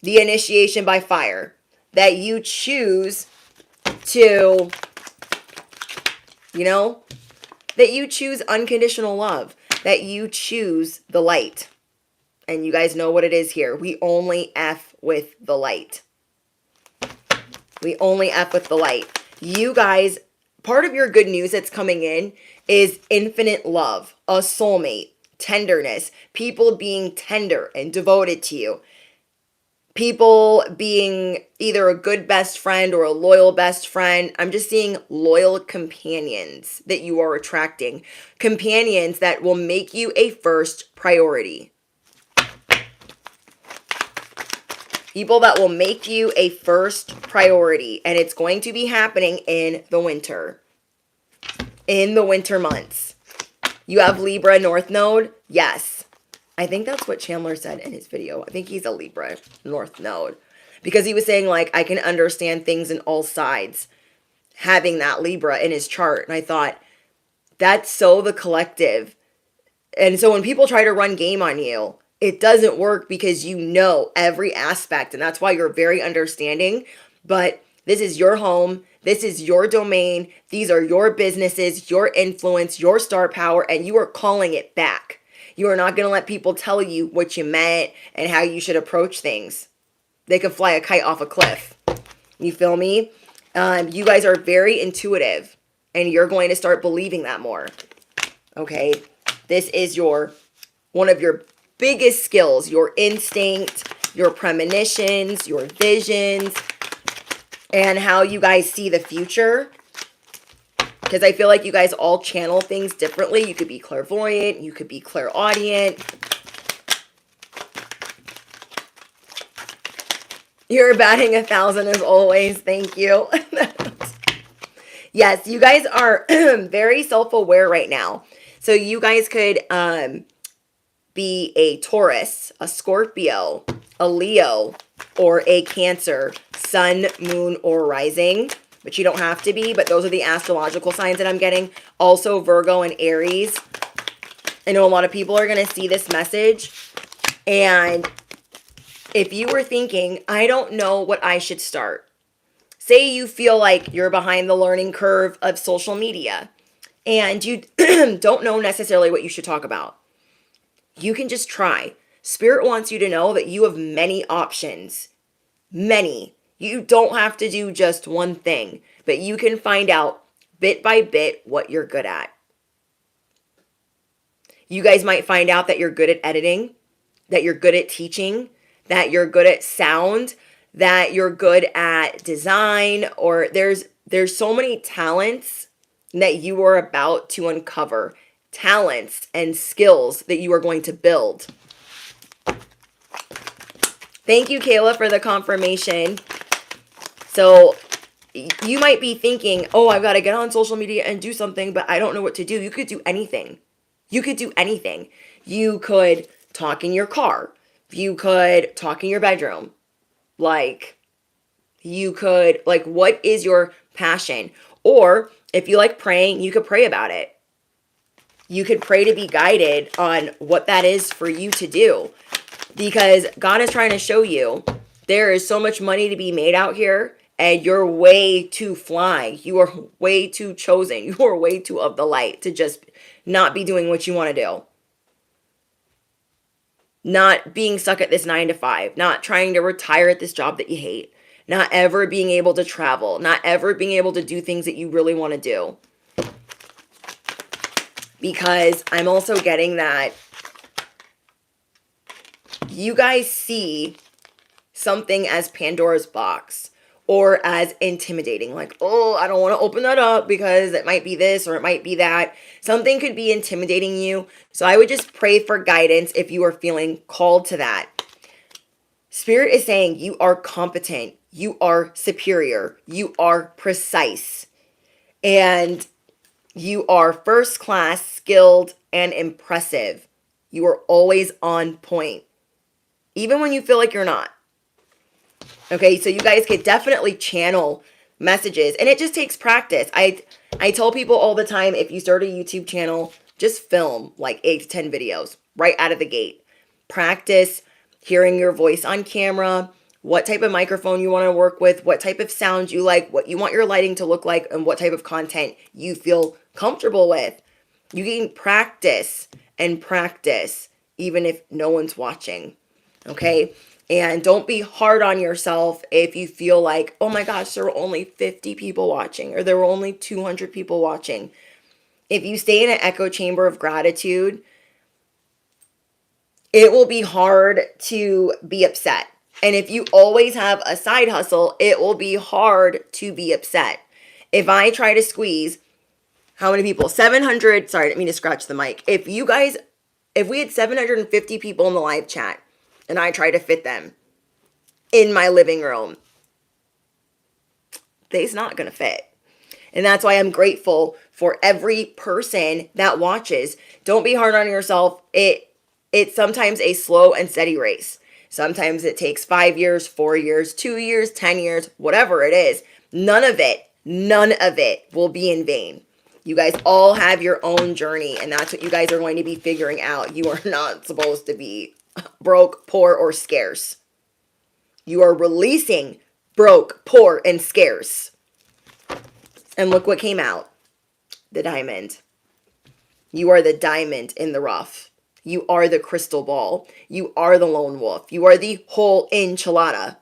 the initiation by fire, that you choose to, that you choose unconditional love, that you choose the light. And you guys know what it is here. We only F with the light. We only F with the light. You guys, part of your good news that's coming in is infinite love, a soulmate, tenderness, people being tender and devoted to you. People being either a good best friend or a loyal best friend. I'm just seeing loyal companions that you are attracting. Companions that will make you a first priority. People that will make you a first priority. And it's going to be happening in the winter. In the winter months. You have Libra North Node? Yes. I think that's what Chandler said in his video. I think he's a Libra North Node. Because he was saying, like, I can understand things in all sides. Having that Libra in his chart. And I thought, that's so the collective. And so when people try to run game on you, it doesn't work because you know every aspect. And that's why you're very understanding. But this is your home. This is your domain. These are your businesses, your influence, your star power. And you are calling it back. You are not going to let people tell you what you meant and how you should approach things. They could fly a kite off a cliff. You feel me? You guys are very intuitive, and you're going to start believing that more. Okay? This is one of your biggest skills, your instinct, your premonitions, your visions, and how you guys see the future. Because I feel like you guys all channel things differently. You could be clairvoyant. You could be clairaudient. You're batting 1,000 as always. Thank you. Yes, you guys are very self-aware right now. So you guys could be a Taurus, a Scorpio, a Leo, or a Cancer, sun, moon, or rising. But you don't have to be, but those are the astrological signs that I'm getting. Also Virgo and Aries. I know a lot of people are going to see this message. And if you were thinking, I don't know what I should start. Say you feel like you're behind the learning curve of social media and you don't know necessarily what you should talk about. You can just try. Spirit wants you to know that you have many options. Many. You don't have to do just one thing, but you can find out bit by bit what you're good at. You guys might find out that you're good at editing, that you're good at teaching, that you're good at sound, that you're good at design, or there's so many talents that you are about to uncover. talents and skills that you are going to build. Thank you, Kayla, for the confirmation. So you might be thinking, oh, I've got to get on social media and do something, but I don't know what to do. You could do anything. You could do anything. You could talk in your car. You could talk in your bedroom. Like, you could, like, what is your passion? Or if you like praying, you could pray about it. You could pray to be guided on what that is for you to do. Because God is trying to show you there is so much money to be made out here, and you're way too fly. You are way too chosen. You are way too of the light to just not be doing what you want to do. Not being stuck at this 9 to 5, not trying to retire at this job that you hate, not ever being able to travel, not ever being able to do things that you really want to do. Because I'm also getting that you guys see something as Pandora's box or as intimidating. Like, oh, I don't want to open that up because it might be this or it might be that. Something could be intimidating you. So I would just pray for guidance if you are feeling called to that. Spirit is saying you are competent. You are superior. You are precise. And you are first class, skilled, and impressive. You are always on point. Even when you feel like you're not. Okay, so you guys could definitely channel messages. And it just takes practice. I tell people all the time, if you start a YouTube channel, just film like 8 to 10 videos right out of the gate. Practice hearing your voice on camera, what type of microphone you want to work with, what type of sound you like, what you want your lighting to look like, and what type of content you feel comfortable with. You can practice and practice even if no one's watching. Okay? And don't be hard on yourself if you feel like, oh my gosh, there were only 50 people watching or there were only 200 people watching. If you stay in an echo chamber of gratitude, it will be hard to be upset. And if you always have a side hustle, it will be hard to be upset. If I try to squeeze, how many people? 700, sorry, I didn't mean to scratch the mic. If we had 750 people in the live chat, and I try to fit them in my living room, they's not going to fit. And that's why I'm grateful for every person that watches. Don't be hard on yourself. It's sometimes a slow and steady race. Sometimes it takes 5 years, 4 years, 2 years, 10 years, whatever it is. None of it will be in vain. You guys all have your own journey, and that's what you guys are going to be figuring out. You are not supposed to be broke, poor, or scarce. You are releasing broke, poor, and scarce. And look what came out. The diamond. You are the diamond in the rough. You are the crystal ball. You are the lone wolf. You are the whole enchilada.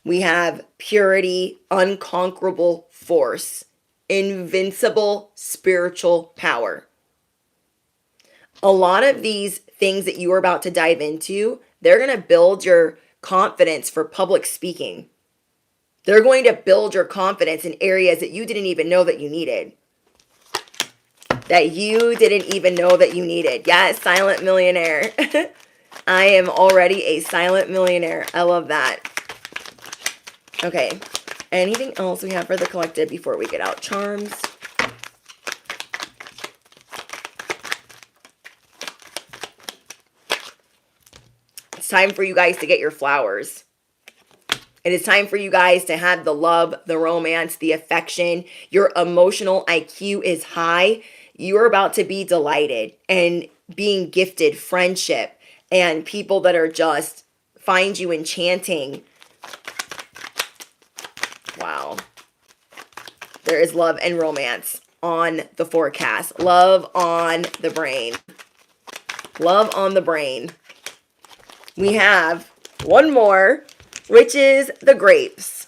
We have purity, unconquerable force, invincible spiritual power. A lot of these things that you are about to dive into, they're going to build your confidence for public speaking. They're going to build your confidence in areas that you didn't even know that you needed. That you didn't even know that you needed. Yes, silent millionaire. I am already a silent millionaire. I love that. Okay. Anything else we have for the collective before we get out? Charms. It's time for you guys to get your flowers. It is time for you guys to have the love, the romance, the affection. Your emotional IQ is high. You're about to be delighted and being gifted friendship and people that are just find you enchanting. Wow. There is love and romance on the forecast. Love on the brain. Love on the brain. We have one more, which is the grapes.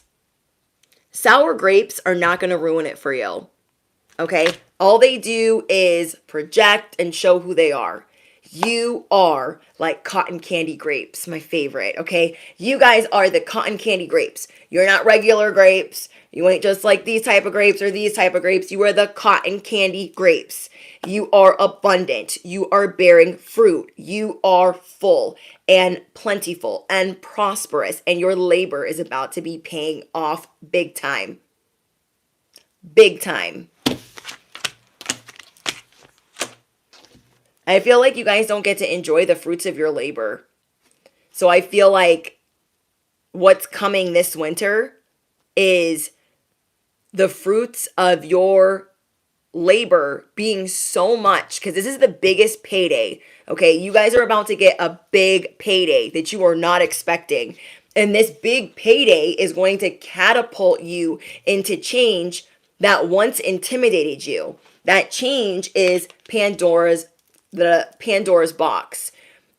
Sour grapes are not going to ruin it for you. Okay? All they do is project and show who they are. You are like cotton candy grapes, my favorite, okay? You guys are the cotton candy grapes. You're not regular grapes. You ain't just like these type of grapes or these type of grapes. You are the cotton candy grapes. You are abundant. You are bearing fruit. You are full and plentiful and prosperous. And your labor is about to be paying off big time. Big time. I feel like you guys don't get to enjoy the fruits of your labor. So I feel like what's coming this winter is the fruits of your labor being so much, because this is the biggest payday. Okay, you guys are about to get a big payday that you are not expecting. And this big payday is going to catapult you into change that once intimidated you. That change is the Pandora's box.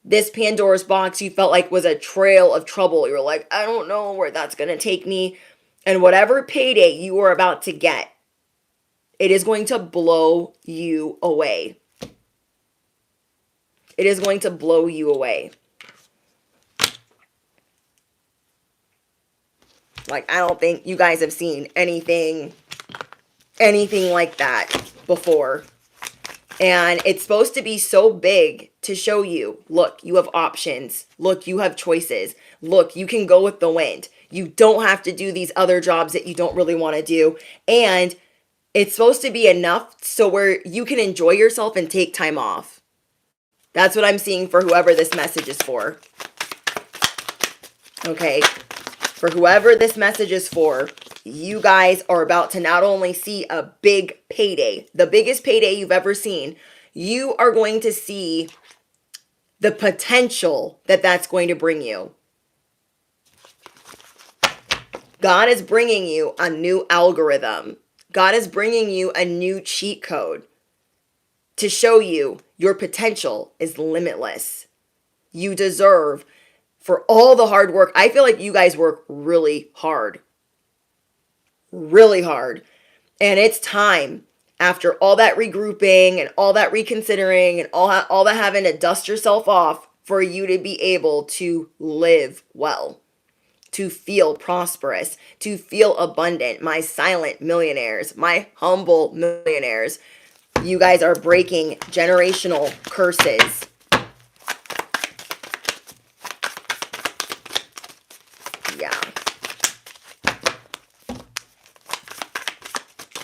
This Pandora's box you felt like was a trail of trouble. You're like, I don't know where that's going to take me. And whatever payday you are about to get, it is going to blow you away. It is going to blow you away. Like, I don't think you guys have seen anything like that before. And it's supposed to be so big to show you, look, you have options. Look, you have choices. Look, you can go with the wind. You don't have to do these other jobs that you don't really want to do. And it's supposed to be enough so where you can enjoy yourself and take time off. That's what I'm seeing for whoever this message is for. Okay. For whoever this message is for, you guys are about to not only see a big payday, the biggest payday you've ever seen, you are going to see the potential that that's going to bring you. God is bringing you a new algorithm. God is bringing you a new cheat code to show you your potential is limitless. You deserve, for all the hard work. I feel like you guys work really hard. Really hard. And it's time, after all that regrouping and all that reconsidering and all that having to dust yourself off, for you to be able to live well, to feel prosperous, to feel abundant. My silent millionaires, my humble millionaires, you guys are breaking generational curses. Yeah.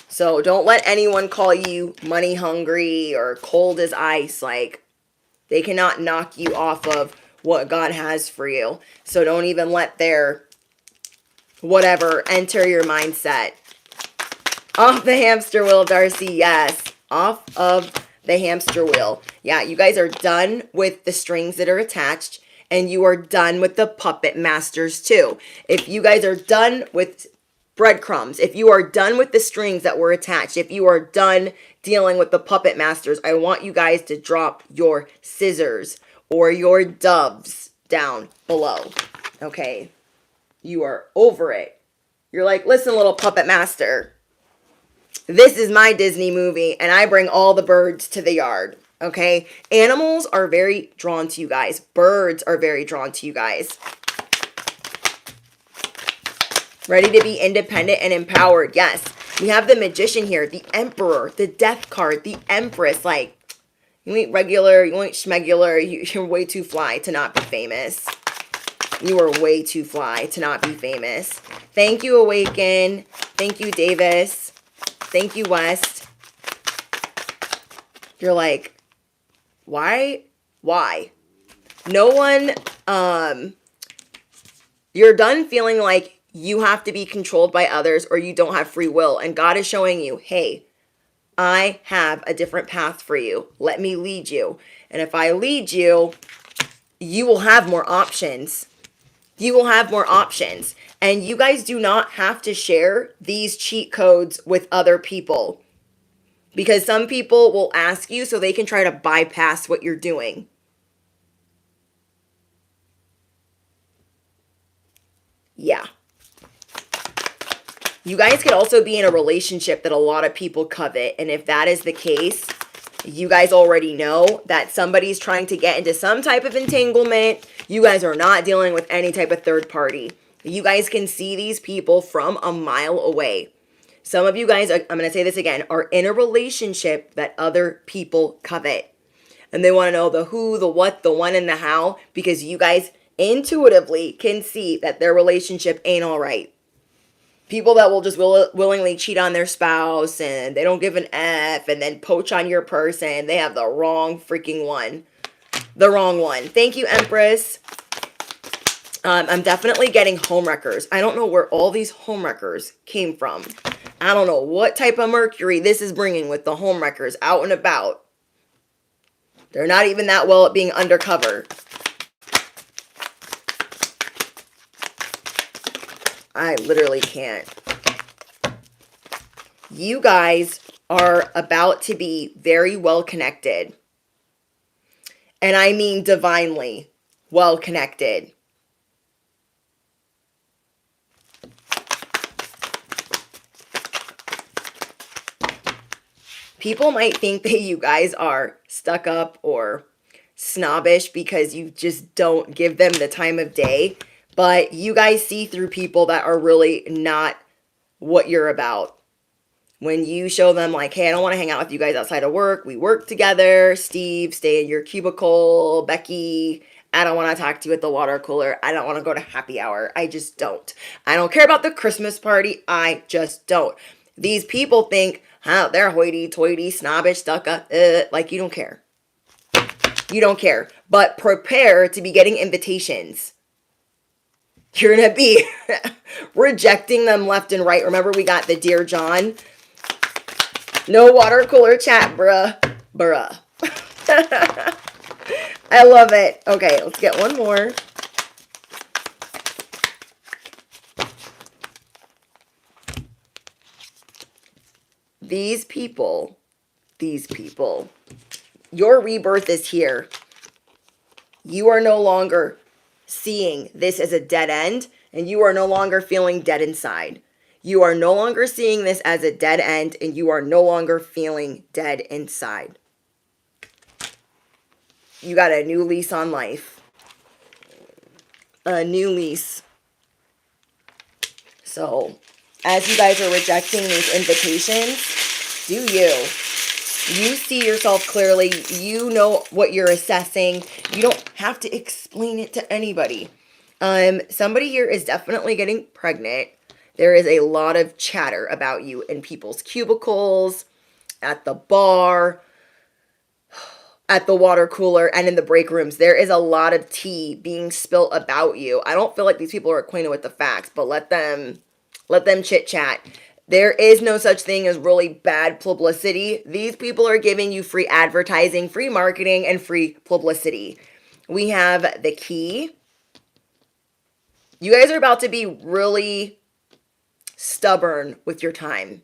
So don't let anyone call you money hungry or cold as ice. Like, they cannot knock you off of what God has for you. So don't even let their whatever enter your mindset. Off the hamster wheel, Darcy. Yes. Off of the hamster wheel. Yeah, you guys are done with the strings that are attached, and you are done with the puppet masters too. If you guys are done with breadcrumbs, if you are done with the strings that were attached, if you are done dealing with the puppet masters, I want you guys to drop your scissors or your doves down below. Okay? You are over it. You're like, listen, little puppet master, this is my Disney movie, and I bring all the birds to the yard. Okay? Animals are very drawn to you guys. Birds are very drawn to you guys. Ready to be independent and empowered. Yes. We have the Magician here, the Emperor, the Death card, the Empress. Like, you ain't regular, you ain't schmegular. You're way too fly to not be famous. You are way too fly to not be famous. Thank you, Awaken. Thank you, Davis. Thank you, West. You're like, why? Why? No one, you're done feeling like you have to be controlled by others or you don't have free will. And God is showing you, hey, I have a different path for you. Let me lead you. And if I lead you, you will have more options. You will have more options. And you guys do not have to share these cheat codes with other people, because some people will ask you so they can try to bypass what you're doing. Yeah. You guys could also be in a relationship that a lot of people covet. And if that is the case, you guys already know that somebody's trying to get into some type of entanglement. You guys are not dealing with any type of third party. You guys can see these people from a mile away. Some of you guys, I'm going to say this again, are in a relationship that other people covet. And they want to know the who, the what, the when, and the how, because you guys intuitively can see that their relationship ain't all right. People that will just willingly cheat on their spouse and they don't give an F and then poach on your person. They have the wrong freaking one. The wrong one. Thank you, Empress. I'm definitely getting homewreckers. I don't know where all these homewreckers came from. I don't know what type of Mercury this is bringing with the homewreckers out and about. They're not even that well at being undercover. I literally can't. You guys are about to be very well connected. And I mean divinely well connected. People might think that you guys are stuck up or snobbish because you just don't give them the time of day. But you guys see through people that are really not what you're about. When you show them like, hey, I don't want to hang out with you guys outside of work. We work together. Steve, stay in your cubicle. Becky, I don't want to talk to you at the water cooler. I don't want to go to happy hour. I just don't. I don't care about the Christmas party. I just don't. These people think, oh, they're hoity-toity, snobbish, stuck up. Like, you don't care. You don't care. But prepare to be getting invitations. You're going to be rejecting them left and right. Remember, we got the Dear John. No water cooler chat, bruh. Bruh. I love it. Okay, let's get one more. These people, your rebirth is here. You are no longer seeing this as a dead end, and you are no longer feeling dead inside. You are no longer seeing this as a dead end, and you are no longer feeling dead inside. You got a new lease on life. A new lease. So, as you guys are rejecting these invitations, do you? You see yourself clearly. You know what you're assessing. You don't have to explain it to anybody. Somebody here is definitely getting pregnant. There is a lot of chatter about you in people's cubicles, at the bar, at the water cooler, and in the break rooms. There is a lot of tea being spilt about you. I don't feel like these people are acquainted with the facts, but let them chit chat. There is no such thing as really bad publicity. These people are giving you free advertising, free marketing, and free publicity. We have the key. You guys are about to be really stubborn with your time.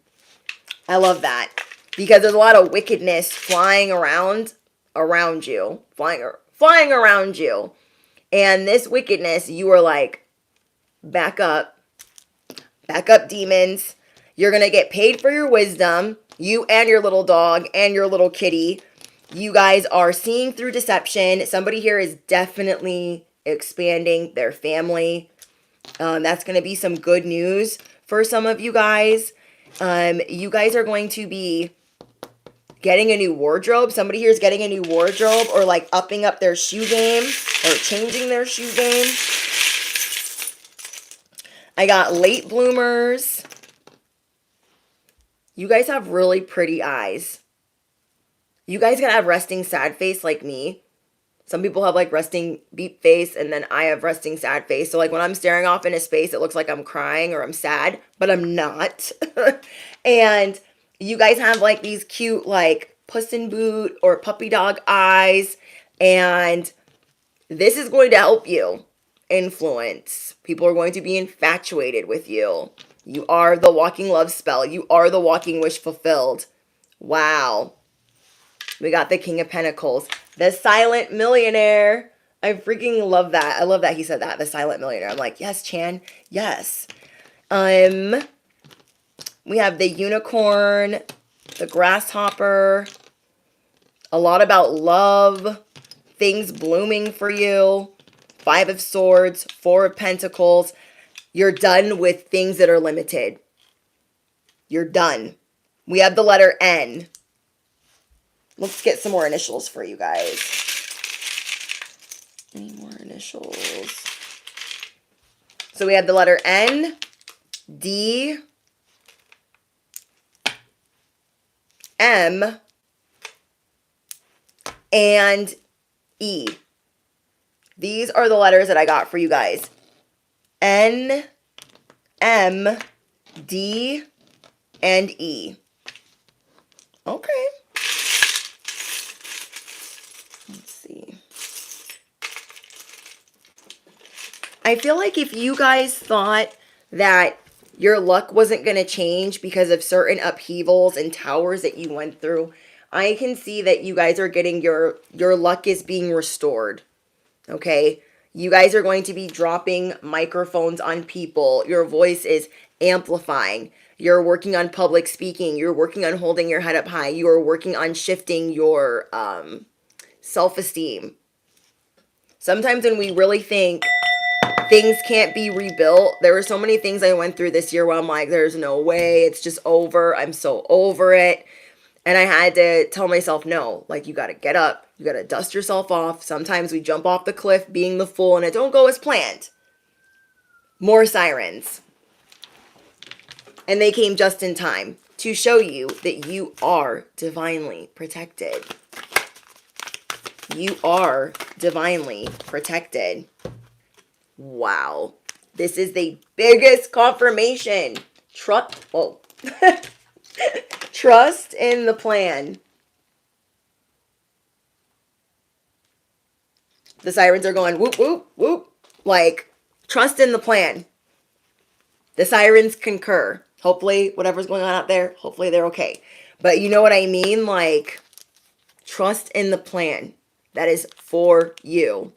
I love that. Because there's a lot of wickedness flying around you. Flying around you. And this wickedness, you are like, back up. Back up, demons. You're going to get paid for your wisdom. You and your little dog and your little kitty. You guys are seeing through deception. Somebody here is definitely expanding their family. That's going to be some good news for some of you guys. You guys are going to be getting a new wardrobe. Somebody here is getting a new wardrobe or like upping up their shoe game or changing their shoe game. I got late bloomers. You guys have really pretty eyes. You guys gotta have resting sad face like me. Some people have like resting beat face, and then I have resting sad face. So like when I'm staring off into space, it looks like I'm crying or I'm sad, but I'm not. And you guys have like these cute like Puss in Boot or puppy dog eyes. And this is going to help you influence. People are going to be infatuated with you. You are the walking love spell. You are the walking wish fulfilled. Wow. We got the King of Pentacles. The silent millionaire. I freaking love that. I love that he said that. The silent millionaire. I'm like, yes, Chan. Yes. We have the unicorn. The grasshopper. A lot about love. Things blooming for you. 5 of Swords. 4 of Pentacles. You're done with things that are limited. You're done. We have the letter N. Let's get some more initials for you guys. Any more initials? So we have the letter N, D, M, and E. These are the letters that I got for you guys. N, M, D, and E. Okay. Let's see. I feel like if you guys thought that your luck wasn't going to change because of certain upheavals and towers that you went through, I can see that you guys are getting your luck is being restored. Okay? You guys are going to be dropping microphones on people. Your voice is amplifying. You're working on public speaking. You're working on holding your head up high. You are working on shifting your self-esteem. Sometimes when we really think things can't be rebuilt, there were so many things I went through this year where I'm like, there's no way. It's just over. I'm so over it. And I had to tell myself, no, like, you got to get up. You got to dust yourself off. Sometimes we jump off the cliff being the fool and it don't go as planned. More sirens. And they came just in time to show you that you are divinely protected. You are divinely protected. Wow. This is the biggest confirmation. Trust in the plan. The sirens are going whoop, whoop, whoop. Like, trust in the plan. The sirens concur. Hopefully, whatever's going on out there, hopefully they're okay. But you know what I mean? Like, trust in the plan that is for you.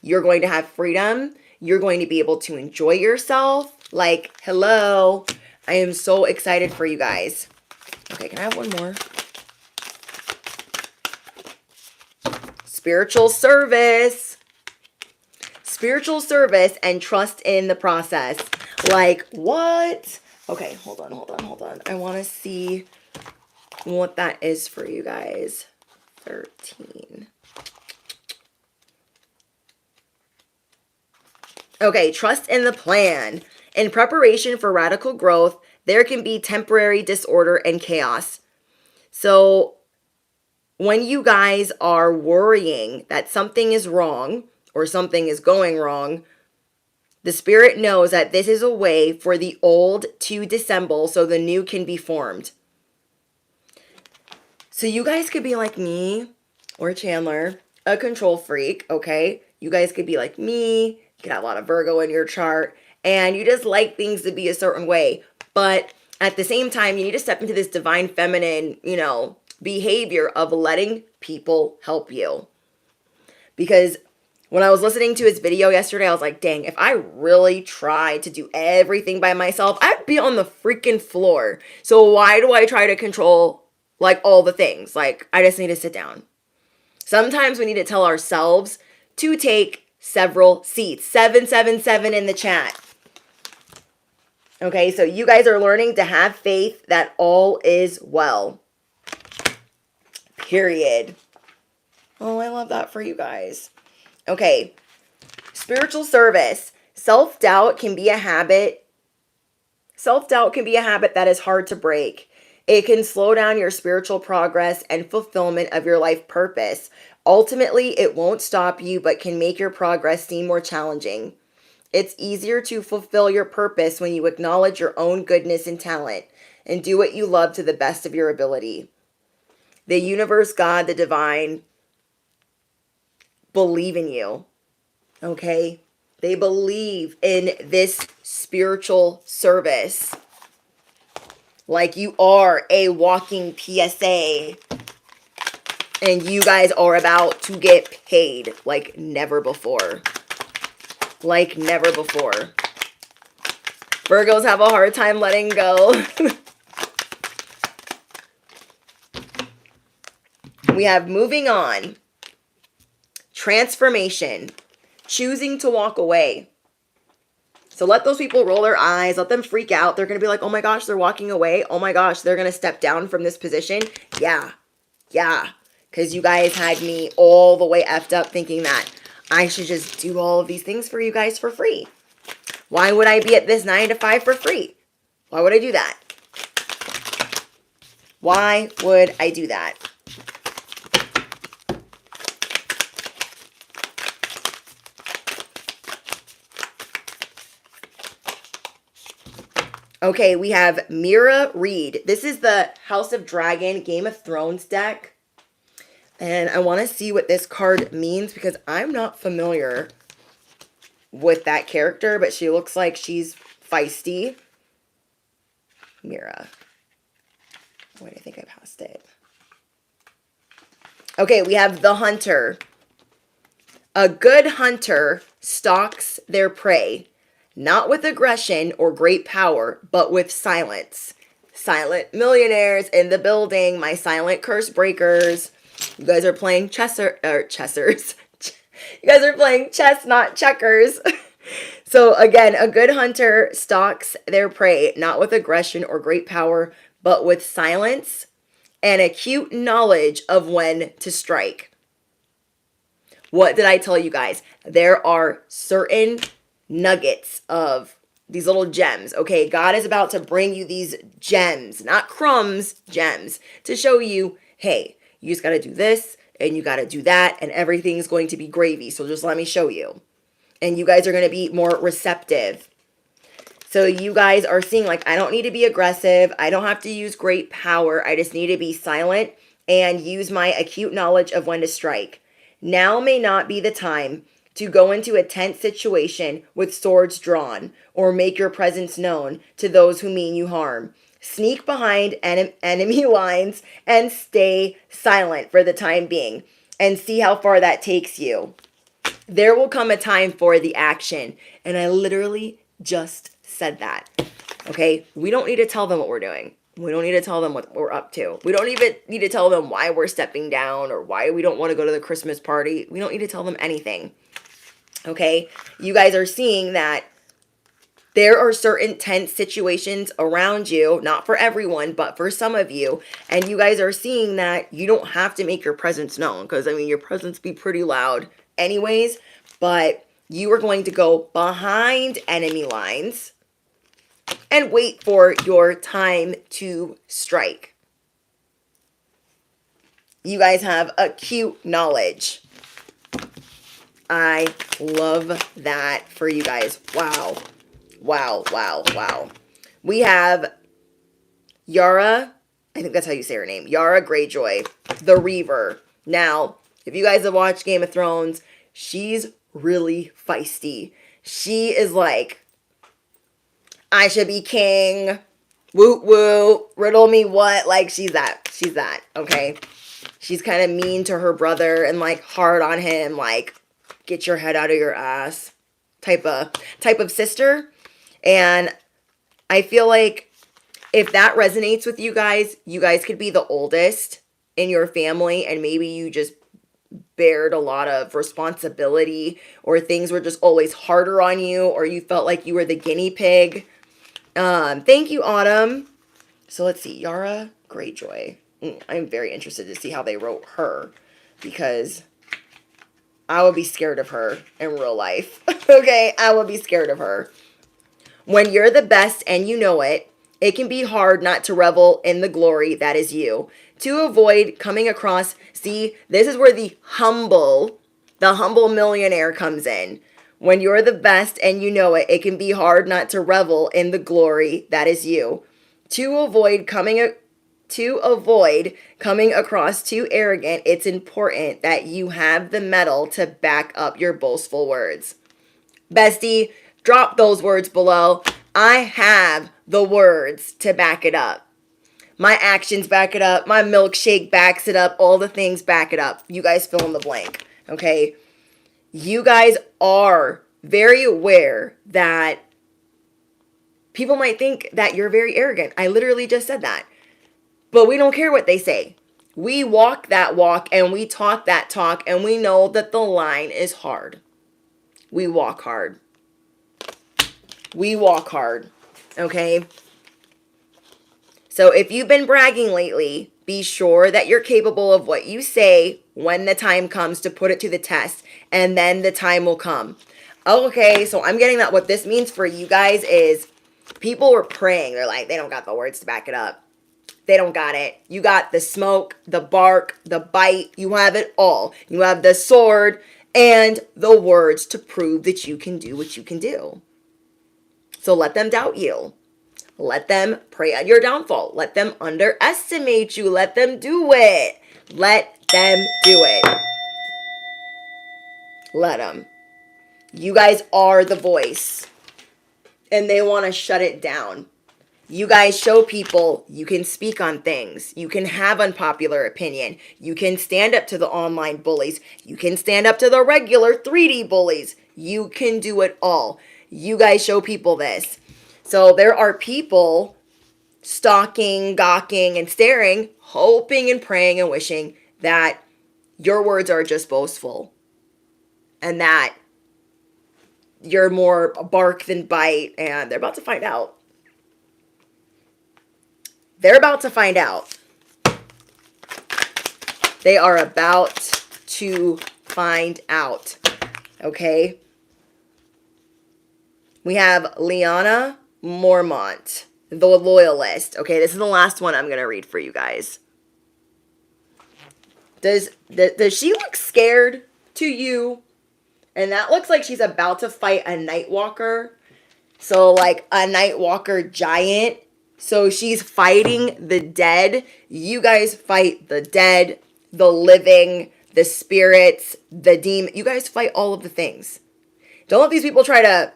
You're going to have freedom. You're going to be able to enjoy yourself. Like, hello. I am so excited for you guys. Okay, can I have one more? Spiritual service. Spiritual service and trust in the process. Like, what? Okay, hold on. I want to see what that is for you guys. 13. Okay, trust in the plan. In preparation for radical growth, there can be temporary disorder and chaos. So when you guys are worrying that something is wrong or something is going wrong, the Spirit knows that this is a way for the old to dissemble so the new can be formed. So you guys could be like me or Chandler, a control freak, okay? You guys could be like me. You could have a lot of Virgo in your chart, and you just like things to be a certain way. But at the same time, you need to step into this divine feminine, behavior of letting people help you. Because when I was listening to his video yesterday, I was like, dang, if I really tried to do everything by myself, I'd be on the freaking floor. So why do I try to control, like, all the things? Like, I just need to sit down. Sometimes we need to tell ourselves to take several seats. 777 in the chat. Okay, so you guys are learning to have faith that all is well. Period. Oh, I love that for you guys. Okay, spiritual service. Self-doubt can be a habit. Self-doubt can be a habit that is hard to break. It can slow down your spiritual progress and fulfillment of your life purpose. Ultimately, it won't stop you, but can make your progress seem more challenging. It's easier to fulfill your purpose when you acknowledge your own goodness and talent and do what you love to the best of your ability. The universe, God, the divine, believe in you. Okay? They believe in this spiritual service. Like you are a walking PSA. And you guys are about to get paid like never before. Like never before. Virgos have a hard time letting go. We have moving on. Transformation. Choosing to walk away. So let those people roll their eyes, let them freak out. They're going to be like, oh my gosh, they're walking away. Oh my gosh, they're going to step down from this position. Yeah, yeah. Because you guys had me all the way effed up thinking that I should just do all of these things for you guys for free. Why would I be at this 9 to 5 for free? Why would I do that? Why would I do that? Okay, we have Mira Reed. This is the House of Dragon Game of Thrones deck. And I want to see what this card means because I'm not familiar with that character, but she looks like she's feisty. Mira. Wait, I think I passed it. Okay, we have the Hunter. A good hunter stalks their prey, not with aggression or great power, but with silence. Silent millionaires in the building, my silent curse breakers. You guys are playing chessers. You guys are playing chess, not checkers. So again, a good hunter stalks their prey, not with aggression or great power, but with silence and acute knowledge of when to strike. What did I tell you guys? There are certain nuggets of these little gems. Okay, God is about to bring you these gems, not crumbs, gems, to show you, hey, you just got to do this and you got to do that and everything's going to be gravy. So just let me show you. And you guys are going to be more receptive. So you guys are seeing like, I don't need to be aggressive. I don't have to use great power. I just need to be silent and use my acute knowledge of when to strike. Now may not be the time to go into a tense situation with swords drawn or make your presence known to those who mean you harm. Sneak behind enemy lines and stay silent for the time being and see how far that takes you. There will come a time for the action. And I literally just said that. Okay? We don't need to tell them what we're doing. We don't need to tell them what we're up to. We don't even need to tell them why we're stepping down or why we don't want to go to the Christmas party. We don't need to tell them anything. Okay? You guys are seeing that there are certain tense situations around you, not for everyone, but for some of you. And you guys are seeing that you don't have to make your presence known because, I mean, your presence be pretty loud anyways, but you are going to go behind enemy lines and wait for your time to strike. You guys have acute knowledge. I love that for you guys. Wow. Wow, wow, wow. We have Yara, I think that's how you say her name, Yara Greyjoy, the Reaver. Now, if you guys have watched Game of Thrones, she's really feisty. She is like, I should be king. Woo woo. Riddle me what? Like, she's that, okay? She's kind of mean to her brother and like hard on him, like, get your head out of your ass type of sister. And I feel like if that resonates with you guys could be the oldest in your family and maybe you just bared a lot of responsibility or things were just always harder on you or you felt like you were the guinea pig. Thank you, Autumn. So let's see, Yara Greyjoy. I'm very interested to see how they wrote her because I would be scared of her in real life. Okay, I would be scared of her. When you're the best and you know it, it can be hard not to revel in the glory that is you. To avoid coming across, see, this is where the humble millionaire comes in. When you're the best and you know it, it can be hard not to revel in the glory that is you. To avoid coming across too arrogant, it's important that you have the mettle to back up your boastful words. Bestie, drop those words below. I have the words to back it up. My actions back it up. My milkshake backs it up. All the things back it up. You guys fill in the blank, okay? You guys are very aware that people might think that you're very arrogant. I literally just said that. But we don't care what they say. We walk that walk and we talk that talk and we know that the line is hard. We walk hard. We walk hard, okay? So if you've been bragging lately, be sure that you're capable of what you say when the time comes to put it to the test, and then the time will come. Okay, so I'm getting that what this means for you guys is people were praying. They're like, they don't got the words to back it up. They don't got it. You got the smoke, the bark, the bite. You have it all. You have the sword and the words to prove that you can do what you can do. So let them doubt you. Let them pray at your downfall. Let them underestimate you. Let them do it. Let them do it. Let them. You guys are the voice. And they want to shut it down. You guys show people you can speak on things. You can have unpopular opinion. You can stand up to the online bullies. You can stand up to the regular 3D bullies. You can do it all. You guys show people this. So there are people stalking, gawking, and staring, hoping and praying and wishing that your words are just boastful and that you're more bark than bite, and they're about to find out. They're about to find out. They are about to find out. Okay? We have Liana Mormont, the loyalist. Okay, this is the last one I'm going to read for you guys. Does she look scared to you? And that looks like she's about to fight a Nightwalker. So like a Nightwalker giant. So she's fighting the dead. You guys fight the dead, the living, the spirits, the demon. You guys fight all of the things. Don't let these people try to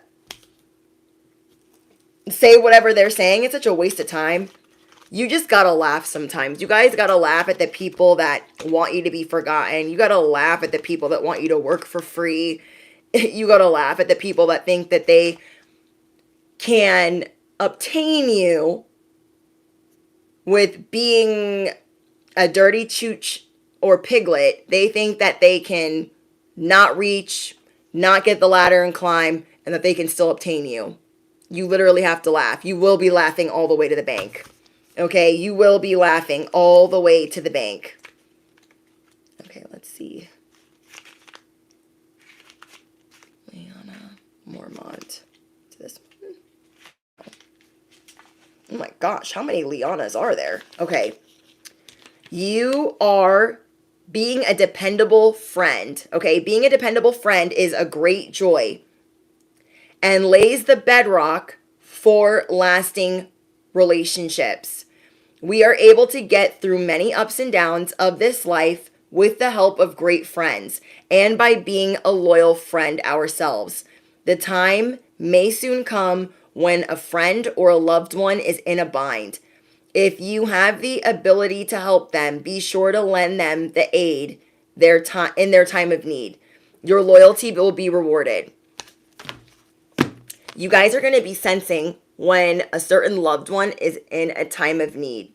say whatever they're saying. It's such a waste of time. You just gotta laugh sometimes. You guys gotta laugh at the people that want you to be forgotten. You gotta laugh at the people that want you to work for free. You gotta laugh at the people that think that they can obtain you with being a dirty chooch or piglet. They think that they can not reach, not get the ladder and climb, and that they can still obtain you. You literally have to laugh. You will be laughing all the way to the bank. Okay, you will be laughing all the way to the bank. Okay, let's see. Liana Mormont. To this one. Oh my gosh, how many Lianas are there? Okay. You are being a dependable friend. Okay, being a dependable friend is a great joy and lays the bedrock for lasting relationships. We are able to get through many ups and downs of this life with the help of great friends and by being a loyal friend ourselves. The time may soon come when a friend or a loved one is in a bind. If you have the ability to help them, be sure to lend them the aid in their time of need. Your loyalty will be rewarded. You guys are going to be sensing when a certain loved one is in a time of need.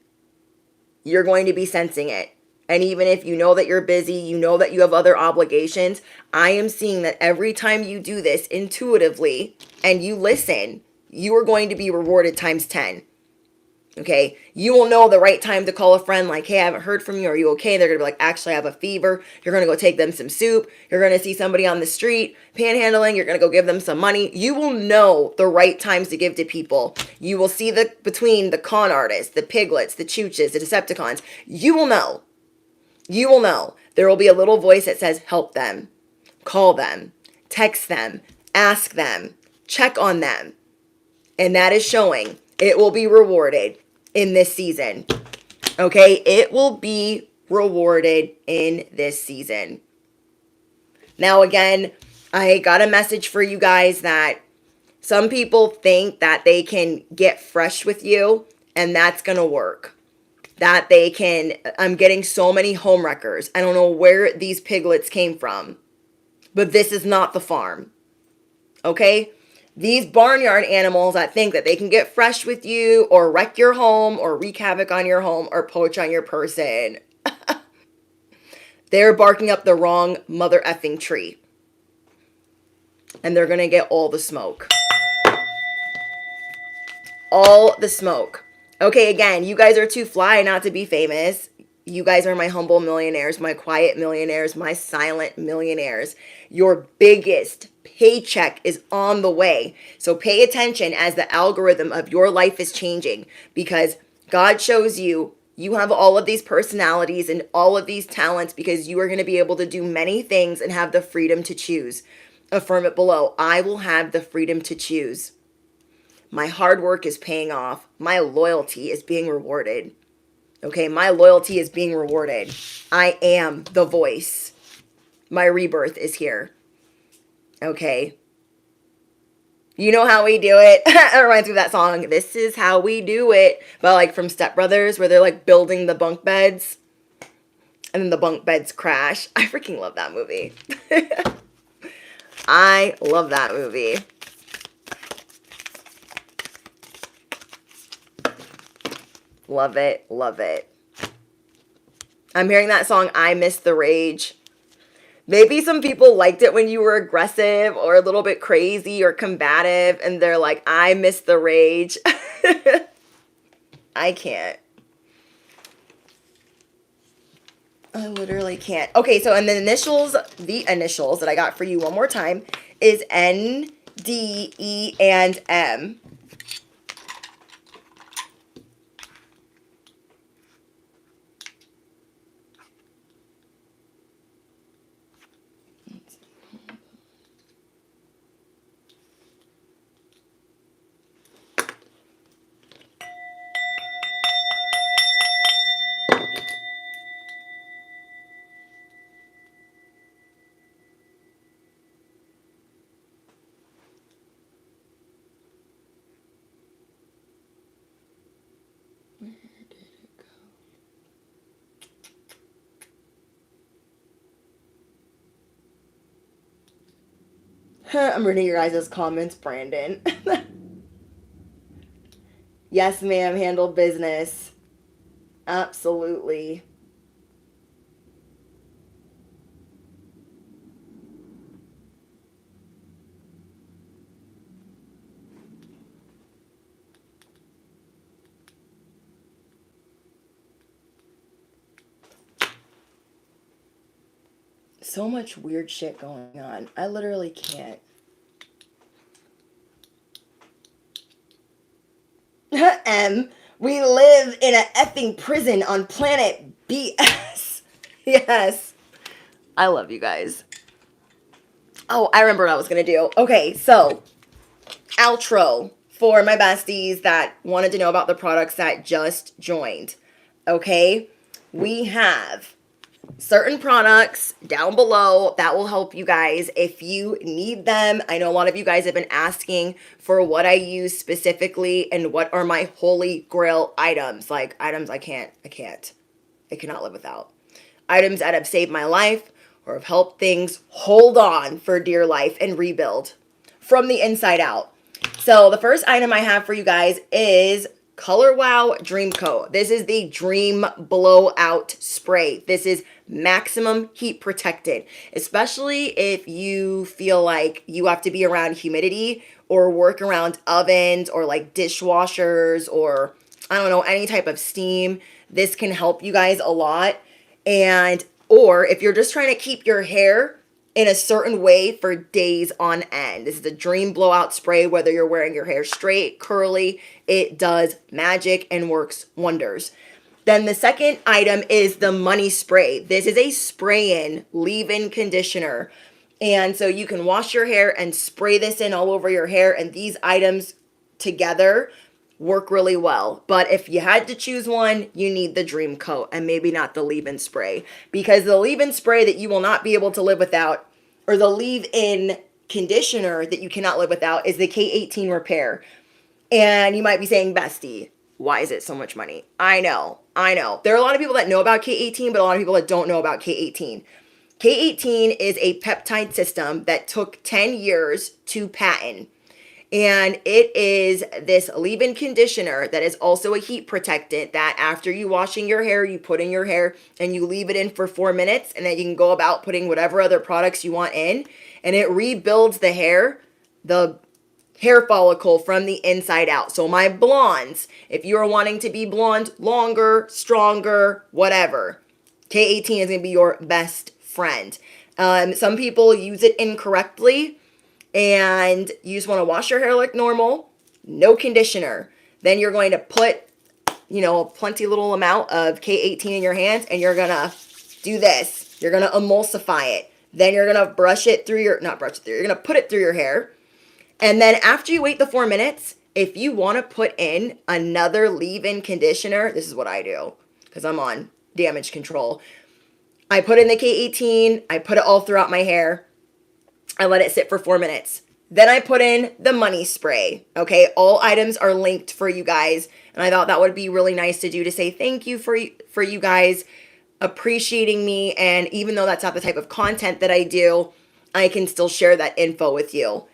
You're going to be sensing it. And even if you know that you're busy, you know that you have other obligations, I am seeing that every time you do this intuitively and you listen, you are going to be rewarded times 10. Okay, you will know the right time to call a friend like, hey, I haven't heard from you. Are you okay? They're going to be like, actually, I have a fever. You're going to go take them some soup. You're going to see somebody on the street panhandling. You're going to go give them some money. You will know the right times to give to people. You will see between the con artists, the piglets, the chooches, the Decepticons. You will know. You will know. There will be a little voice that says, help them, call them, text them, ask them, check on them. And that is showing it will be rewarded in this season. Okay, it will be rewarded in this season. Now, again, I got a message for you guys that some people think that they can get fresh with you, and that's going to work. That they can, I'm getting so many homewreckers. I don't know where these piglets came from, but this is not the farm. Okay? These barnyard animals that think that they can get fresh with you or wreck your home or wreak havoc on your home or poach on your person. They're barking up the wrong mother effing tree. And they're going to get all the smoke. all the smoke. Okay, again, you guys are too fly not to be famous. You guys are my humble millionaires, my quiet millionaires, my silent millionaires. Your biggest paycheck is on the way. So pay attention as the algorithm of your life is changing, because God shows you you have all of these personalities and all of these talents because you are going to be able to do many things and have the freedom to choose. Affirm it below. I will have the freedom to choose. My hard work is paying off. My loyalty is being rewarded. Okay, my loyalty is being rewarded. I am the voice. My rebirth is here. Okay. You know how we do it. It reminds me of that song, This Is How We Do It, but like from Step Brothers, where they're like building the bunk beds and then the bunk beds crash. I freaking love that movie. I love that movie. Love it. Love it. I'm hearing that song, I Miss the Rage. Maybe some people liked it when you were aggressive or a little bit crazy or combative, and they're like, I miss the rage. I can't. I literally can't. Okay, so and the initials that I got for you one more time is N, D, E, and M. I'm reading your guys' comments, Brandon. Yes, ma'am, handle business. Absolutely. So much weird shit going on. I literally can't. M, we live in a effing prison on planet BS. Yes. I love you guys. Oh, I remember what I was going to do. Okay, so outro for my besties that wanted to know about the products that just joined. Okay, we have certain products down below that will help you guys if you need them. I know a lot of you guys have been asking for what I use specifically and what are my holy grail items. Like items I cannot live without. Items that have saved my life or have helped things hold on for dear life and rebuild from the inside out. So the first item I have for you guys is Color Wow Dream Coat. This is the Dream Blowout Spray. This is maximum heat protected, especially if you feel like you have to be around humidity or work around ovens or like dishwashers or I don't know, any type of steam. This can help you guys a lot. And or if you're just trying to keep your hair in a certain way for days on end. This is a dream blowout spray, whether you're wearing your hair straight, curly, it does magic and works wonders. Then the second item is the money spray. This is a spray-in leave-in conditioner. And so you can wash your hair and spray this in all over your hair, and these items together work really well. But if you had to choose one, you need the Dream Coat and maybe not the leave-in spray, because the leave-in spray that you will not be able to live without, or the leave-in conditioner that you cannot live without, is the K18 Repair. And you might be saying, Bestie, why is it so much money? I know. There are a lot of people that know about K18, but a lot of people that don't know about K18. K18 is a peptide system that took 10 years to patent. And it is this leave-in conditioner that is also a heat protectant that after you washing your hair, you put in your hair and you leave it in for 4 minutes, and then you can go about putting whatever other products you want in, and it rebuilds the hair, the hair follicle from the inside out. So my blondes, if you are wanting to be blonde longer, stronger, whatever, K18 is going to be your best friend. Some people use it incorrectly and you just want to wash your hair like normal, no conditioner. Then you're going to put, a plenty little amount of K18 in your hands and you're going to do this. You're going to emulsify it. Then you're going to you're going to put it through your hair. And then after you wait the 4 minutes, if you want to put in another leave-in conditioner, this is what I do because I'm on damage control. I put in the K18, I put it all throughout my hair. I let it sit for 4 minutes. Then I put in the money spray. Okay, all items are linked for you guys. And I thought that would be really nice to do to say thank you for you guys appreciating me. And even though that's not the type of content that I do, I can still share that info with you.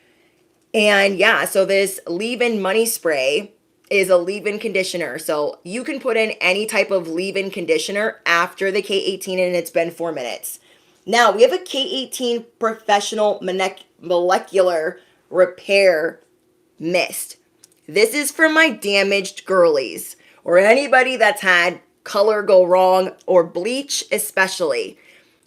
And yeah, so this leave-in money spray is a leave-in conditioner. So you can put in any type of leave-in conditioner after the K18 and it's been 4 minutes. Now we have a K18 professional molecular repair mist. This is for my damaged girlies or anybody that's had color go wrong or bleach especially.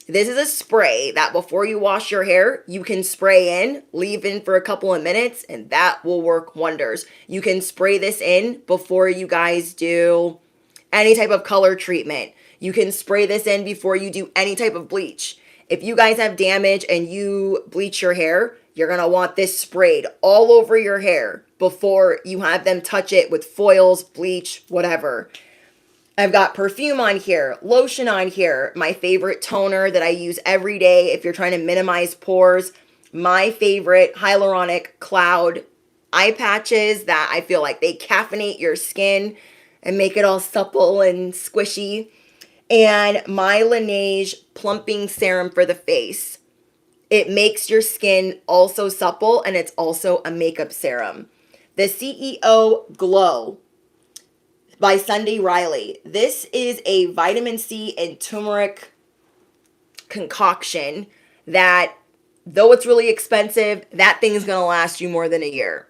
This is a spray that before you wash your hair, you can spray in, leave in for a couple of minutes, and that will work wonders. You can spray this in before you guys do any type of color treatment. You can spray this in before you do any type of bleach. If you guys have damage and you bleach your hair, you're going to want this sprayed all over your hair before you have them touch it with foils, bleach, whatever. I've got perfume on here, lotion on here, my favorite toner that I use every day if you're trying to minimize pores, my favorite hyaluronic cloud eye patches that I feel like they caffeinate your skin and make it all supple and squishy, and my Laneige plumping serum for the face. It makes your skin also supple and it's also a makeup serum. The CEO Glow by Sunday Riley. This is a vitamin C and turmeric concoction that, though it's really expensive, that thing's going to last you more than a year.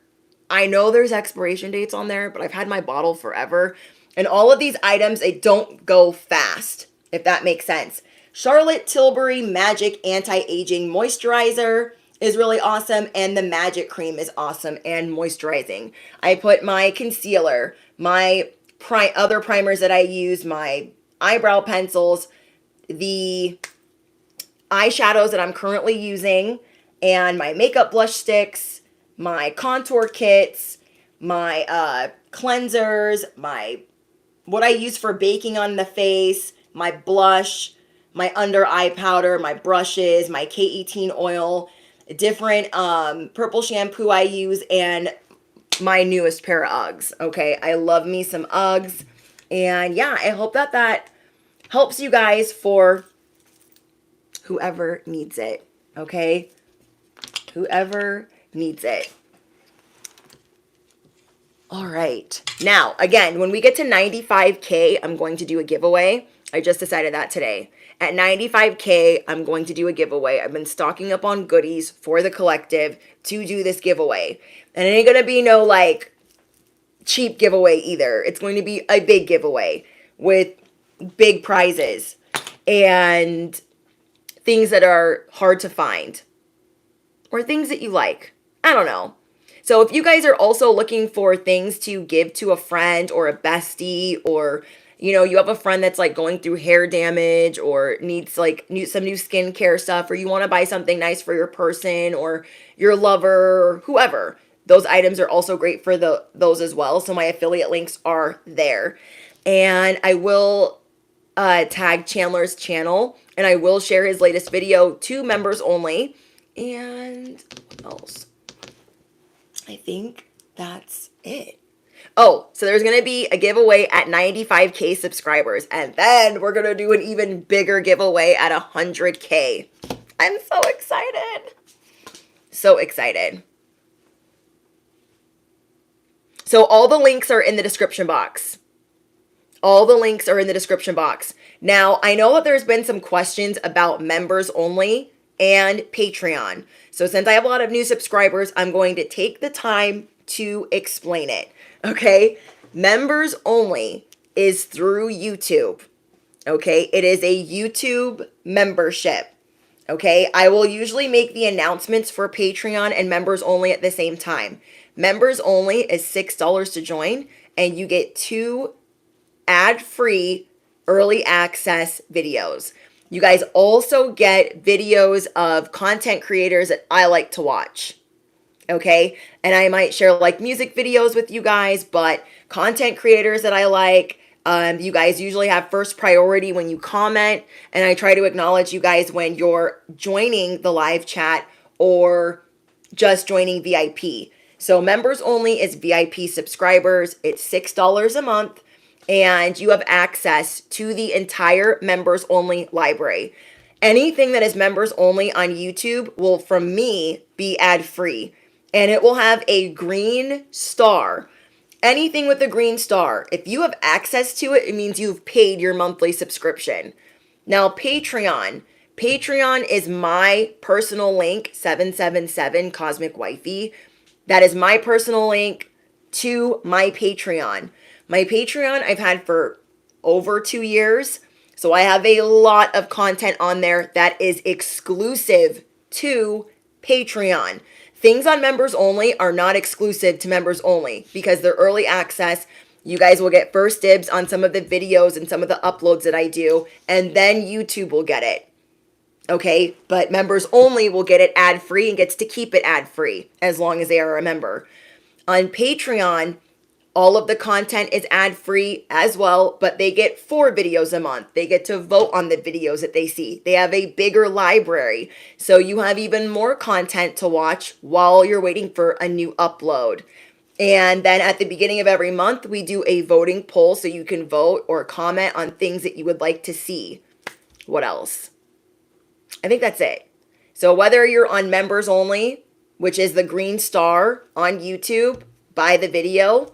I know there's expiration dates on there, but I've had my bottle forever. And all of these items, they don't go fast, if that makes sense. Charlotte Tilbury Magic Anti-Aging Moisturizer is really awesome. And the Magic Cream is awesome and moisturizing. I put my concealer, my other primers that I use, my eyebrow pencils, the eyeshadows that I'm currently using, and my makeup blush sticks, my contour kits, my cleansers, what I use for baking on the face, my blush, my under eye powder, my brushes, my K18 oil, different purple shampoo I use, and my newest pair of Uggs. Okay, I love me some Uggs. And yeah, I hope that helps you guys for whoever needs it. Okay, whoever needs it. All right. Now, again, when we get to 95K, I'm going to do a giveaway. I just decided that today. At 95K, I'm going to do a giveaway. I've been stocking up on goodies for the collective to do this giveaway. And it ain't going to be no cheap giveaway either. It's going to be a big giveaway with big prizes and things that are hard to find or things that you like. I don't know. So if you guys are also looking for things to give to a friend or a bestie, or you have a friend that's going through hair damage or needs some new skincare stuff, or you want to buy something nice for your person or your lover or whoever, those items are also great for those as well. So my affiliate links are there. And I will tag Chandler's channel, and I will share his latest video to members only. And what else? I think that's it. Oh, so there's going to be a giveaway at 95K subscribers. And then we're going to do an even bigger giveaway at 100K. I'm so excited. So excited. So all the links are in the description box. All the links are in the description box. Now, I know that there's been some questions about members only. and Patreon. So since I have a lot of new subscribers, I'm going to take the time to explain it. Okay? Members only is through YouTube. Okay? It is a YouTube membership. Okay? I will usually make the announcements for Patreon and members only at the same time. Members only is $6 to join, and you get 2 ad-free early access videos. You guys also get videos of content creators that I like to watch. Okay? And I might share like music videos with you guys, but content creators that I like, you guys usually have first priority when you comment, and I try to acknowledge you guys when you're joining the live chat or just joining VIP. So members only is VIP subscribers. It's $6 a month, and you have access to the entire members only library. Anything that is members only on YouTube will, from me, be ad free, and it will have a green star. Anything with a green star, if you have access to it, it means you've paid your monthly subscription. Now, Patreon is my personal link, 777 Cosmic Wifey. That is my personal link to my Patreon. My Patreon I've had for over 2 years. So I have a lot of content on there that is exclusive to Patreon. Things on members only are not exclusive to members only because they're early access. You guys will get first dibs on some of the videos and some of the uploads that I do, and then YouTube will get it. Okay, but members only will get it ad-free and gets to keep it ad-free as long as they are a member. On Patreon, all of the content is ad-free as well, but they get 4 videos a month. They get to vote on the videos that they see. They have a bigger library, so you have even more content to watch while you're waiting for a new upload. And then at the beginning of every month, we do a voting poll so you can vote or comment on things that you would like to see. What else? I think that's it. So whether you're on members only, which is the green star on YouTube, buy the video,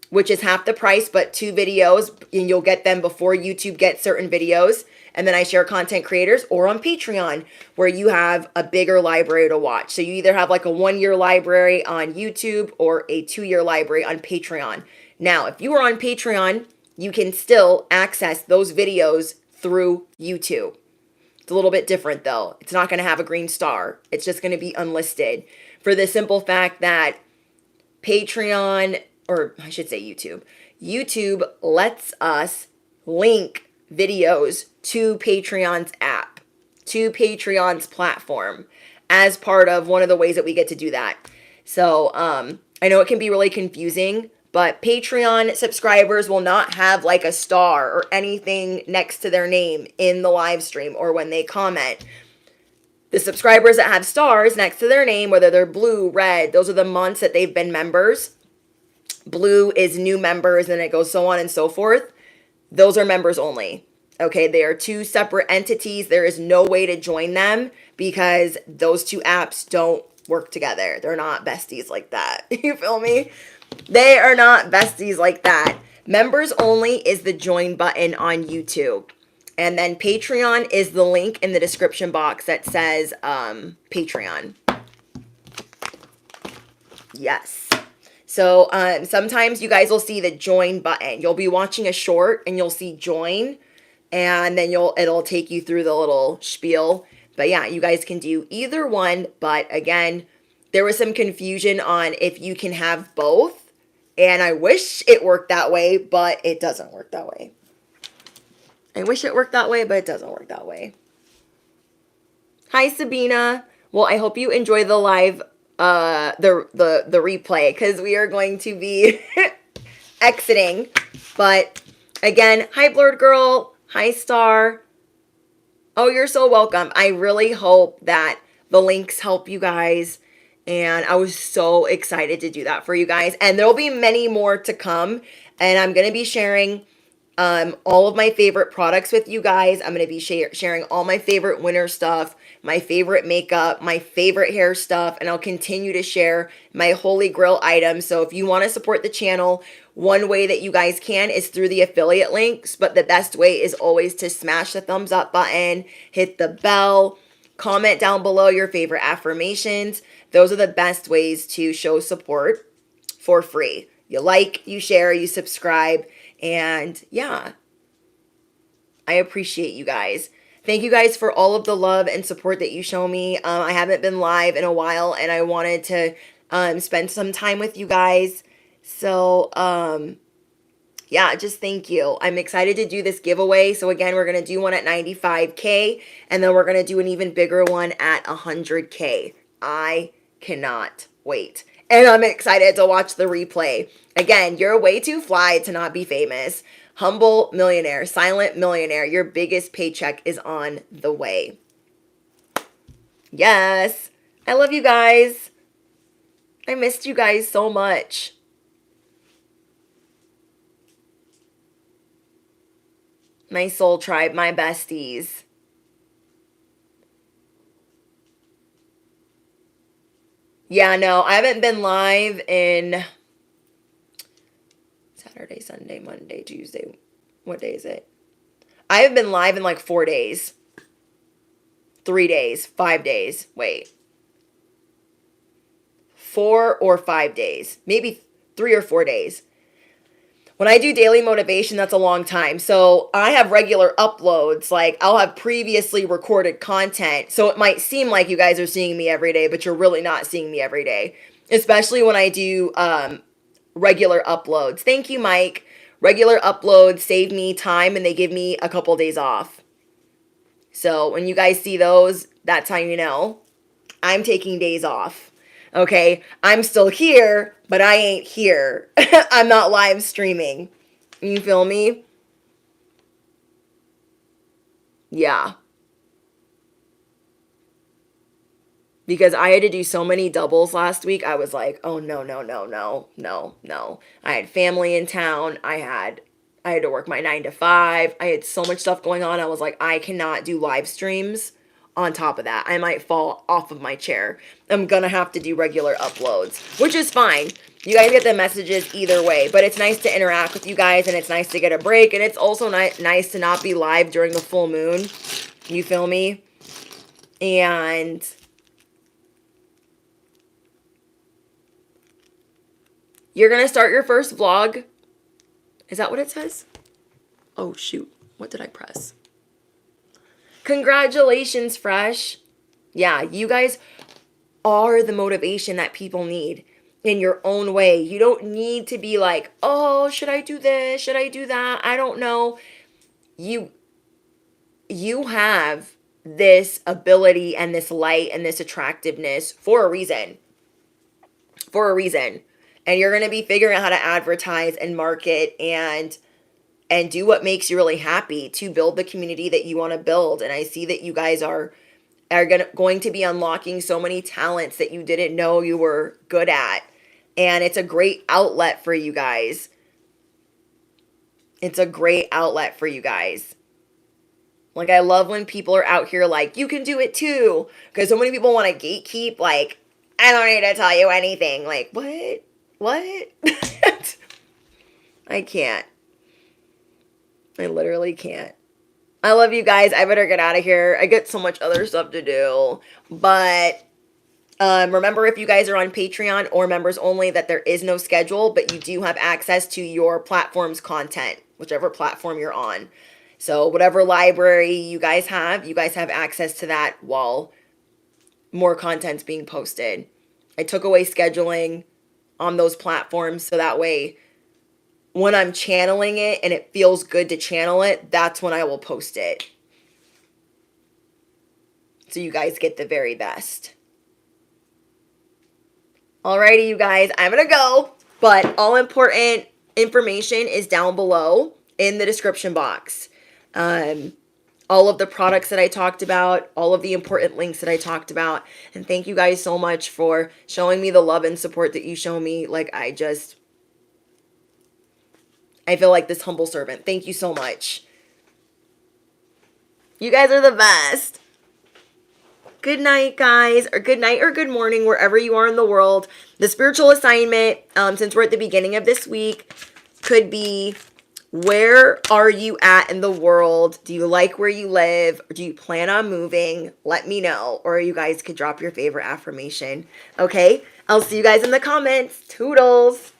which is half the price, but 2 videos, and you'll get them before YouTube gets certain videos. And then I share content creators, or on Patreon, where you have a bigger library to watch. So you either have like a 1-year library on YouTube or a 2-year library on Patreon. Now, if you are on Patreon, you can still access those videos through YouTube. It's a little bit different though. It's not going to have a green star. It's just going to be unlisted for the simple fact that Patreon, or I should say YouTube lets us link videos to Patreon's app, to Patreon's platform as part of one of the ways that we get to do that. So I know it can be really confusing, but Patreon subscribers will not have like a star or anything next to their name in the live stream or when they comment. The subscribers that have stars next to their name, whether they're blue, red, those are the months that they've been members. Blue is new members, and it goes so on and so forth. Those are members only. Okay, they are 2 separate entities. There is no way to join them because those 2 apps don't work together. They're not besties like that. You feel me? They are not besties like that. Members only is the join button on YouTube. And then Patreon is the link in the description box that says Patreon. Yes. So sometimes you guys will see the join button. You'll be watching a short and you'll see join, and then it'll take you through the little spiel. But yeah, you guys can do either one. But again, there was some confusion on if you can have both. And I wish it worked that way, but it doesn't work that way. I wish it worked that way, but it doesn't work that way. Hi, Sabina. Well, I hope you enjoy the live, the replay, because we are going to be exiting. But again, hi, Blurred Girl. Hi, Star. Oh, you're so welcome. I really hope that the links help you guys. And I was so excited to do that for you guys. And there'll be many more to come. And I'm going to be sharing all of my favorite products with you guys. I'm going to be sharing all my favorite winter stuff, my favorite makeup, my favorite hair stuff, and I'll continue to share my holy grail items. So if you want to support the channel, One way that you guys can is through the affiliate links, but the best way is always to smash the thumbs up button, hit the bell, comment down below your favorite affirmations. Those are the best ways to show support for free. You like, you share, you subscribe, and yeah, I appreciate you guys. Thank you guys for all of the love and support that you show me. I haven't been live in a while, and I wanted to spend some time with you guys. So, yeah, just thank you. I'm excited to do this giveaway. So again, we're going to do one at 95K, and then we're going to do an even bigger one at 100K. I cannot wait. And I'm excited to watch the replay. Again, you're way too fly to not be famous. Humble millionaire, silent millionaire, your biggest paycheck is on the way. Yes. I love you guys. I missed you guys so much. My soul tribe, my besties. Yeah, no, I haven't been live in Saturday, Sunday, Monday, Tuesday. What day is it? I have been live in like 4 days. 3 days, 5 days. Wait. 4 or 5 days. Maybe 3 or 4 days. When I do daily motivation, that's a long time. So I have regular uploads. Like I'll have previously recorded content. So it might seem like you guys are seeing me every day, but you're really not seeing me every day. Especially when I do regular uploads. Thank you, Mike. Regular uploads save me time and they give me a couple days off. So when you guys see those, that's how you know I'm taking days off. Okay, I'm still here, but I ain't here. I'm not live streaming. You feel me? Yeah. Because I had to do so many doubles last week. I was like, oh no, no, no, no, no, no. I had family in town. I had to work my 9 to 5. I had so much stuff going on. I was like, I cannot do live streams on top of that. I might fall off of my chair. I'm gonna have to do regular uploads, which is fine. You guys get the messages either way, but it's nice to interact with you guys, and it's nice to get a break, and it's also nice to not be live during the full moon. You feel me? And you're gonna start your first vlog. Is that what it says? Oh shoot, what did I press? Congratulations, Fresh. Yeah, you guys are the motivation that people need in your own way. You don't need to be like, oh, should I do this? Should I do that? I don't know. You have this ability and this light and this attractiveness for a reason. For a reason. And you're going to be figuring out how to advertise and market and do what makes you really happy to build the community that you want to build. And I see that you guys are going to be unlocking so many talents that you didn't know you were good at. And it's a great outlet for you guys. It's a great outlet for you guys. Like, I love when people are out here like, you can do it too. Because so many people want to gatekeep. Like, I don't need to tell you anything. Like, what? What? I can't. I literally can't. I love you guys. I better get out of here. I get so much other stuff to do. But remember, if you guys are on Patreon or members only, that there is no schedule, but you do have access to your platform's content, whichever platform you're on. So whatever library you guys have access to that while more content's being posted. I took away scheduling on those platforms so that way when I'm channeling it and it feels good to channel it, that's when I will post it. So you guys get the very best. Alrighty, you guys, I'm gonna go. But all important information is down below in the description box. All of the products that I talked about, all of the important links that I talked about. And thank you guys so much for showing me the love and support that you show me. Like, I feel like this humble servant. Thank you so much. You guys are the best. Good night, guys, or good night or good morning, wherever you are in the world. The spiritual assignment, since we're at the beginning of this week, could be, where are you at in the world? Do you like where you live? Or do you plan on moving? Let me know. Or you guys could drop your favorite affirmation. Okay? I'll see you guys in the comments. Toodles.